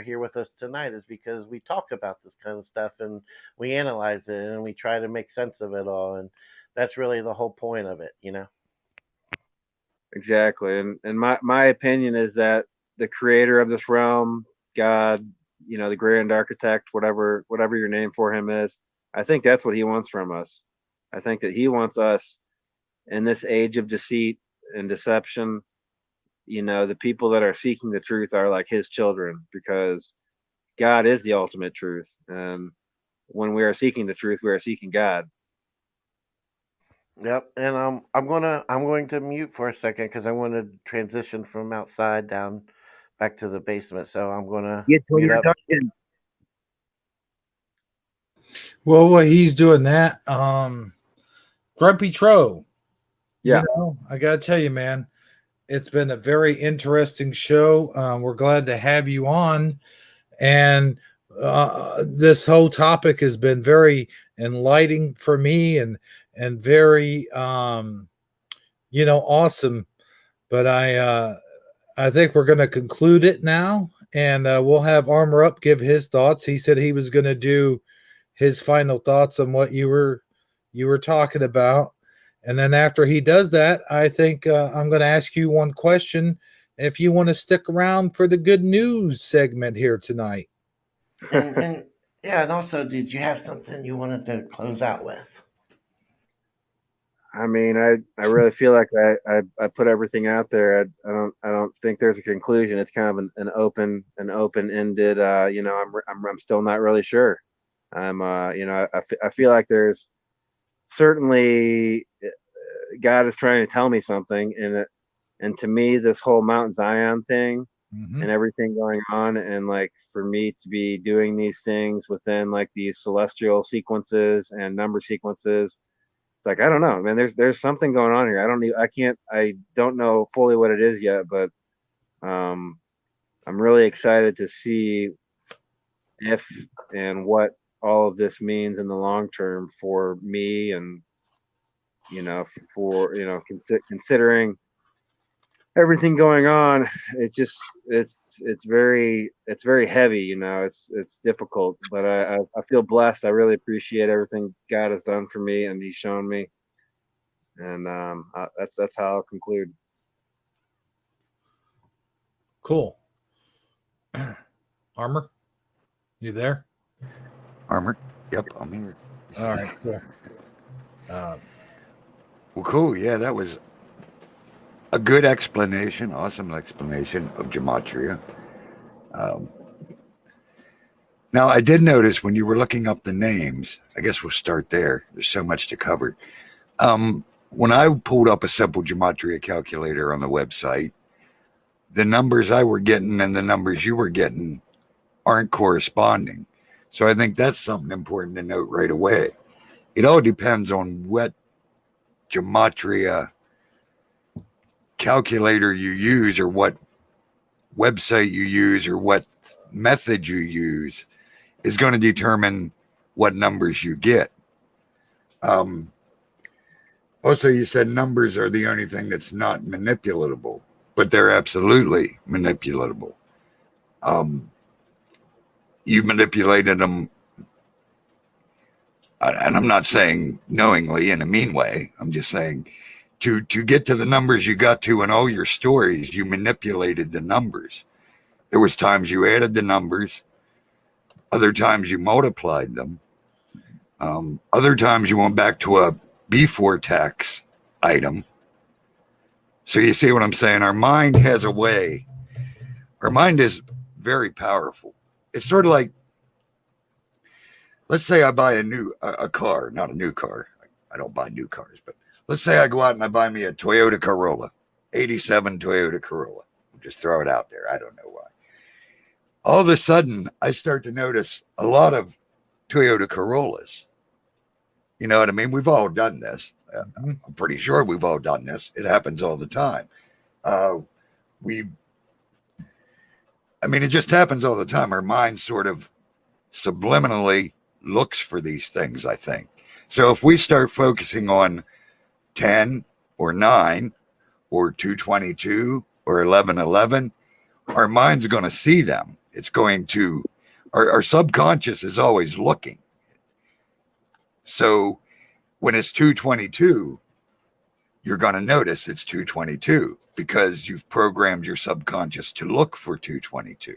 here with us tonight, is because we talk about this kind of stuff and we analyze it and we try to make sense of it all. And that's really the whole point of it. exactly. And my opinion is that the creator of this realm, God, the grand architect, whatever your name for him is, I think that's what he wants from us. I think that he wants us in this age of deceit and deception. The people that are seeking the truth are like his children, because God is the ultimate truth. And when we are seeking the truth, we are seeking God. Yep, and I'm going to mute for a second because I want to transition from outside down back to the basement. So I'm going to Get to mute your up. dungeon. Well, while he's doing that, Grumpy Tro, Yeah. I got to tell you, man, it's been a very interesting show. We're glad to have you on. And this whole topic has been very enlightening for me and very, awesome. But I think we're going to conclude it now. And we'll have Armor Up give his thoughts. He said he was going to do his final thoughts on what you were talking about. And then after he does that, I think I'm going to ask you one question if you want to stick around for the good news segment here tonight. And yeah, and also, did you have something you wanted to close out with? I mean, I really feel like I put everything out there. I don't think there's a conclusion. It's kind of an open ended. I'm still not really sure. I feel like there's certainly God is trying to tell me something, and to me, this whole Mount Zion thing Mm-hmm. and everything going on, and like for me to be doing these things within like these celestial sequences and number sequences, it's like I don't know, man. There's something going on here. I don't know fully what it is yet, but um, I'm really excited to see if and what all of this means in the long term for me, and for considering everything going on, it's very heavy, you know. It's difficult, but I feel blessed. I really appreciate everything God has done for me and He's shown me, and that's how I'll conclude. Cool. Armor, you there? Armored? Yep, I'm here. All right, cool. Well, cool. Yeah, that was a good explanation, awesome explanation of gematria. Now, I did notice when you were looking up the names, I guess we'll start there. There's so much to cover. When I pulled up a simple gematria calculator on the website, the numbers I were getting and the numbers you were getting aren't corresponding. So I think that's something important to note right away. It all depends on what gematria calculator you use or what website you use or what method you use is going to determine what numbers you get. Also, you said numbers are the only thing that's not manipulatable, but they're absolutely manipulatable. You manipulated them, and I'm not saying knowingly in a mean way. I'm just saying to get to the numbers you got to in all your stories, you manipulated the numbers. There was times you added the numbers, other times you multiplied them, other times you went back to a before tax item. So you see what I'm saying? Our mind has a way. Our mind is very powerful. It's sort of like, let's say I buy a car, not a new car. I don't buy new cars, but let's say I go out and I buy me a Toyota Corolla, 87 Toyota Corolla. I'll just throw it out there. I don't know why. All of a sudden, I start to notice a lot of Toyota Corollas. You know what I mean? We've all done this. I'm pretty sure we've all done this. It happens all the time. It just happens all the time. Our mind sort of subliminally looks for these things, I think. So if we start focusing on 10 or 9 or 222 or 1111, our mind's going to see them. It's going to, our subconscious is always looking. So when it's 222, you're going to notice it's 222 because you've programmed your subconscious to look for 222.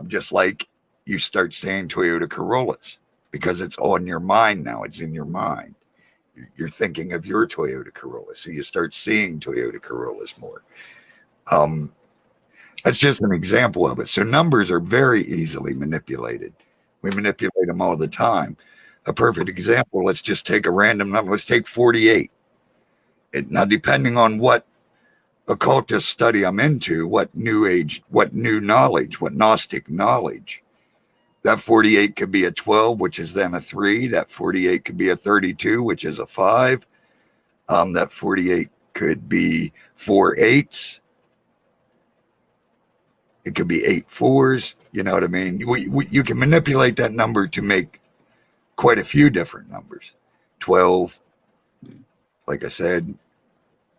Just like you start saying Toyota Corollas because it's on your mind now. It's in your mind. You're thinking of your Toyota Corolla. So you start seeing Toyota Corollas more. That's just an example of it. So numbers are very easily manipulated. We manipulate them all the time. A perfect example, let's just take a random number. Let's take 48. Now, depending on what occultist study I'm into, what new age, what new knowledge, what Gnostic knowledge, that 48 could be a 12, which is then a 3. That 48 could be a 32, which is a 5. That 48 could be 4 8s. It could be 8 4s. You know what I mean? You can manipulate that number to make quite a few different numbers. 12, like I said,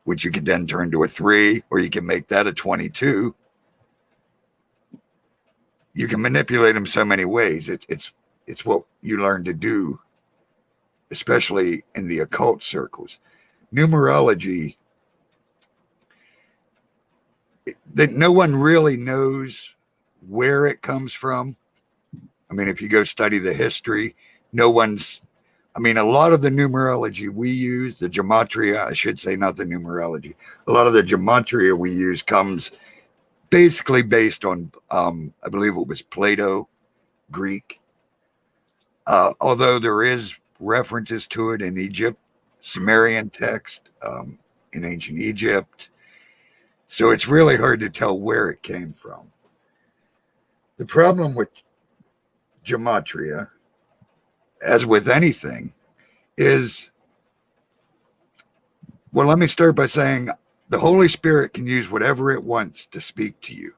which you could then turn to a 3, or you can make that a 22. You can manipulate them so many ways. It's what you learn to do, especially in the occult circles. Numerology, that no one really knows where it comes from. I mean, if you go study the history, a lot of the numerology we use, the gematria, I should say, not the numerology. A lot of the gematria we use comes basically based on, I believe it was Plato, Greek. Although there is references to it in Egypt, Sumerian text, in ancient Egypt. So it's really hard to tell where it came from. The problem with gematria, as with anything, is, well, let me start by saying the Holy Spirit can use whatever it wants to speak to you.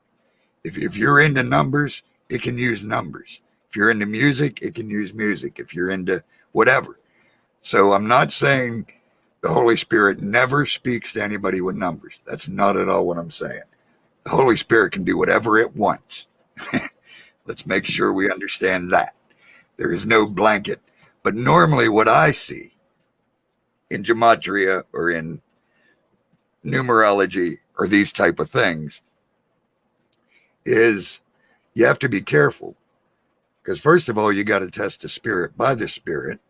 If you're into numbers, it can use numbers. If you're into music, it can use music. If you're into whatever. So I'm not saying The Holy Spirit never speaks to anybody with numbers. That's not at all what I'm saying. The Holy Spirit can do whatever it wants. Let's make sure we understand that. There is no blanket. But normally what I see in gematria or in numerology or these type of things is you have to be careful. Because first of all, you got to test the spirit by the Spirit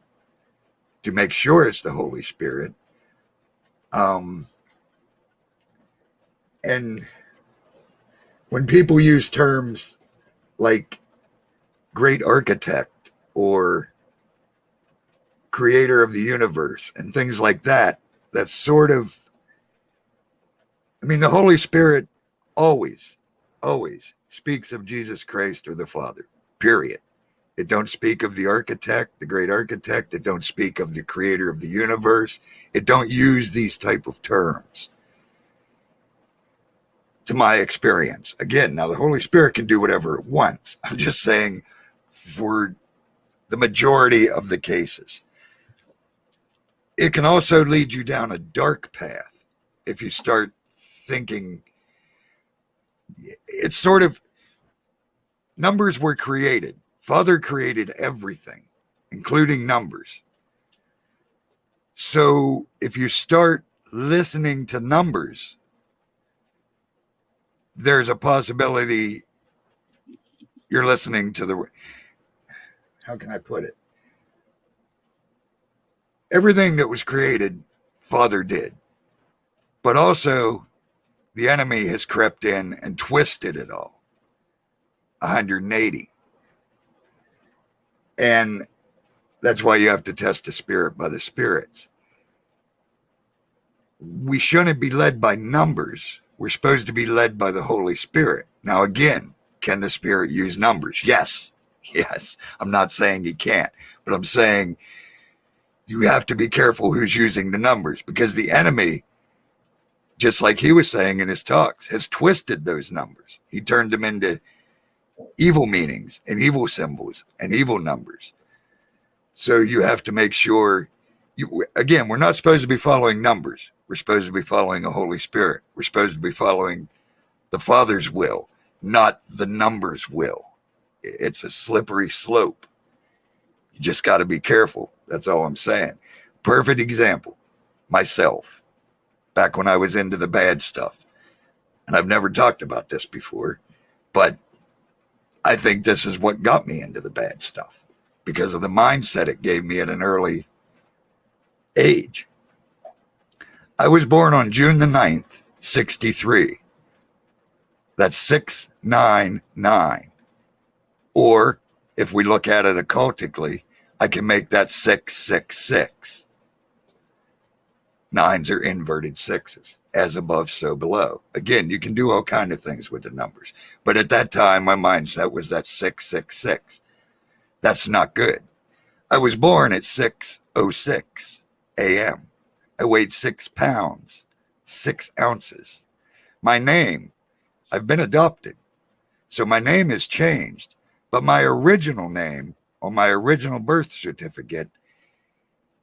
to make sure it's the Holy Spirit. And when people use terms like great architect or creator of the universe and things like that, that's sort of, I mean, the Holy Spirit always speaks of Jesus Christ or the Father, period. It don't speak of the architect, the great architect. It don't speak of the creator of the universe. It don't use these type of terms, to my experience. Again, now the Holy Spirit can do whatever it wants. I'm just saying for the majority of the cases. It can also lead you down a dark path if you start thinking. It's sort of, numbers were created. Father created everything, including numbers. So if you start listening to numbers, there's a possibility you're listening to the, how can I put it? Everything that was created, Father did. But also, the enemy has crept in and twisted it all 180. And that's why you have to test the spirit by the spirits. We shouldn't be led by numbers. We're supposed to be led by the Holy Spirit. Now, again, can the Spirit use numbers? Yes. Yes. I'm not saying he can't, but I'm saying you have to be careful who's using the numbers, because the enemy, just like he was saying in his talks, has twisted those numbers. He turned them into evil meanings and evil symbols and evil numbers. So you have to make sure, again, we're not supposed to be following numbers. We're supposed to be following the Holy Spirit. We're supposed to be following the Father's will, not the numbers' will. It's a slippery slope. You just got to be careful. That's all I'm saying. Perfect example, myself, back when I was into the bad stuff. And I've never talked about this before, but I think this is what got me into the bad stuff, because of the mindset it gave me at an early age. I was born on June the 9th, 63. That's 699. Or if we look at it occultically, I can make that 666. Nines are inverted sixes. As above, so below. Again, you can do all kinds of things with the numbers. But at that time, my mindset was that 666. That's not good. I was born at 6:06 a.m. I weighed 6 pounds, 6 ounces. My name, I've been adopted. So my name has changed. But my original name on my original birth certificate,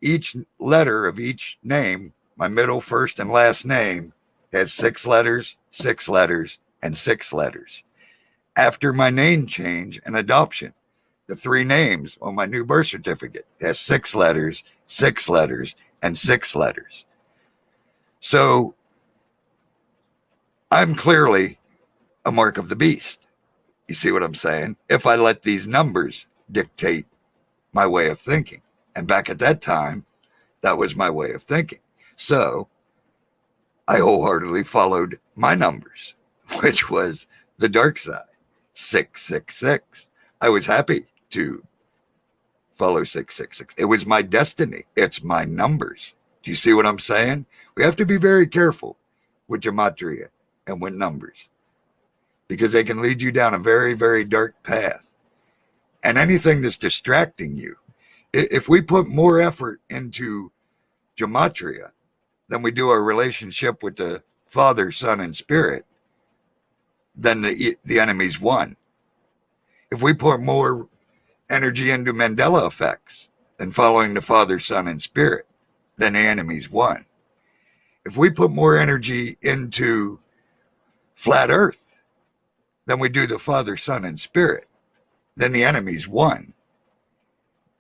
each letter of each name, my middle, first, and last name, has 6 letters, 6 letters, and 6 letters. After my name change and adoption, the 3 names on my new birth certificate has 6 letters, 6 letters, and 6 letters. So I'm clearly a mark of the beast. You see what I'm saying? If I let these numbers dictate my way of thinking. And back at that time, that was my way of thinking. So I wholeheartedly followed my numbers, which was the dark side, 666. I was happy to follow 666. It was my destiny. It's my numbers. Do you see what I'm saying? We have to be very careful with gematria and with numbers, because they can lead you down a very, very dark path. And anything that's distracting you, if we put more effort into gematria than we do our relationship with the Father, Son, and Spirit, then the enemy's won. If we put more energy into Mandela effects than following the Father, Son, and Spirit, then the enemy's won. If we put more energy into flat earth than we do the Father, Son, and Spirit, then the enemy's won.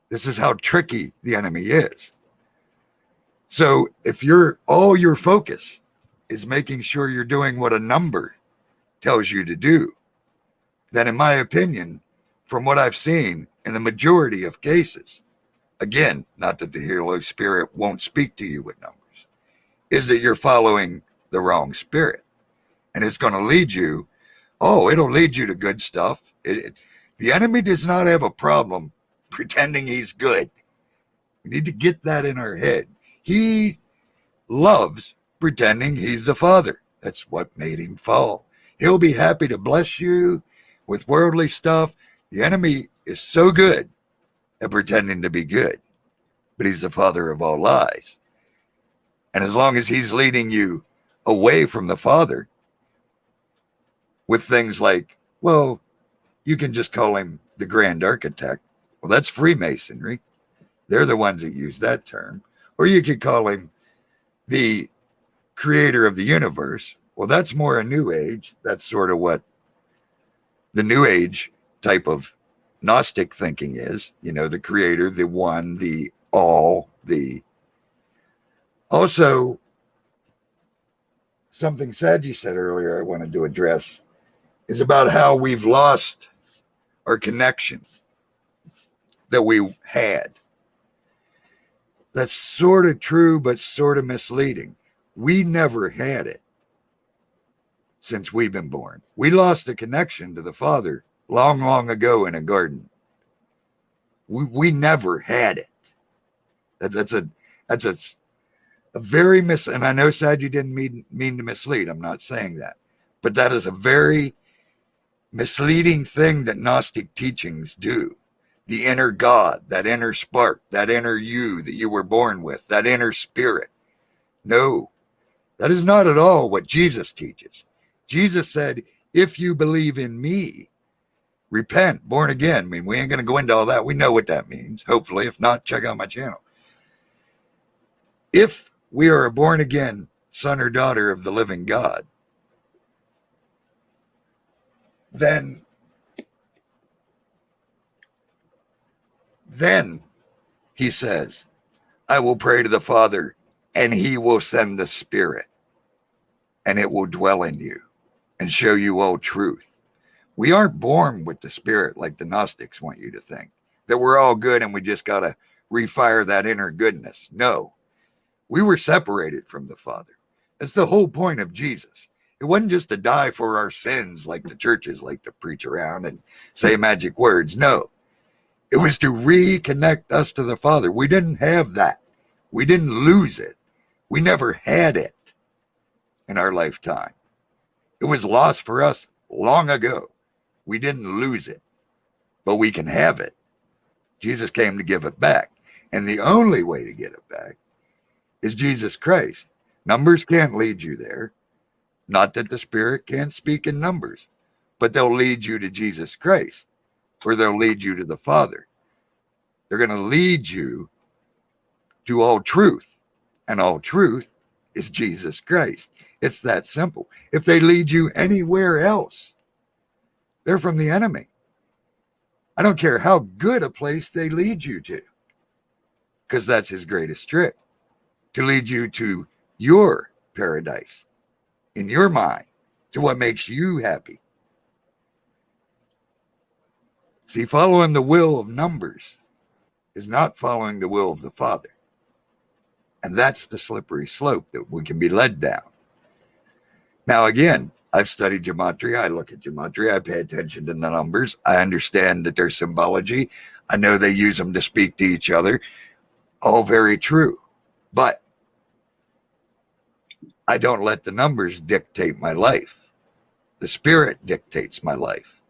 This is how tricky the enemy is. So if all your focus is making sure you're doing what a number tells you to do, then in my opinion, from what I've seen in the majority of cases, again, not that the Holy Spirit won't speak to you with numbers, is that you're following the wrong spirit. And it's going to lead you, it'll lead you to good stuff. The enemy does not have a problem pretending he's good. We need to get that in our head. He loves pretending he's the Father. That's what made him fall. He'll be happy to bless you with worldly stuff. The enemy is so good at pretending to be good, but he's the father of all lies. And as long as he's leading you away from the Father with things like, well, you can just call him the Grand Architect. Well, that's Freemasonry. They're the ones that use that term. Or you could call him the creator of the universe. Well, that's more a New Age. That's sort of what the New Age type of Gnostic thinking is. You know, the creator, the one, the all, the... Also, something sad you said earlier I wanted to address is about how we've lost our connection that we had. That's sort of true, but sort of misleading. We never had it since we've been born. We lost the connection to the Father long, long ago in a garden. We never had it. That's a very and I know, Sad, you didn't mean to mislead. I'm not saying that. But that is a very misleading thing that Gnostic teachings do. The inner God, that inner spark, that inner you that you were born with, that inner spirit. No, that is not at all what Jesus teaches. Jesus said, if you believe in me, repent, born again. I mean, we ain't going to go into all that. We know what that means, hopefully. If not, check out my channel. If we are a born again son or daughter of the living God, then he says, I will pray to the Father and he will send the Spirit and it will dwell in you and show you all truth. We aren't born with the Spirit like the Gnostics want you to think, that we're all good and we just got to refire that inner goodness. No, we were separated from the Father. That's the whole point of Jesus. It wasn't just to die for our sins like the churches like to preach around and say magic words. No, it was to reconnect us to the Father. We didn't have that. We didn't lose it. We never had it in our lifetime. It was lost for us long ago. We didn't lose it, but we can have it. Jesus came to give it back. And the only way to get it back is Jesus Christ. Numbers can't lead you there. Not that the Spirit can't speak in numbers, but they'll lead you to Jesus Christ, or they'll lead you to the Father. They're going to lead you to all truth, and all truth is Jesus Christ. It's that simple. If they lead you anywhere else, they're from the enemy. I don't care how good a place they lead you to, because that's his greatest trick, to lead you to your paradise, in your mind, to what makes you happy. See, following the will of numbers is not following the will of the Father. And that's the slippery slope that we can be led down. Now, again, I've studied gematria. I look at gematria. I pay attention to the numbers. I understand that there's symbology. I know they use them to speak to each other. All very true. But I don't let the numbers dictate my life. The Spirit dictates my life.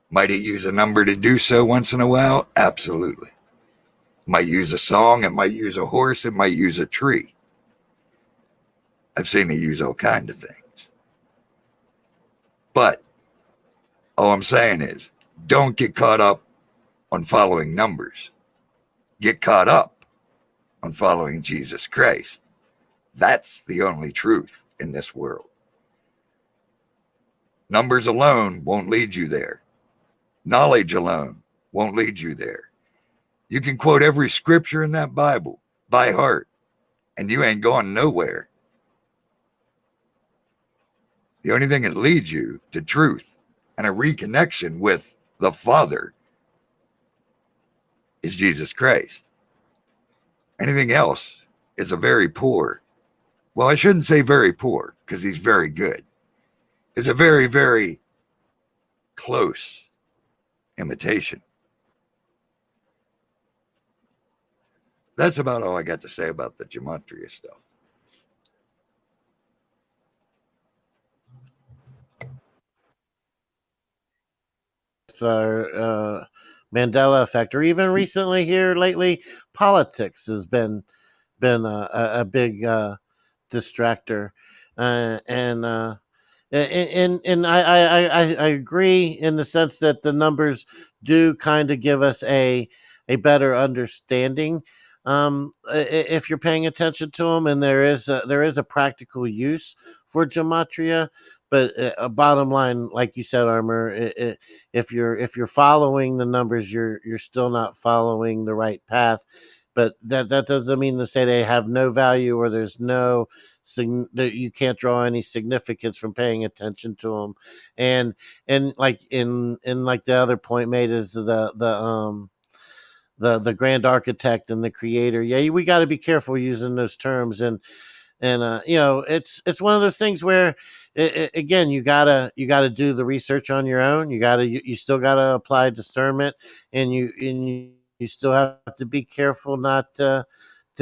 Might it use a number to do so once in a while? Absolutely. Might use a song. It might use a horse. It might use a tree. I've seen it use all kinds of things. But all I'm saying is, don't get caught up on following numbers. Get caught up on following Jesus Christ. That's the only truth in this world. Numbers alone won't lead you there. Knowledge alone won't lead you there. You can quote every scripture in that Bible by heart, and you ain't going nowhere. The only thing that leads you to truth and a reconnection with the Father is Jesus Christ. Anything else is a very poor, well, I shouldn't say very poor because he's very good. It's a very, very close imitation. That's about all I got to say about the gematria stuff. Mandela effect, or even recently here lately, politics has been a big distractor, and and I agree in the sense that the numbers do kind of give us a better understanding, if you're paying attention to them, and there is a practical use for gematria. But bottom line, like you said, Armor, if you're following the numbers, you're still not following the right path. But that doesn't mean to say they have no value, or there's no that you can't draw any significance from paying attention to them. And like in like the other point made is the grand architect and the creator. Yeah, we got to be careful using those terms. And you know, it's one of those things where again, you gotta do the research on your own. You still gotta apply discernment, and you still have to be careful not to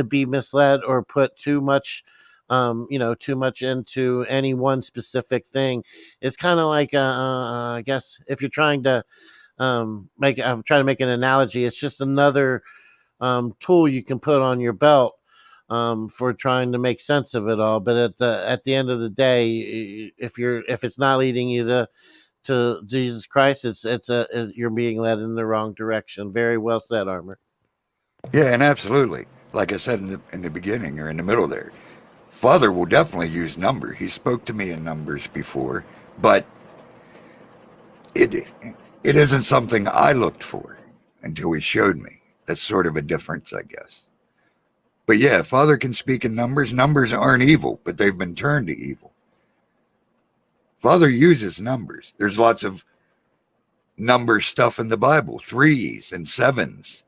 be misled or put too much, too much into any one specific thing. It's kind of like I guess if you're trying to I'm trying to make an analogy. It's just another tool you can put on your belt, for trying to make sense of it all. But at the end of the day, if it's not leading you to Jesus Christ, you're being led in the wrong direction. Very well said, Armor. Yeah, and absolutely. Like I said in the beginning or in the middle there, Father will definitely use numbers. He spoke to me in numbers before, but it it isn't something I looked for until he showed me. That's sort of a difference, I guess. But yeah, Father can speak in numbers. Numbers aren't evil, but they've been turned to evil. Father uses numbers. There's lots of number stuff in the Bible, threes and sevens,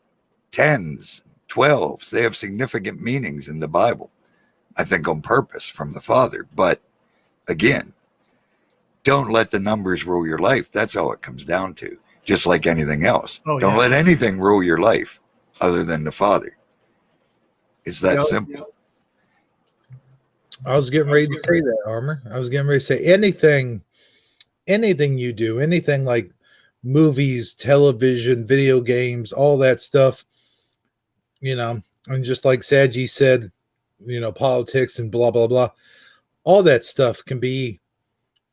tens, 12s. They have significant meanings in the Bible, I think on purpose from the Father. But again, don't let the numbers rule your life. That's all it comes down to, just like anything else. Oh, Don't yeah. let anything rule your life other than the Father. It's that simple. I was getting ready to say that, Armor. I was getting ready to say anything you do, anything like movies, television, video games, all that stuff, and just like Sadji said, politics and blah, blah, blah, all that stuff can be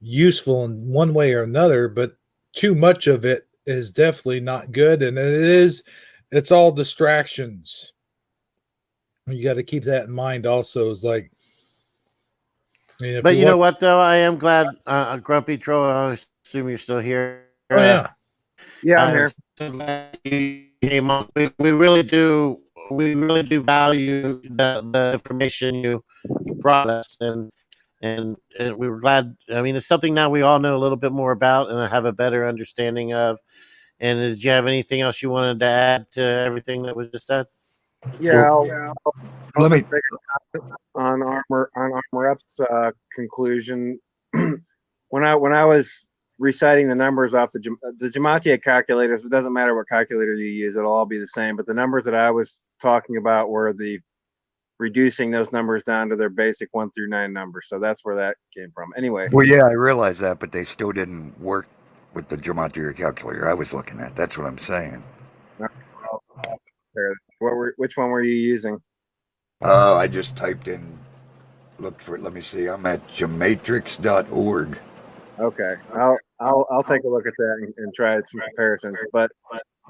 useful in one way or another, but too much of it is definitely not good. And it's all distractions. You got to keep that in mind also. Is like, if But you you know want, what, though, I am glad, Grumpy Troll. I assume you're still here. oh, yeah. Yeah, I'm I'm here. so glad you came on. We really do. We really do value the information you brought us, and we were glad. I mean, it's something now we all know a little bit more about and have a better understanding of. And did you have anything else you wanted to add to everything that was just said? Yeah, Well, I'll let me. just make a comment on Armor Up's conclusion. when I was reciting the numbers off the gematria calculators, it doesn't matter what calculator you use; it'll all be the same. But the numbers that I was talking about were the reducing those numbers down to their basic 1 through 9 numbers. So that's where that came from. Anyway. Well, yeah, I realize that, but they still didn't work with the gematria calculator I was looking at. That's what I'm saying. Which one were you using? I just typed in, looked for it. Let me see. I'm at gematrix.org. Okay, I'll take a look at that and try some comparisons. But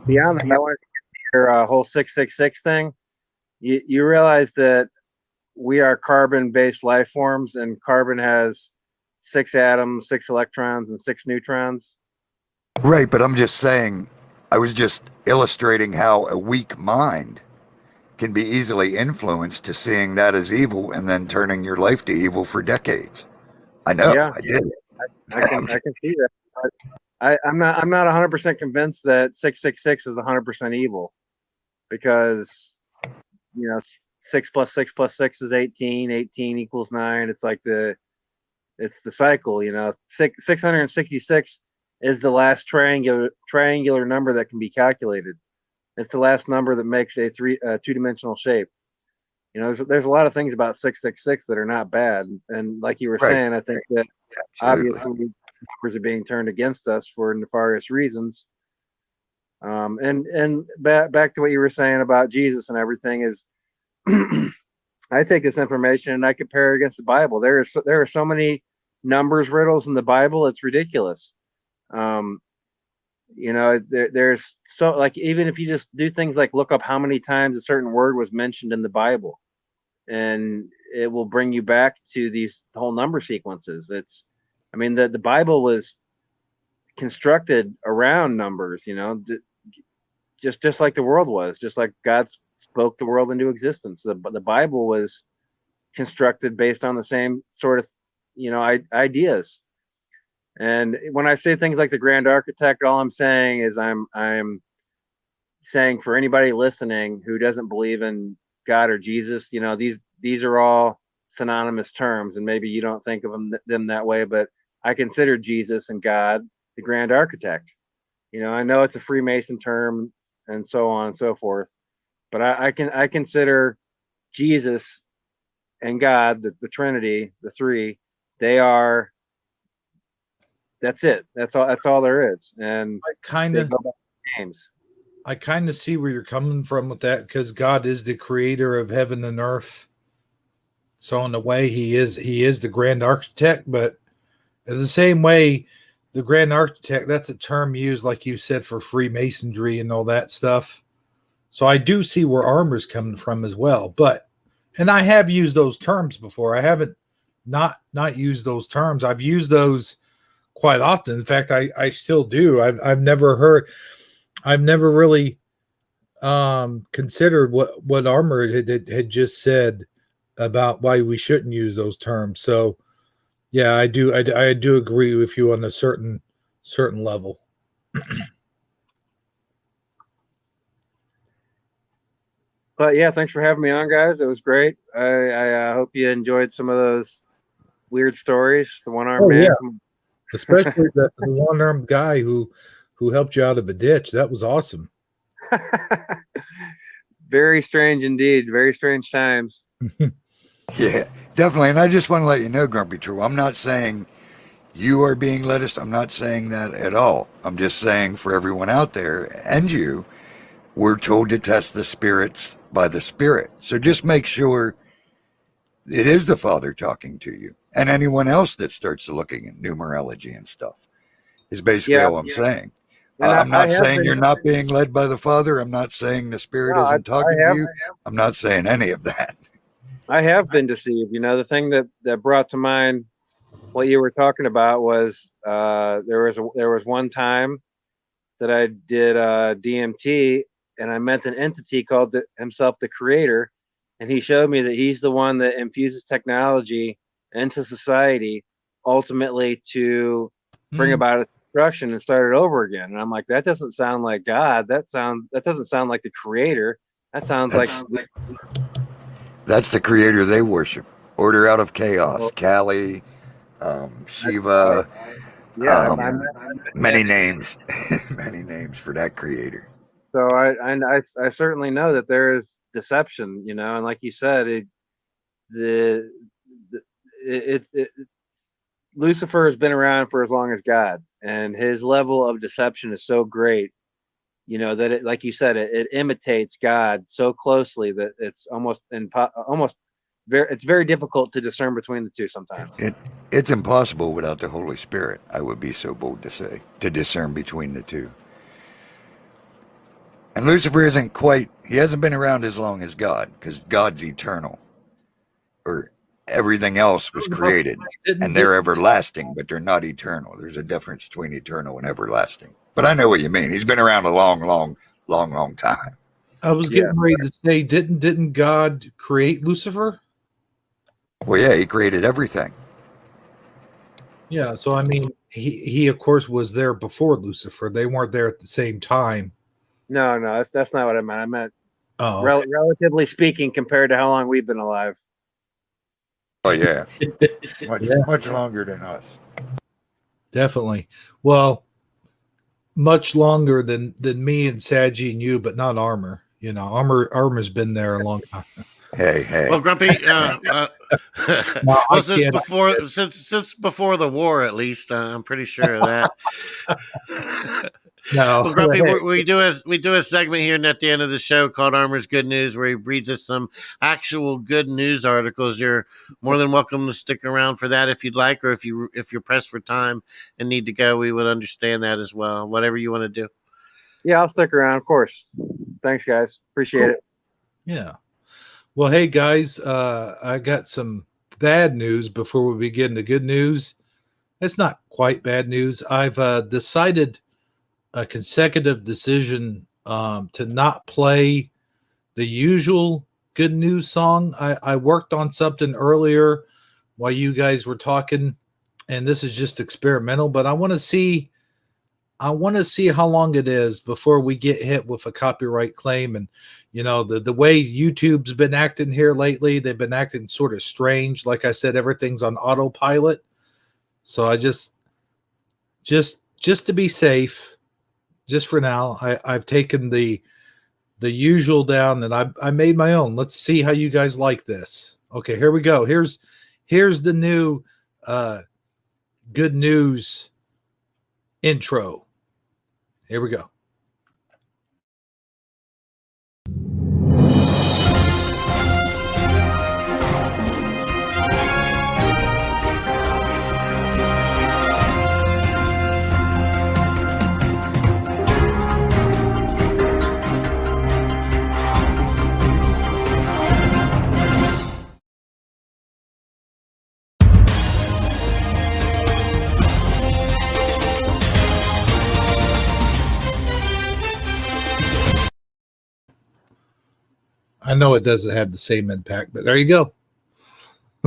beyond that, I want to your whole 666 thing. you realize that we are carbon-based life forms, and carbon has 6 atoms, 6 electrons, and 6 neutrons. Right, but I'm just saying, I was just illustrating how a weak mind can be easily influenced to seeing that as evil and then turning your life to evil for decades. I know, Yeah, I did. I can see that. But I'm not 100% convinced that 666 is 100% evil, because 6 plus 6 plus 6 is 18. 18 equals 9. It's the cycle. 666 is the last triangular number that can be calculated. It's the last number that makes a two-dimensional shape. There's a lot of things about 666 that are not bad, and like you were Right. saying, I think that Absolutely. obviously numbers are being turned against us for nefarious reasons. And back to what you were saying about Jesus and everything is, I take this information and I compare it against the Bible. There are so many numbers riddles in the Bible, it's ridiculous. There's so, like, even if you just do things like look up how many times a certain word was mentioned in the Bible, and it will bring you back to these whole number sequences. The Bible was constructed around numbers, just like the world was, just like God spoke the world into existence. The Bible was constructed based on the same sort of, ideas. And when I say things like the grand architect, all I'm saying is I'm saying, for anybody listening who doesn't believe in God or Jesus, these are all synonymous terms, and maybe you don't think of them that way, but I consider Jesus and God the grand architect. I know it's a Freemason term and so on and so forth, but I consider Jesus and God, the Trinity, the three, that's it. That's all there is. And I kind they of go by names. I kind of see where you're coming from with that, because God is the creator of heaven and earth. So in a way, he is the grand architect, but in the same way, the grand architect, that's a term used, like you said, for Freemasonry and all that stuff. So I do see where armor's coming from as well. But and I have used those terms before. I haven't not used those terms. I've used those quite often. In fact, I still do. I've never really considered what Armor had just said about why we shouldn't use those terms. So yeah, I do agree with you on a certain level. But yeah, thanks for having me on, guys. It was great. I hope you enjoyed some of those weird stories. The one-armed Oh man. yeah, especially the one-armed guy who helped you out of a ditch. That was awesome. Very strange indeed. Very strange times. Yeah, definitely. And I just want to let you know, Grumpy True, I'm not saying you are being led astray. I'm not saying that at all. I'm just saying, for everyone out there and you, we're told to test the spirits by the Spirit. So just make sure it is the Father talking to you. And anyone else that starts looking at numerology and stuff is basically Yeah. all I'm saying. And I'm I not have saying been. you're not being led by the Father. I'm not saying the Spirit No, isn't talking I to have. you. I'm not saying any of that. I have been deceived. The thing that brought to mind what you were talking about was there was one time that I did DMT, and I met an entity called himself the Creator, and he showed me that he's the one that infuses technology into society, ultimately to bring about its destruction and start it over again. And I'm like, that doesn't sound like God. That doesn't sound like the Creator. That sounds like That's the Creator they worship. Order out of chaos. oh, Kali, Shiva, yeah. many names, many names for that Creator. So I certainly know that there is deception, and like you said, the, the it Lucifer has been around for as long as God, and his level of deception is so great, that it, like you said, it imitates God so closely that it's almost it's very difficult to discern between the two sometimes. It's impossible without the Holy Spirit, I would be so bold to say, to discern between the two. And And Lucifer isn't quite, he hasn't been around as long as God, because God's eternal. Or everything else was created, and they're everlasting, but they're not eternal. There's a difference between eternal and everlasting. But I know what you mean. He's been around a long time. I was getting ready to say, didn't God create Lucifer? Well, yeah, he created everything. Yeah, so I mean, he of course was there before Lucifer. They weren't there at the same time. No, that's not what I meant. I meant okay. relatively speaking, compared to how long we've been alive. Oh yeah, much longer than us. Definitely. Well, much longer than me and Saji and you, but not Armor. You know, Armor's been there a long time. Hey. Well, Grumpy, No, well, since before the war, at least, I'm pretty sure of that. No. Well, Grumpy, we do a segment here at the end of the show called Armor's Good News, where he reads us some actual good news articles. You're more than welcome to stick around for that if you'd like, or if you're pressed for time and need to go, we would understand that as well. Whatever you want to do. Yeah, I'll stick around, of course. Thanks, guys. Appreciate it. Yeah. Well, hey guys, I got some bad news before we begin the good news. It's not quite bad news. I've decided a consecutive decision to not play the usual good news song. I worked on something earlier while you guys were talking, and this is just experimental, but I want to see how long it is before we get hit with a copyright claim. And you know, the way YouTube's been acting here lately, they've been acting sort of strange. Like I said, everything's on autopilot. So I just to be safe, just for now, I've taken the usual down and I made my own. Let's see how you guys like this. Okay, here we go. Here's the new good news intro. Here we go. I know it doesn't have the same impact, but there you go.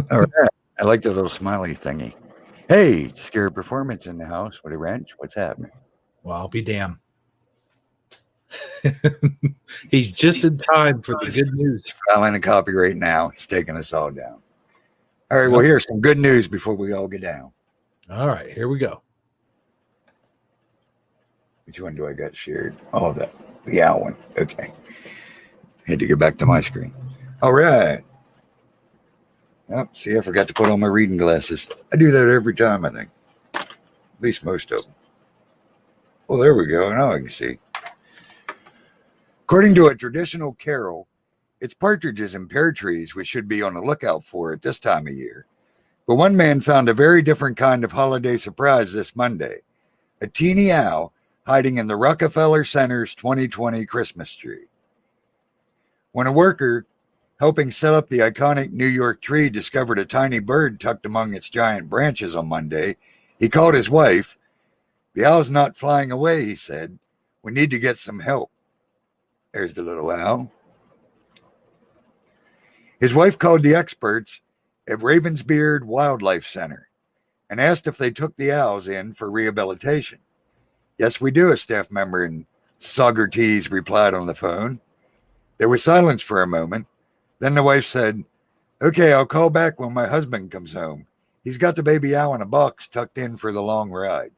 All right. I like the little smiley thingy. Hey, Scary Performance in the house. What a wrench. What's happening? Well, I'll be damned. He's just in time for the good news. Filing the copyright now. He's taking us all down. All right. Well, here's some good news before we all get down. All right. Here we go. Which one do I got shared? Oh, the owl one. Okay. Had to get back to my screen. All right. Oh, see, I forgot to put on my reading glasses. I do that every time, I think. At least most of them. Well, there we go. Now I can see. According to a traditional carol, it's partridges and pear trees we should be on the lookout for at this time of year. But one man found a very different kind of holiday surprise this Monday. A teeny owl hiding in the Rockefeller Center's 2020 Christmas tree. When a worker helping set up the iconic New York tree discovered a tiny bird tucked among its giant branches on Monday, he called his wife. The owl's not flying away, he said. We need to get some help. There's the little owl. His wife called the experts at Ravensbeard Wildlife Center and asked if they took the owls in for rehabilitation. Yes, we do, a staff member in Saugerties replied on the phone. There was silence for a moment. Then the wife said, okay, I'll call back when my husband comes home. He's got the baby owl in a box tucked in for the long ride.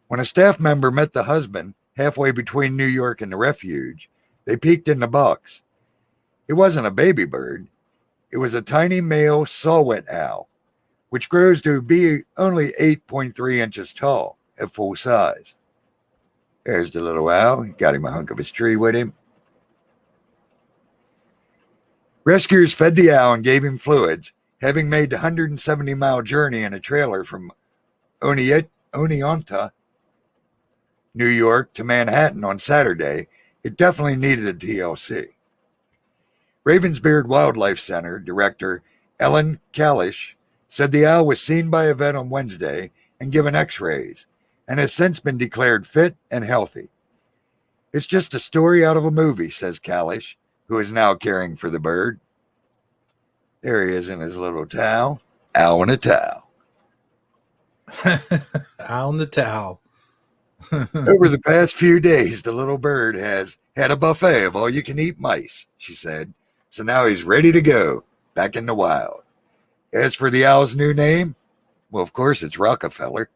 When a staff member met the husband halfway between New York and the refuge, they peeked in the box. It wasn't a baby bird. It was a tiny male saw-whet owl, which grows to be only 8.3 inches tall at full size. There's the little owl. He got him a hunk of his tree with him. Rescuers fed the owl and gave him fluids, having made the 170-mile journey in a trailer from Oneonta New York to Manhattan on Saturday, it definitely needed a TLC. Ravensbeard Wildlife Center director Ellen Kalish said the owl was seen by a vet on Wednesday and given x-rays, and has since been declared fit and healthy. It's just a story out of a movie, says Kalish, who is now caring for the bird. There he is in his little towel. Owl in a towel. Owl in the towel. Over the past few days, the little bird has had a buffet of all-you-can-eat mice, she said. So now he's ready to go, back in the wild. As for the owl's new name, well, of course, it's Rockefeller.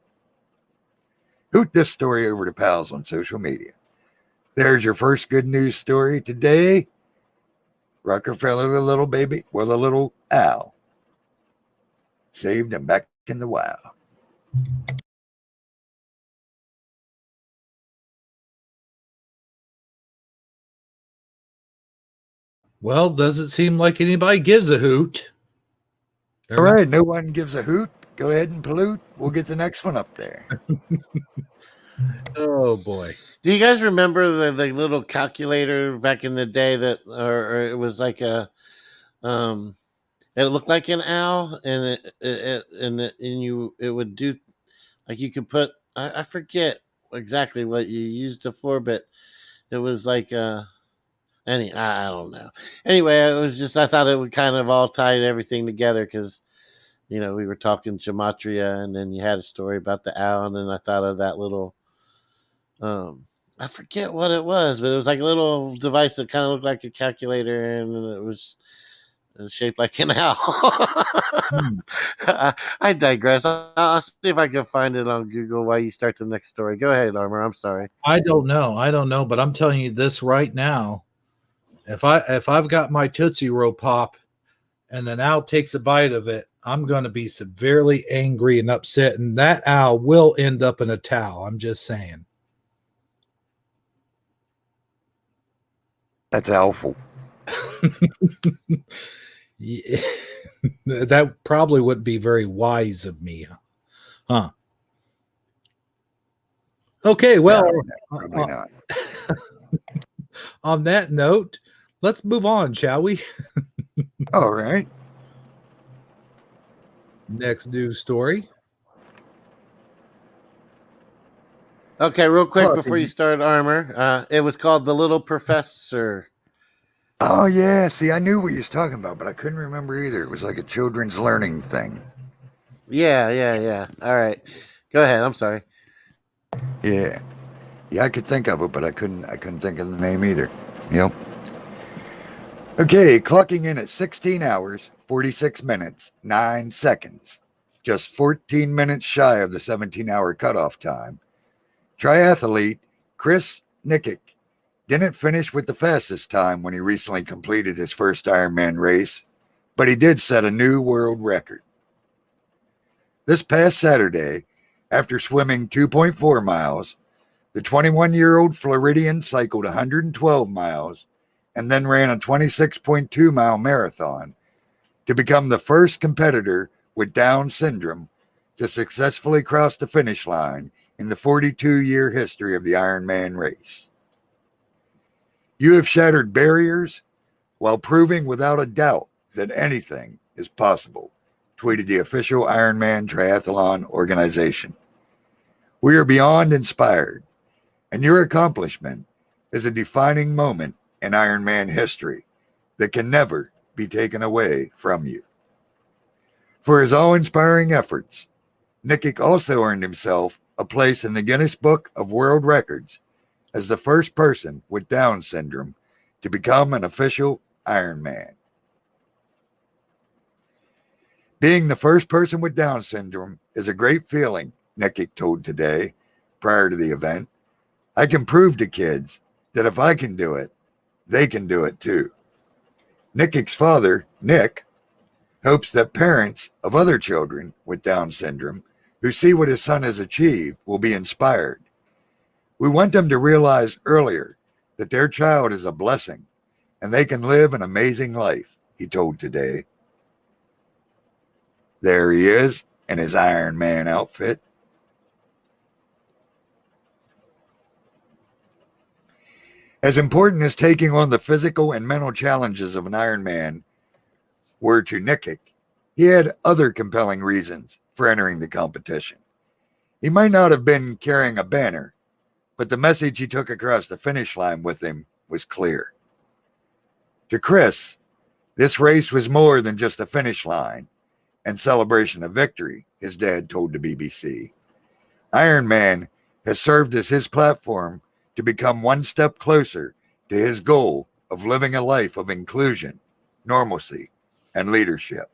Hoot this story over to pals on social media. There's your first good news story today. Rockefeller, the little baby, well, the little owl, saved and back in the wild. Well, doesn't seem like anybody gives a hoot. All right, no one gives a hoot. Go ahead and pollute. We'll get the next one up there. Oh boy. Do you guys remember the little calculator back in the day that, or it was like a, it looked like an owl, and it would do, like, you could put, I forget exactly what you used it for, but it was like I don't know. Anyway, it was just, I thought it would kind of all tie everything together, because we were talking gematria, and then you had a story about the owl, and then I thought of that little, I forget what it was, but it was like a little device that kind of looked like a calculator, and it was shaped like an owl. I digress. I'll see if I can find it on Google while you start the next story. Go ahead, Armor. I'm sorry. I don't know, but I'm telling you this right now. If I've got my Tootsie Roll Pop and an owl takes a bite of it, I'm going to be severely angry and upset, and that owl will end up in a towel. I'm just saying. That's awful. Yeah. That probably wouldn't be very wise of me, huh? Okay, well, no, probably not. On that note, let's move on, shall we? All right. Next news story. Okay, real quick before you start, Armor. It was called The Little Professor. Oh, yeah. See, I knew what you was talking about, but I couldn't remember either. It was like a children's learning thing. Yeah. All right. Go ahead. I'm sorry. Yeah. Yeah, I could think of it, but I couldn't think of the name either. Yep. Okay, clocking in at 16 hours, 46 minutes, 9 seconds. Just 14 minutes shy of the 17-hour cutoff time. Triathlete Chris Nickick didn't finish with the fastest time when he recently completed his first Ironman race, but he did set a new world record. This past Saturday, after swimming 2.4 miles, the 21-year-old Floridian cycled 112 miles and then ran a 26.2-mile marathon to become the first competitor with Down syndrome to successfully cross the finish line in the 42-year history of the Ironman race. You have shattered barriers while proving without a doubt that anything is possible, tweeted the official Ironman Triathlon organization. We are beyond inspired, and your accomplishment is a defining moment in Ironman history that can never be taken away from you. For his awe-inspiring efforts, Nickick also earned himself a place in the Guinness Book of World Records as the first person with Down syndrome to become an official Ironman. Being the first person with Down syndrome is a great feeling, Nickick told Today prior to the event. I can prove to kids that if I can do it, they can do it too. Nickick's father, Nick, hopes that parents of other children with Down syndrome who see what his son has achieved will be inspired. We want them to realize earlier that their child is a blessing and they can live an amazing life, he told Today. There he is in his Iron Man outfit. As important as taking on the physical and mental challenges of an Ironman were to Nikic, he had other compelling reasons for entering the competition. He might not have been carrying a banner, but the message he took across the finish line with him was clear. To Chris, this race was more than just a finish line and celebration of victory, his dad told the BBC. Ironman has served as his platform to become one step closer to his goal of living a life of inclusion, normalcy, and leadership.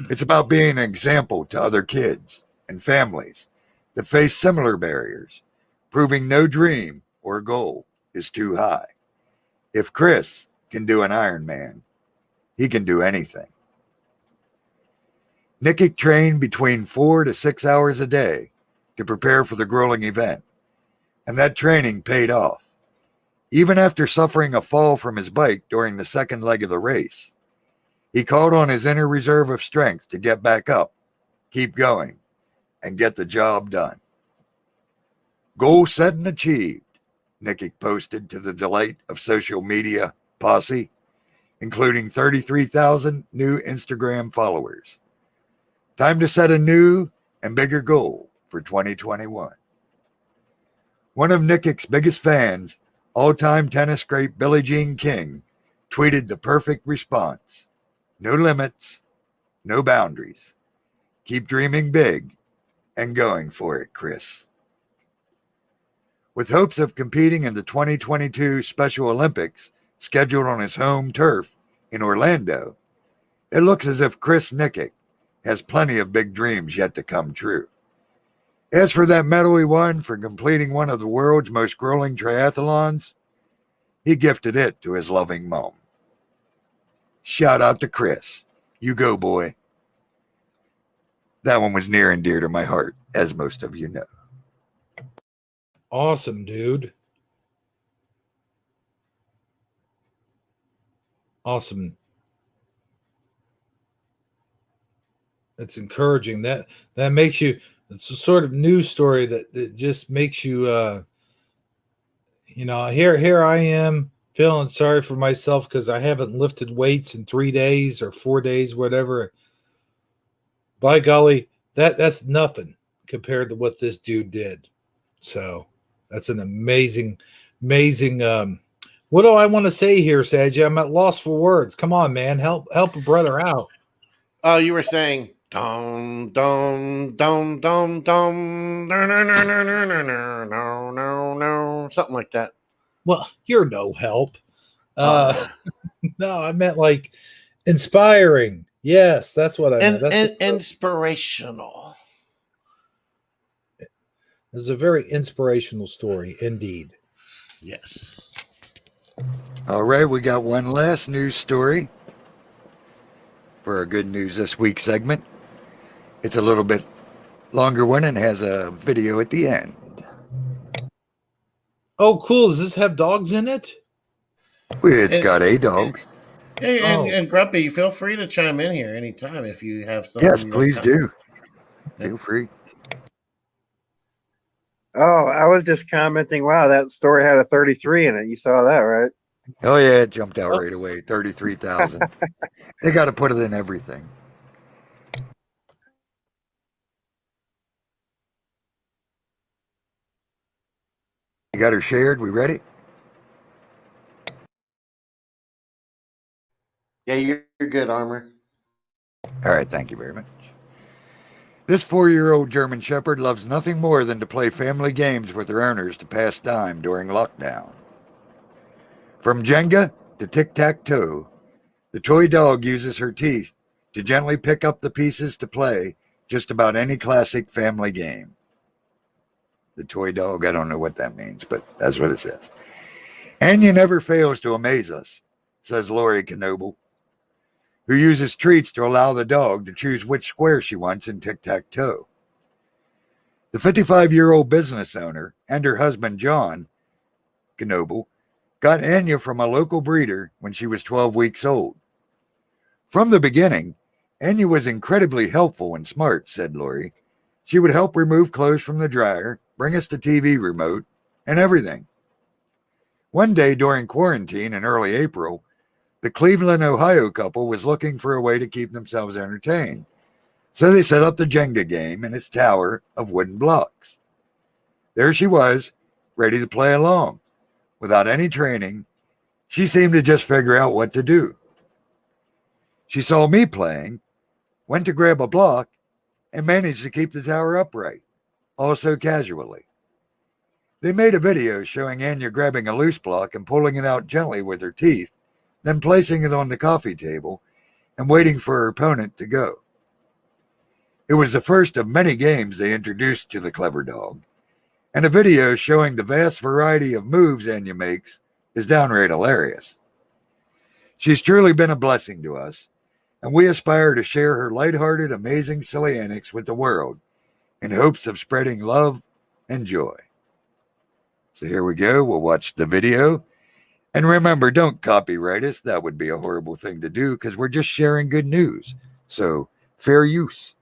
It's about being an example to other kids and families that face similar barriers, proving no dream or goal is too high. If Chris can do an Ironman, he can do anything. Nikic trained between 4 to 6 hours a day to prepare for the grueling event, and that training paid off. Even after suffering a fall from his bike during the second leg of the race, he called on his inner reserve of strength to get back up, keep going, and get the job done. Goal set and achieved, Nikic posted to the delight of social media posse, including 33,000 new Instagram followers. Time to set a new and bigger goal for 2021. One of Nikic's biggest fans, all-time tennis great Billie Jean King, tweeted the perfect response. No limits, no boundaries. Keep dreaming big and going for it, Chris. With hopes of competing in the 2022 Special Olympics scheduled on his home turf in Orlando, it looks as if Chris Nikic has plenty of big dreams yet to come true. As for that medal he won for completing one of the world's most grueling triathlons, he gifted it to his loving mom. Shout out to Chris. You go, boy. That one was near and dear to my heart, as most of you know. Awesome, dude. Awesome. It's encouraging. That makes you, it's a sort of news story that just makes you here I am feeling sorry for myself because I haven't lifted weights in 3 days or 4 days, whatever. By golly, that's nothing compared to what this dude did. So that's an amazing. What do I want to say here, Saj? I'm at loss for words. Come on, man, help a brother out. Oh, you were saying dum dum dum dum dum no no no no no no no no no no something like that. Well, you're no help. Yeah. No, I meant like inspiring. Yes, that's what I meant. That's Inspirational. This is a very inspirational story indeed. Yes. All right, we got one last news story for our Good News This Week segment. It's a little bit longer one and has a video at the end. Oh, cool. Does this have dogs in it? It's got a dog. And Grumpy, feel free to chime in here anytime if you have something. Yes, please do. Feel free. Oh, I was just commenting. Wow, that story had a 33 in it. You saw that, right? Oh, yeah, it jumped out right away. 33,000. They got to put it in everything. You got her shared? We ready? Yeah, you're good, Armor. All right, thank you very much. This 4-year-old German Shepherd loves nothing more than to play family games with her owners to pass time during lockdown. From Jenga to tic-tac-toe, the toy dog uses her teeth to gently pick up the pieces to play just about any classic family game. The toy dog, I don't know what that means, but that's what it says. Anya never fails to amaze us, says Lori Knoble, who uses treats to allow the dog to choose which square she wants in tic-tac-toe. The 55-year-old business owner and her husband, John Knoble, got Anya from a local breeder when she was 12 weeks old. From the beginning, Anya was incredibly helpful and smart, said Lori. She would help remove clothes from the dryer, bring us the TV remote, and everything. One day during quarantine in early April, the Cleveland, Ohio couple was looking for a way to keep themselves entertained. So they set up the Jenga game in its tower of wooden blocks. There she was, ready to play along. Without any training, she seemed to just figure out what to do. She saw me playing, went to grab a block, and managed to keep the tower upright, also casually. They made a video showing Anya grabbing a loose block and pulling it out gently with her teeth, then placing it on the coffee table and waiting for her opponent to go. It was the first of many games they introduced to the clever dog, and a video showing the vast variety of moves Anya makes is downright hilarious. She's truly been a blessing to us, and we aspire to share her lighthearted, amazing, silly antics with the world in hopes of spreading love and joy. So here we go. We'll watch the video. And remember, don't copyright us. That would be a horrible thing to do because we're just sharing good news. So fair use.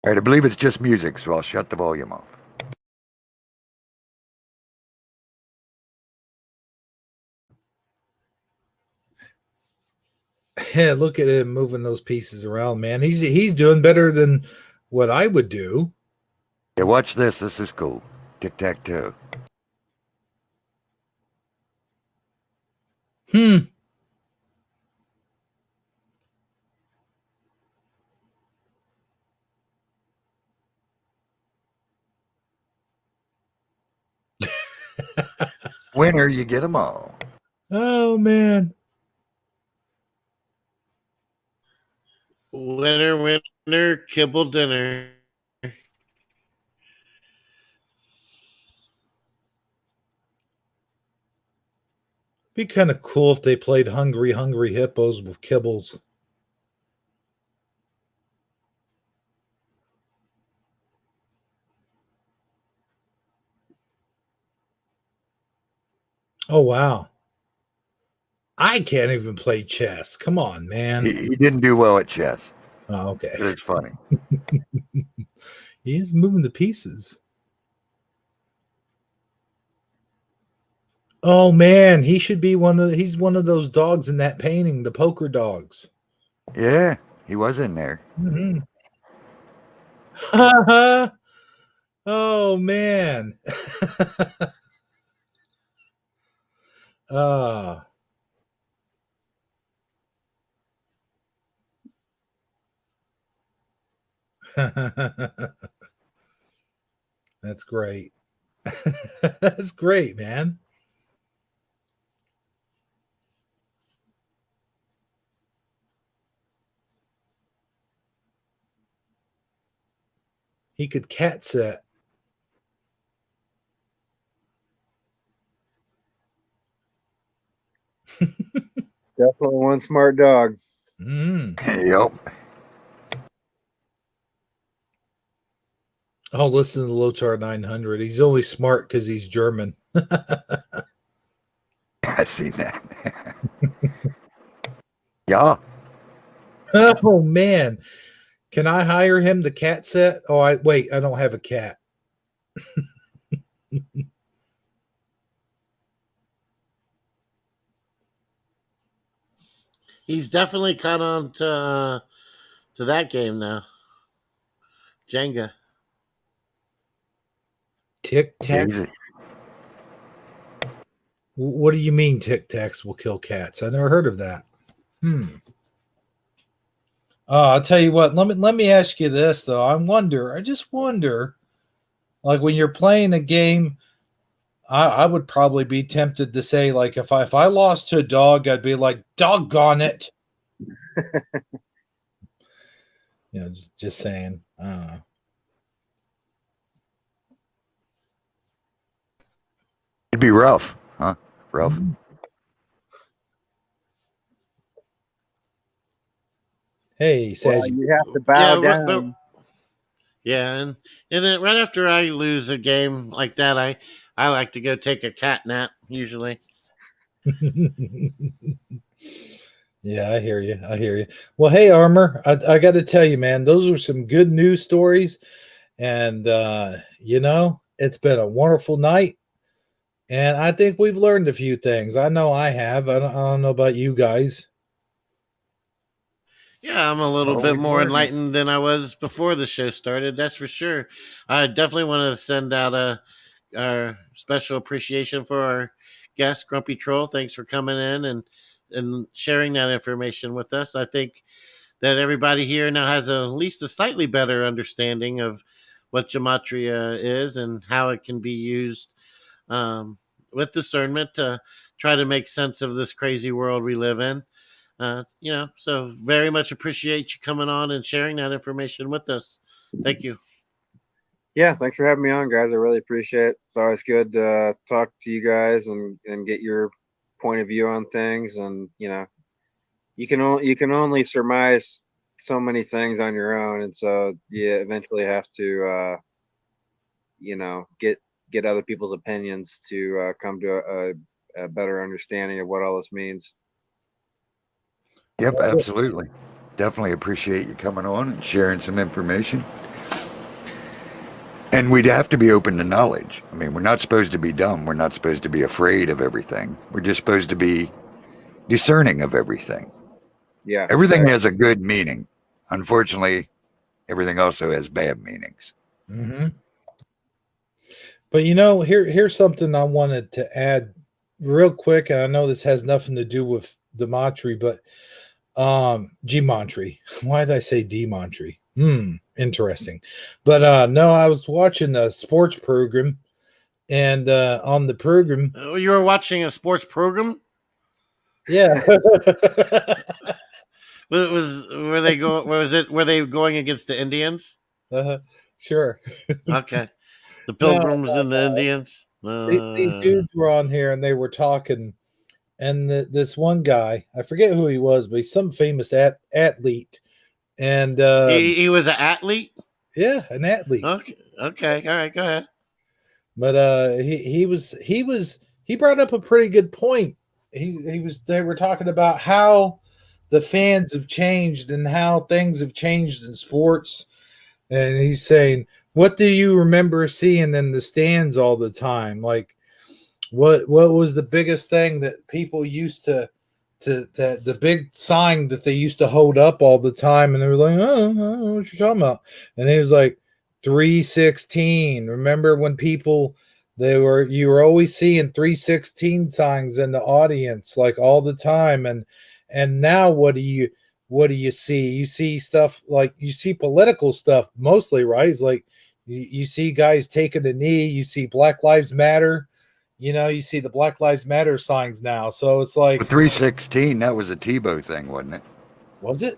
All right, I believe it's just music, so I'll shut the volume off. Yeah, look at him moving those pieces around, man. He's doing better than what I would do. Yeah, watch this. This is cool. Tic-tac-toe. Winner, you get them all. Oh, man. Winner, winner, kibble dinner. Be kind of cool if they played Hungry, Hungry Hippos with kibbles. Oh, wow. I can't even play chess. Come on, man. He didn't do well at chess, Oh, okay. but it's funny. He is moving the pieces. Oh man, he should be he's one of those dogs in that painting, the poker dogs. Yeah, he was in there. Mm-hmm. Oh man. Ah. That's great. That's great, man. He could cat set. Definitely one smart dog. Yep. Oh, listen to the Lotar 900. He's only smart because he's German. I see that. Yeah. Oh man. Can I hire him the cat set? Oh, I don't have a cat. He's definitely caught on to that game now. Jenga. Tic Tac. What do you mean Tic Tacs will kill cats? I never heard of that. I'll tell you what. Let me ask you this though. I just wonder, like when you're playing a game, I would probably be tempted to say, like, if I lost to a dog, I'd be like, doggone it. Just saying. It'd be rough, huh? Rough. Hey, Well, you have to bow down. But, and then right after I lose a game like that, I like to go take a cat nap usually. Yeah, I hear you. I hear you. Well, hey, Armor, I got to tell you, man, those are some good news stories. And, it's been a wonderful night. And I think we've learned a few things. I know I have. I don't know about you guys. Yeah, I'm a little Oh, bit we've more learned. enlightened than I was before the show started. That's for sure. I definitely want to send out a special appreciation for our guest, Grumpy Troll. Thanks for coming in and sharing that information with us. I think that everybody here now has at least a slightly better understanding of what gematria is and how it can be used um, with discernment to try to make sense of this crazy world we live in. So very much appreciate you coming on and sharing that information with us. Thank you. Yeah, thanks for having me on, guys. I really appreciate it. It's always good to talk to you guys and get your point of view on things. And you can only surmise so many things on your own, and so you eventually have to get other people's opinions to come to a better understanding of what all this means. Yep, absolutely. Definitely appreciate you coming on and sharing some information. And we'd have to be open to knowledge. I mean, we're not supposed to be dumb. We're not supposed to be afraid of everything. We're just supposed to be discerning of everything. Yeah, Everything exactly. has a good meaning. Unfortunately, everything also has bad meanings. Hmm. But here's something I wanted to add real quick, and I know this has nothing to do with Demontry, but Gematry. Why did I say Demontry? Interesting. But no, I was watching a sports program, and on the program, Oh, you were watching a sports program. yeah. Was were they go? Was it? Were they going against the Indians? uh, sure. Okay, the No, Pilgrims and the Indians. these dudes were on here and they were talking, and this one guy, I forget who he was, but he's some famous athlete, and he was an athlete. yeah, an athlete. Okay, okay, all right, go ahead. But he brought up a pretty good point. He was they were talking about how the fans have changed and how things have changed in sports, and he's saying, "What do you remember seeing in the stands all the time? Like, what was the biggest thing that people used to that the big sign that they used to hold up all the time?" And they were like, "Oh, I don't know what you're talking about." And he was like, 316. Remember when people you were always seeing 316 signs in the audience like all the time, and now what do you see? You see stuff like you see political stuff mostly, right? It's like you see guys taking the knee, you see Black Lives Matter, you see the Black Lives Matter signs now. So it's The like, 316, that was a Tebow thing, wasn't it? was it?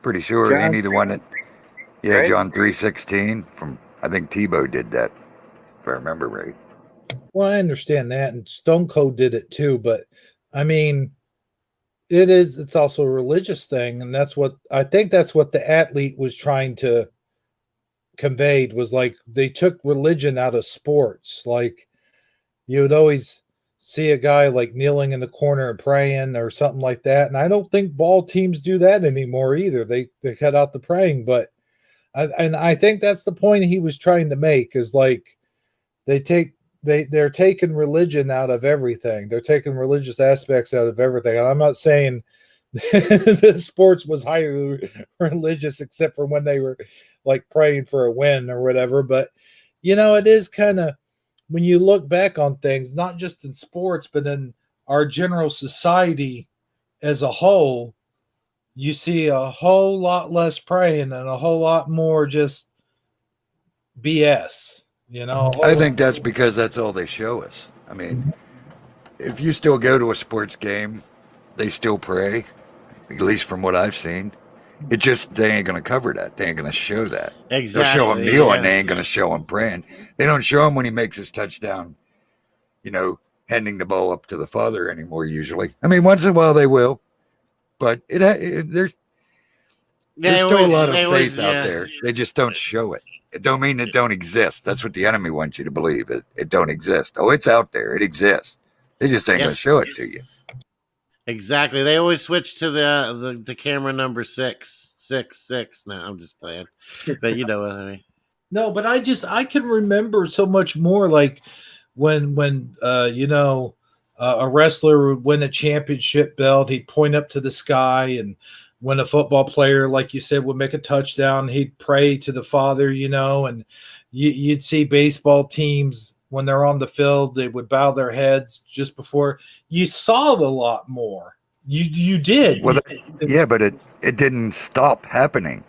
Pretty sure. Ain't John, he the one that, yeah, right? John 316 from, I think Tebow did that, if I remember right. Well, I understand that, and Stone Cold did it too, but I mean, it's also a religious thing, and that's what the athlete was trying to conveyed was like they took religion out of sports. Like you would always see a guy like kneeling in the corner and praying or something like that. And I don't think ball teams do that anymore either. They cut out the praying, but I think that's the point he was trying to make is like they take they're taking religion out of everything. They're taking religious aspects out of everything. And I'm not saying the sports was highly religious except for when they were like praying for a win or whatever. But it is kind of when you look back on things, not just in sports, but in our general society as a whole, you see a whole lot less praying and a whole lot more just BS. I think that's because that's all they show us. I mean, if you still go to a sports game, they still pray, at least from what I've seen. It just, they ain't going to cover that. They ain't going to show that. They'll show him Exactly. kneeling. Yeah. They ain't going to show him praying. They don't show him when he makes his touchdown, you know, handing the ball up to the father anymore, usually. I mean, once in a while they will, but there's still a lot of They faith always, out yeah. there. They just don't show it. It don't mean it don't exist. That's what the enemy wants you to believe. It don't exist. Oh, it's out there. It exists. They just ain't gonna Yes, show it to you. exactly. They always switch to the camera number 666. No, I'm just playing, but you know what I mean. No, but I can remember so much more like when a wrestler would win a championship belt, he'd point up to the sky, and when a football player, like you said, would make a touchdown, he'd pray to the Father, and you'd see baseball teams when they're on the field, they would bow their heads just before. You saw it a lot more. You did. Well, yeah, but it didn't stop happening.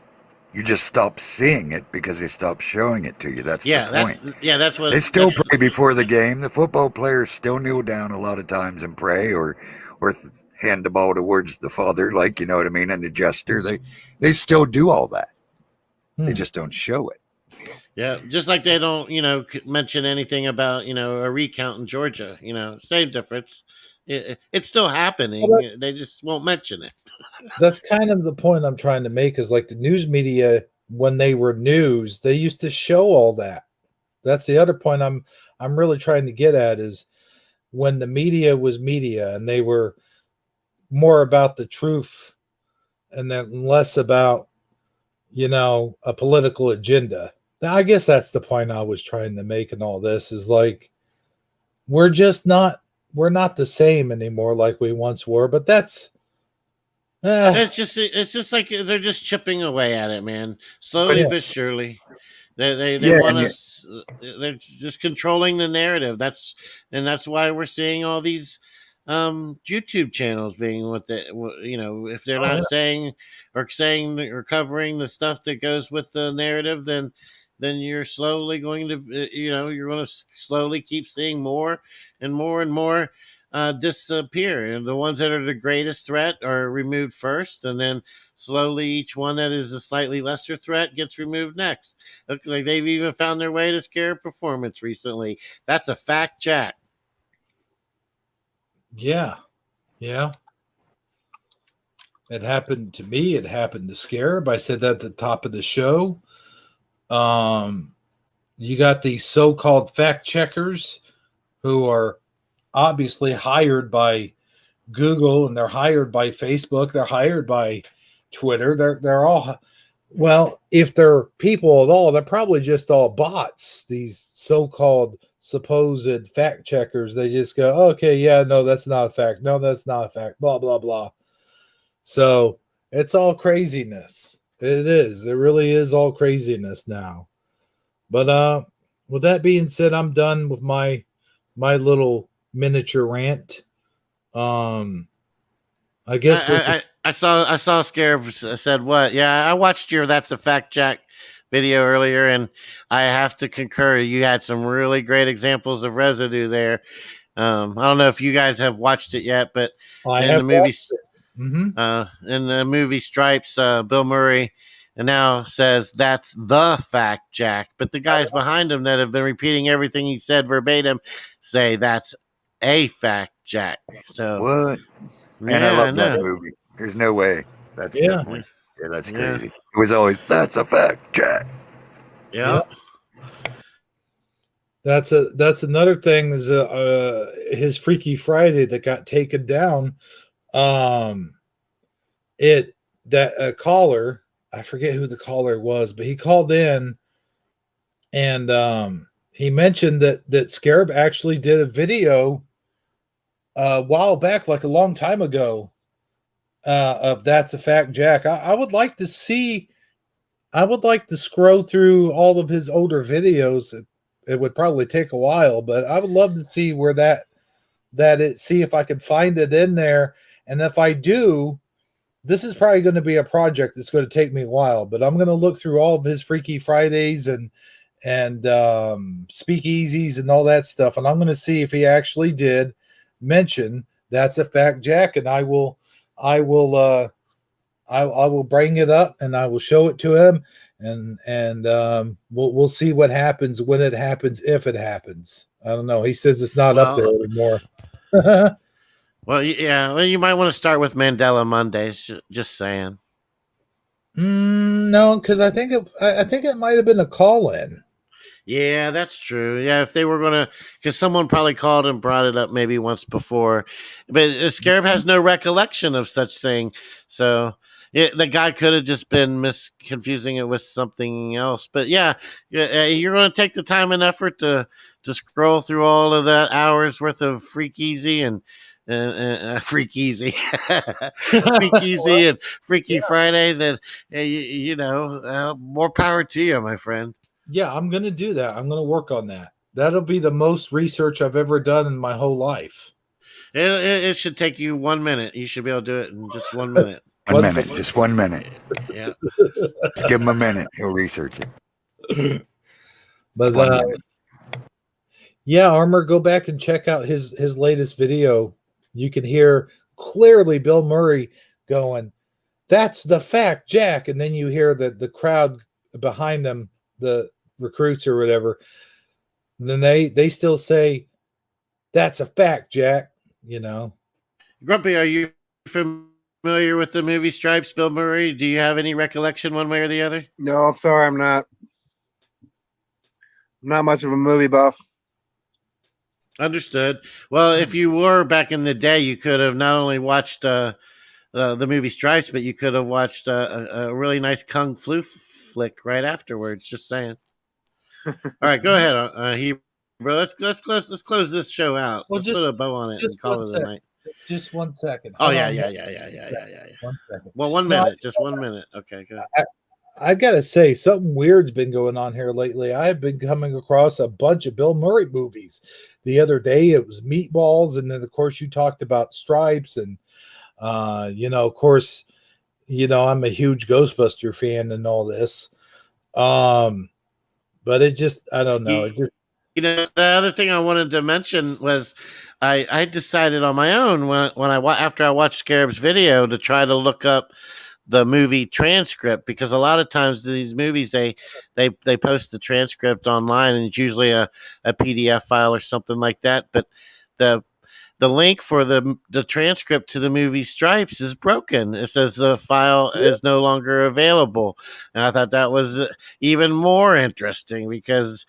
You just stopped seeing it because they stopped showing it to you. That's the point. That's They what still pray before the game. The football players still kneel down a lot of times and pray, or hand the ball towards the Father, like, you know what I mean, and the gesture. They still do all that. They just don't show it. Yeah, just like they don't, mention anything about, a recount in Georgia. Same difference. It's still Well, happening. They just won't mention it. that's kind of the point I'm trying to make is like the news media, when they were news, they used to show all that. That's the other point I'm really trying to get at is when the media was media and they were more about the truth and then less about, a political agenda. Now, I guess that's the point I was trying to make in all this is like we're just not we're not the same anymore like we once were, but that's It's just like they're just chipping away at it, man. Slowly yeah. but surely. They Yeah, want and us. They're just controlling the narrative. That's why we're seeing all these YouTube channels being if they're Oh, not yeah. saying or covering the stuff that goes with the narrative, then you're slowly going to you're going to slowly keep seeing more and more disappear. And the ones that are the greatest threat are removed first, and then slowly each one that is a slightly lesser threat gets removed next. Look like they've even found their way to scare performance recently. That's a fact, Jack. Yeah. Yeah. It happened to me. It happened to Scarab. I said that at the top of the show. Um, you got these so-called fact checkers who are obviously hired by Google and they're hired by Facebook. They're hired by Twitter. They're all well, if they're people at all, they're probably just all bots. These so-called supposed fact checkers. They just go, okay, yeah, no, that's not a fact. No, that's not a fact. Blah blah blah. So it's all craziness. It is. It really is all craziness now. But with that being said, I'm done with my little miniature rant. Um I guess with I saw Scarab said what? Yeah, I watched your "That's a Fact, Jack" video earlier, and I have to concur. You had some really great examples of residue there. I don't know if you guys have watched it yet, but I in have the movie, watched it. Mm-hmm. Stripes, Bill Murray and now says that's the fact, Jack. But the guys behind him that have been repeating everything he said verbatim say that's a fact, Jack. So what? Man, I yeah, I love that know. movie. There's no way. That's Yeah. definitely. Yeah, that's Yeah, crazy. It was always, that's a fact, Jack. yeah. That's another thing is his Freaky Friday that got taken down. Um, it that a caller, I forget who the caller was, but he called in and he mentioned that Scarab actually did a video a while back, like a long time ago, of "That's a Fact, Jack." I would like to see. I would like to scroll through all of his older videos. It would probably take a while, but I would love to see where see if I could find it in there. And if I do, this is probably going to be a project that's going to take me a while. But I'm going to look through all of his Freaky Fridays and speakeasies and all that stuff, and I'm going to see if he actually did mention "That's a Fact, Jack," and I will I will bring it up and I will show it to him, and we'll see what happens when it happens, if it happens. I don't know. He says it's not up there Well, anymore. yeah. Well, you might want to start with Mandela Mondays. Just saying. No, because I think it might have been a call in. Yeah, that's true. Yeah, if they were gonna, because someone probably called and brought it up maybe once before, but Scarab has no recollection of such thing. So the guy could have just been confusing it with something else. But yeah, you're gonna take the time and effort to scroll through all of that hours worth of Freak Easy and. Freak Easy, Well, Speakeasy, and Freaky yeah, Friday. Then more power to you, my friend. yeah, I'm gonna do that. I'm gonna work on that. That'll be the most research I've ever done in my whole life. It should take you 1 minute. You should be able to do it in just 1 minute. 1 minute, just 1 minute. Yeah. Just give him a minute. He'll research it. But 1 minute. yeah, Armor, go back and check out his latest video. You can hear clearly Bill Murray going, "That's the fact, Jack," and then you hear the crowd behind them, the recruits or whatever. And then they still say, "That's a fact, Jack." You know. Grumpy, are you familiar with the movie Stripes, Bill Murray? Do you have any recollection one way or the other? No, I'm sorry, I'm not. I'm not much of a movie buff. Understood. Well, if you were back in the day, you could have not only watched the movie Stripes, but you could have watched a really nice kung flu flick right afterwards. Just saying. All right, go ahead. Bro, let's close this show out. Well, Let's put a bow on it just and one call it a second. night. Just 1 second. Oh Hold yeah, on. yeah, yeah, yeah, yeah, yeah, yeah, yeah. 1 second. Well, 1 minute, just 1 minute. Okay, good. I gotta say, something weird's been going on here lately. I've been coming across a bunch of Bill Murray movies. The other day it was Meatballs, and then of course you talked about Stripes, and of course, I'm a huge Ghostbuster fan and all this. But it just, I don't know. You, It just, the other thing I wanted to mention was I decided on my own after I watched Scarab's video to try to look up the movie transcript, because a lot of times these movies they post the transcript online, and it's usually a PDF file or something like that. But the the link for the transcript to the movie Stripes is broken. It says the file is no longer available, and I thought that was even more interesting because,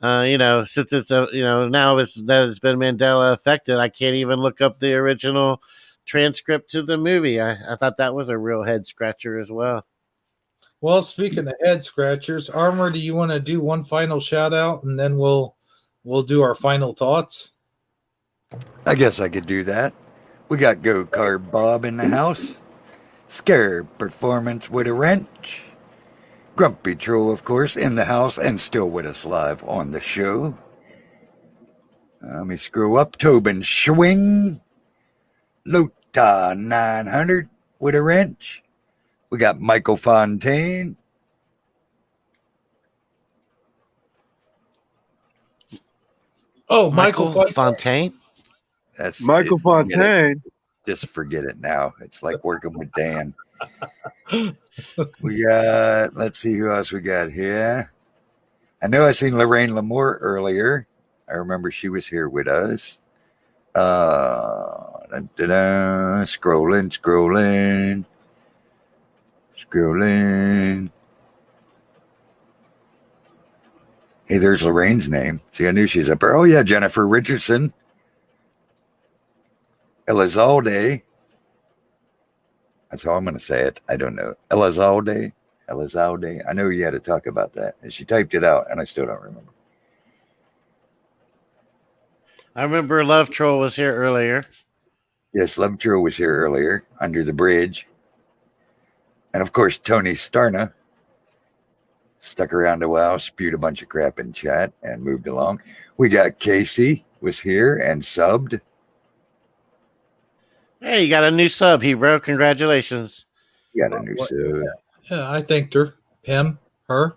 since it's now it's been Mandela affected, I can't even look up the original transcript to the movie. I thought that was a real head scratcher as well. well, speaking of head scratchers, Armor, do you want to do one final shout out, and then we'll do our final thoughts? I guess I could do that. We got Go Kart Bob in the house. Scare performance with a wrench. Grumpy Troll, of course, in the house and still with us live on the show. Let me screw up. Tobin Schwing. Lota 900 with a wrench. We got Michael Fontaine. Oh, Michael Fontaine. That's Michael it. Fontaine. Just forget it now. It's like working with Dan. We got, let's see who else we got here. I know I seen Lorraine Lamour earlier. I remember she was here with us. Scrolling. Hey, there's Lorraine's name. See, I knew she's up there. Oh, yeah, Jennifer Richardson. Elizalde. That's how I'm going to say it. I don't know. Elizalde. I know you had to talk about that. And she typed it out, and I still don't remember. I remember Love Troll was here earlier. Yes, Love Troll was here earlier, under the bridge. And, of course, Tony Starna stuck around a while, spewed a bunch of crap in chat, and moved along. We got Casey was here and subbed. Hey, you got a new sub, Hebrew. Congratulations. You got a new sub. Yeah, I thanked her, him, her.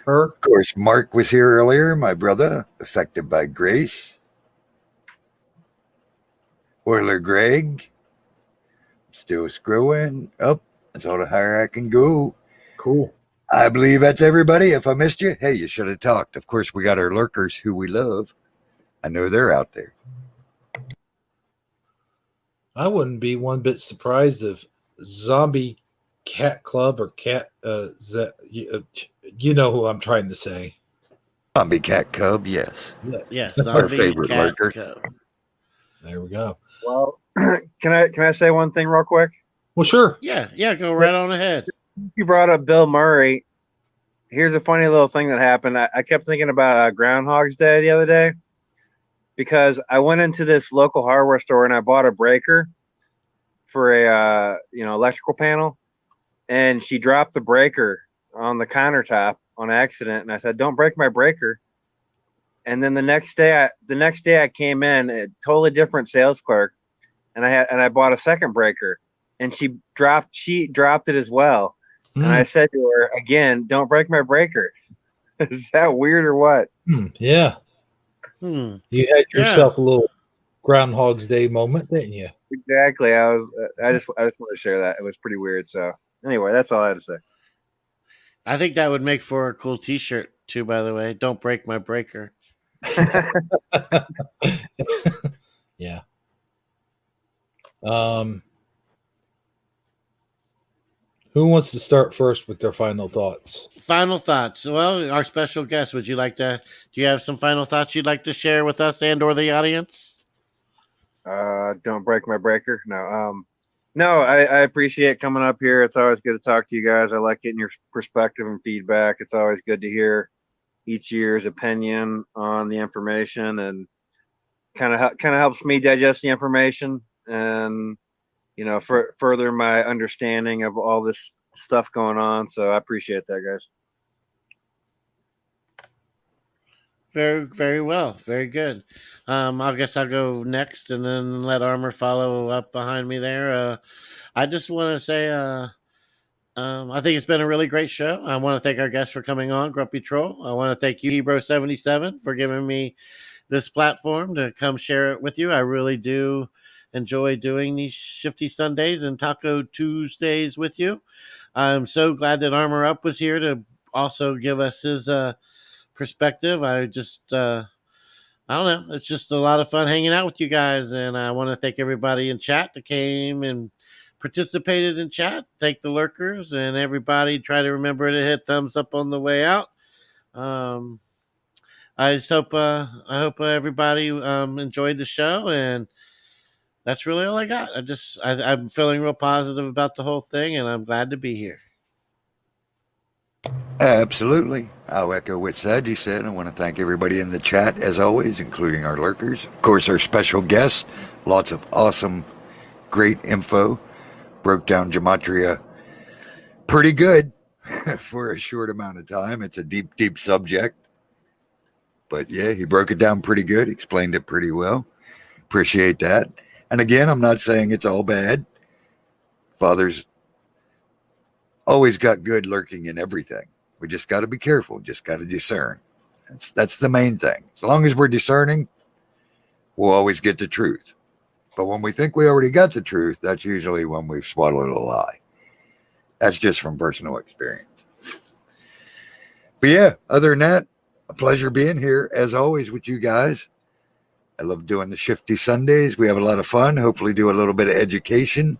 Of course, Mark was here earlier, my brother, affected by grace. Oiler Greg, still scrolling up. That's all the higher I can go. Cool. I believe that's everybody. If I missed you, hey, you should have talked. Of course, we got our lurkers who we love. I know they're out there. I wouldn't be one bit surprised if Zombie Cat Club or Cat, you know who I'm trying to say. Zombie cat cub, yes. Yes, Our zombie favorite cat lurker. cub. There we go. Well, can I say one thing real quick? Well, sure. Yeah, go right on ahead. You brought up Bill Murray. Here's a funny little thing that happened. I kept thinking about Groundhog's Day the other day because I went into this local hardware store and I bought a breaker for a electrical panel, and she dropped the breaker on the countertop on accident, and I said, "Don't break my breaker." And then the next day I came in, a totally different sales clerk, and I bought a second breaker, and she dropped it as well. And I said to her again, "Don't break my breaker." Is that weird or what? Yeah. Hmm. You had Yeah. yourself a little Groundhog's Day moment, didn't you? Exactly. I just want to share that. It was pretty weird. So anyway, that's all I had to say. I think that would make for a cool T-shirt too. By the way, don't break my breaker. Yeah. Who wants to start first with their final thoughts? Final thoughts. Well, our special guest. Would you like to? Do you have some final thoughts you'd like to share with us and/or the audience? Don't break my breaker. No, I appreciate coming up here. It's always good to talk to you guys. I like getting your perspective and feedback. It's always good to hear each year's opinion on the information, and kind of helps me digest the information and further my understanding of all this stuff going on. So I appreciate that, guys. Very, very well. Very good. I guess I'll go next and then let Armor follow up behind me there. I just want to say, I think it's been a really great show. I want to thank our guests for coming on, Grumpy Troll. I want to thank you, Hebro77, for giving me this platform to come share it with you. I really do enjoy doing these Shifty Sundays and Taco Tuesdays with you. I'm so glad that Armor Up was here to also give us his perspective. I don't know. It's just a lot of fun hanging out with you guys, and I want to thank everybody in chat that came and participated in chat. Thank the lurkers and everybody. Try to remember to hit thumbs up on the way out. I just hope everybody enjoyed the show, and that's really all I got. I'm feeling real positive about the whole thing, and I'm glad to be here. Absolutely. I'll echo what Saji said. I want to thank everybody in the chat, as always, including our lurkers. Of course, our special guests. Lots of awesome, great info. Broke down gematria pretty good for a short amount of time. It's a deep, deep subject. But yeah, he broke it down pretty good, explained it pretty well. Appreciate that. And again, I'm not saying it's all bad. Father's always got good lurking in everything. We just got to be careful, just got to discern. That's the main thing. As long as we're discerning, we'll always get the truth. But when we think we already got the truth, that's usually when we've swallowed a lie. That's just from personal experience. But yeah, other than that, a pleasure being here, as always, with you guys. I love doing the Shifty Sundays. We have a lot of fun. Hopefully do a little bit of education.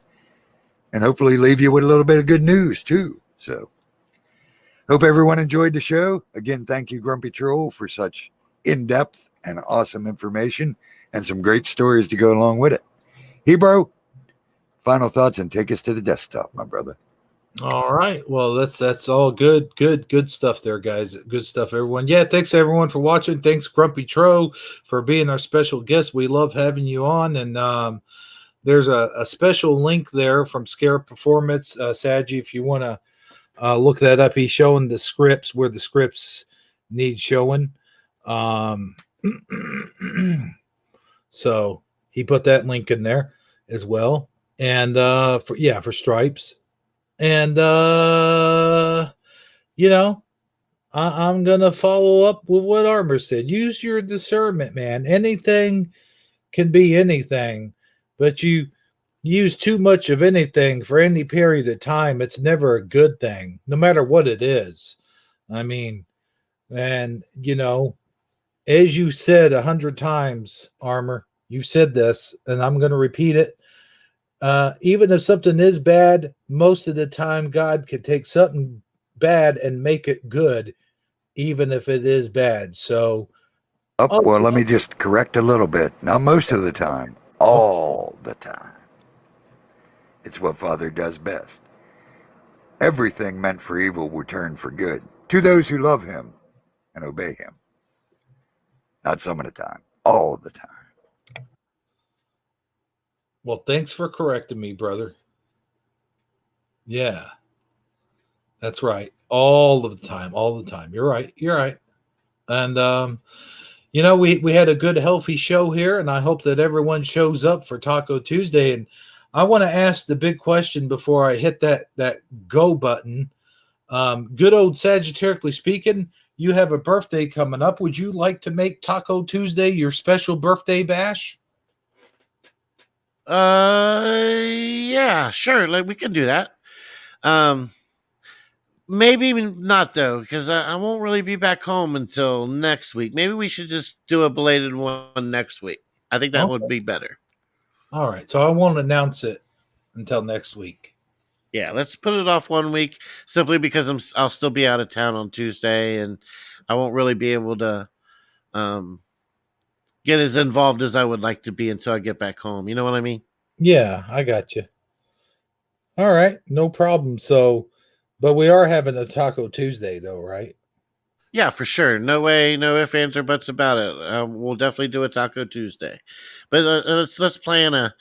And hopefully leave you with a little bit of good news, too. So hope everyone enjoyed the show. Again, thank you, Grumpy Troll, for such in-depth and awesome information and some great stories to go along with it. Hebro, final thoughts and take us to the desktop, my brother. All right. Well, that's all good stuff there, guys. Good stuff, everyone. Yeah, thanks everyone for watching. Thanks, Grumpy Tro, for being our special guest. We love having you on. And there's a special link there from Scare Performance. Saji, if you want to look that up, he's showing the scripts where the scripts need showing. So he put that link in there as well. And for Stripes. And I'm gonna follow up with what Armor said. Use your discernment, man. Anything can be anything, but you use too much of anything for any period of time, it's never a good thing, no matter what it is. I mean, and as you said 100 times, Armor, you said this, and I'm gonna repeat it. Even if something is bad, most of the time God can take something bad and make it good even if it is bad. So, Oh, oh, well, let me just correct a little bit. Not most of the time, all the time. It's what Father does best. Everything meant for evil will turn for good to those who love him and obey him. Not some of the time, all the time. well, thanks for correcting me, brother. Yeah, that's right. All of the time, all the time. You're right. You're right. And we had a good healthy show here, and I hope that everyone shows up for Taco Tuesday. And I want to ask the big question before I hit that go button. Good old Sagittarically speaking, you have a birthday coming up. Would you like to make Taco Tuesday your special birthday bash? Yeah, sure. Like we can do that. Um, Maybe not though, because I won't really be back home until next week. Maybe we should just do a belated one next week. I think that would Okay. be better. All right. So I won't announce it until next week. Yeah, let's put it off 1 week simply because I'll still be out of town on Tuesday and I won't really be able to um, get as involved as I would like to be until I get back home. You know what I mean? Yeah, I got you. All right. No problem. So, but we are having a Taco Tuesday, though, right? Yeah, for sure. No way, no ifs, ands, or buts about it. We'll definitely do a Taco Tuesday, but let's plan a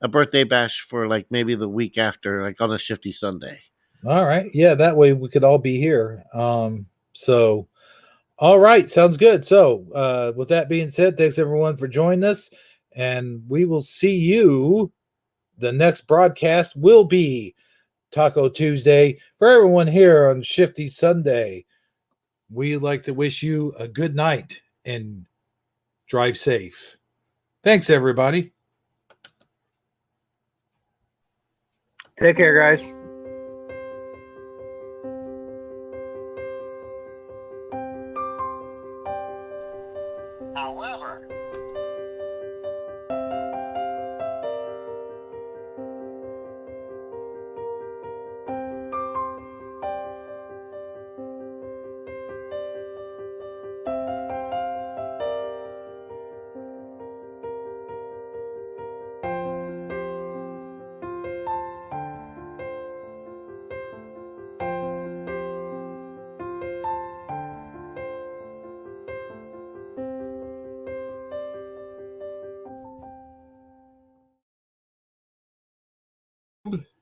birthday bash for like maybe the week after, like on a Shifty Sunday. All right. Yeah, that way we could all be here. So all right, sounds good. So, with that being said, thanks everyone for joining us, and we will see you. The next broadcast will be Taco Tuesday for everyone here on Shifty Sunday. We'd like to wish you a good night and drive safe. Thanks, everybody. Take care, guys.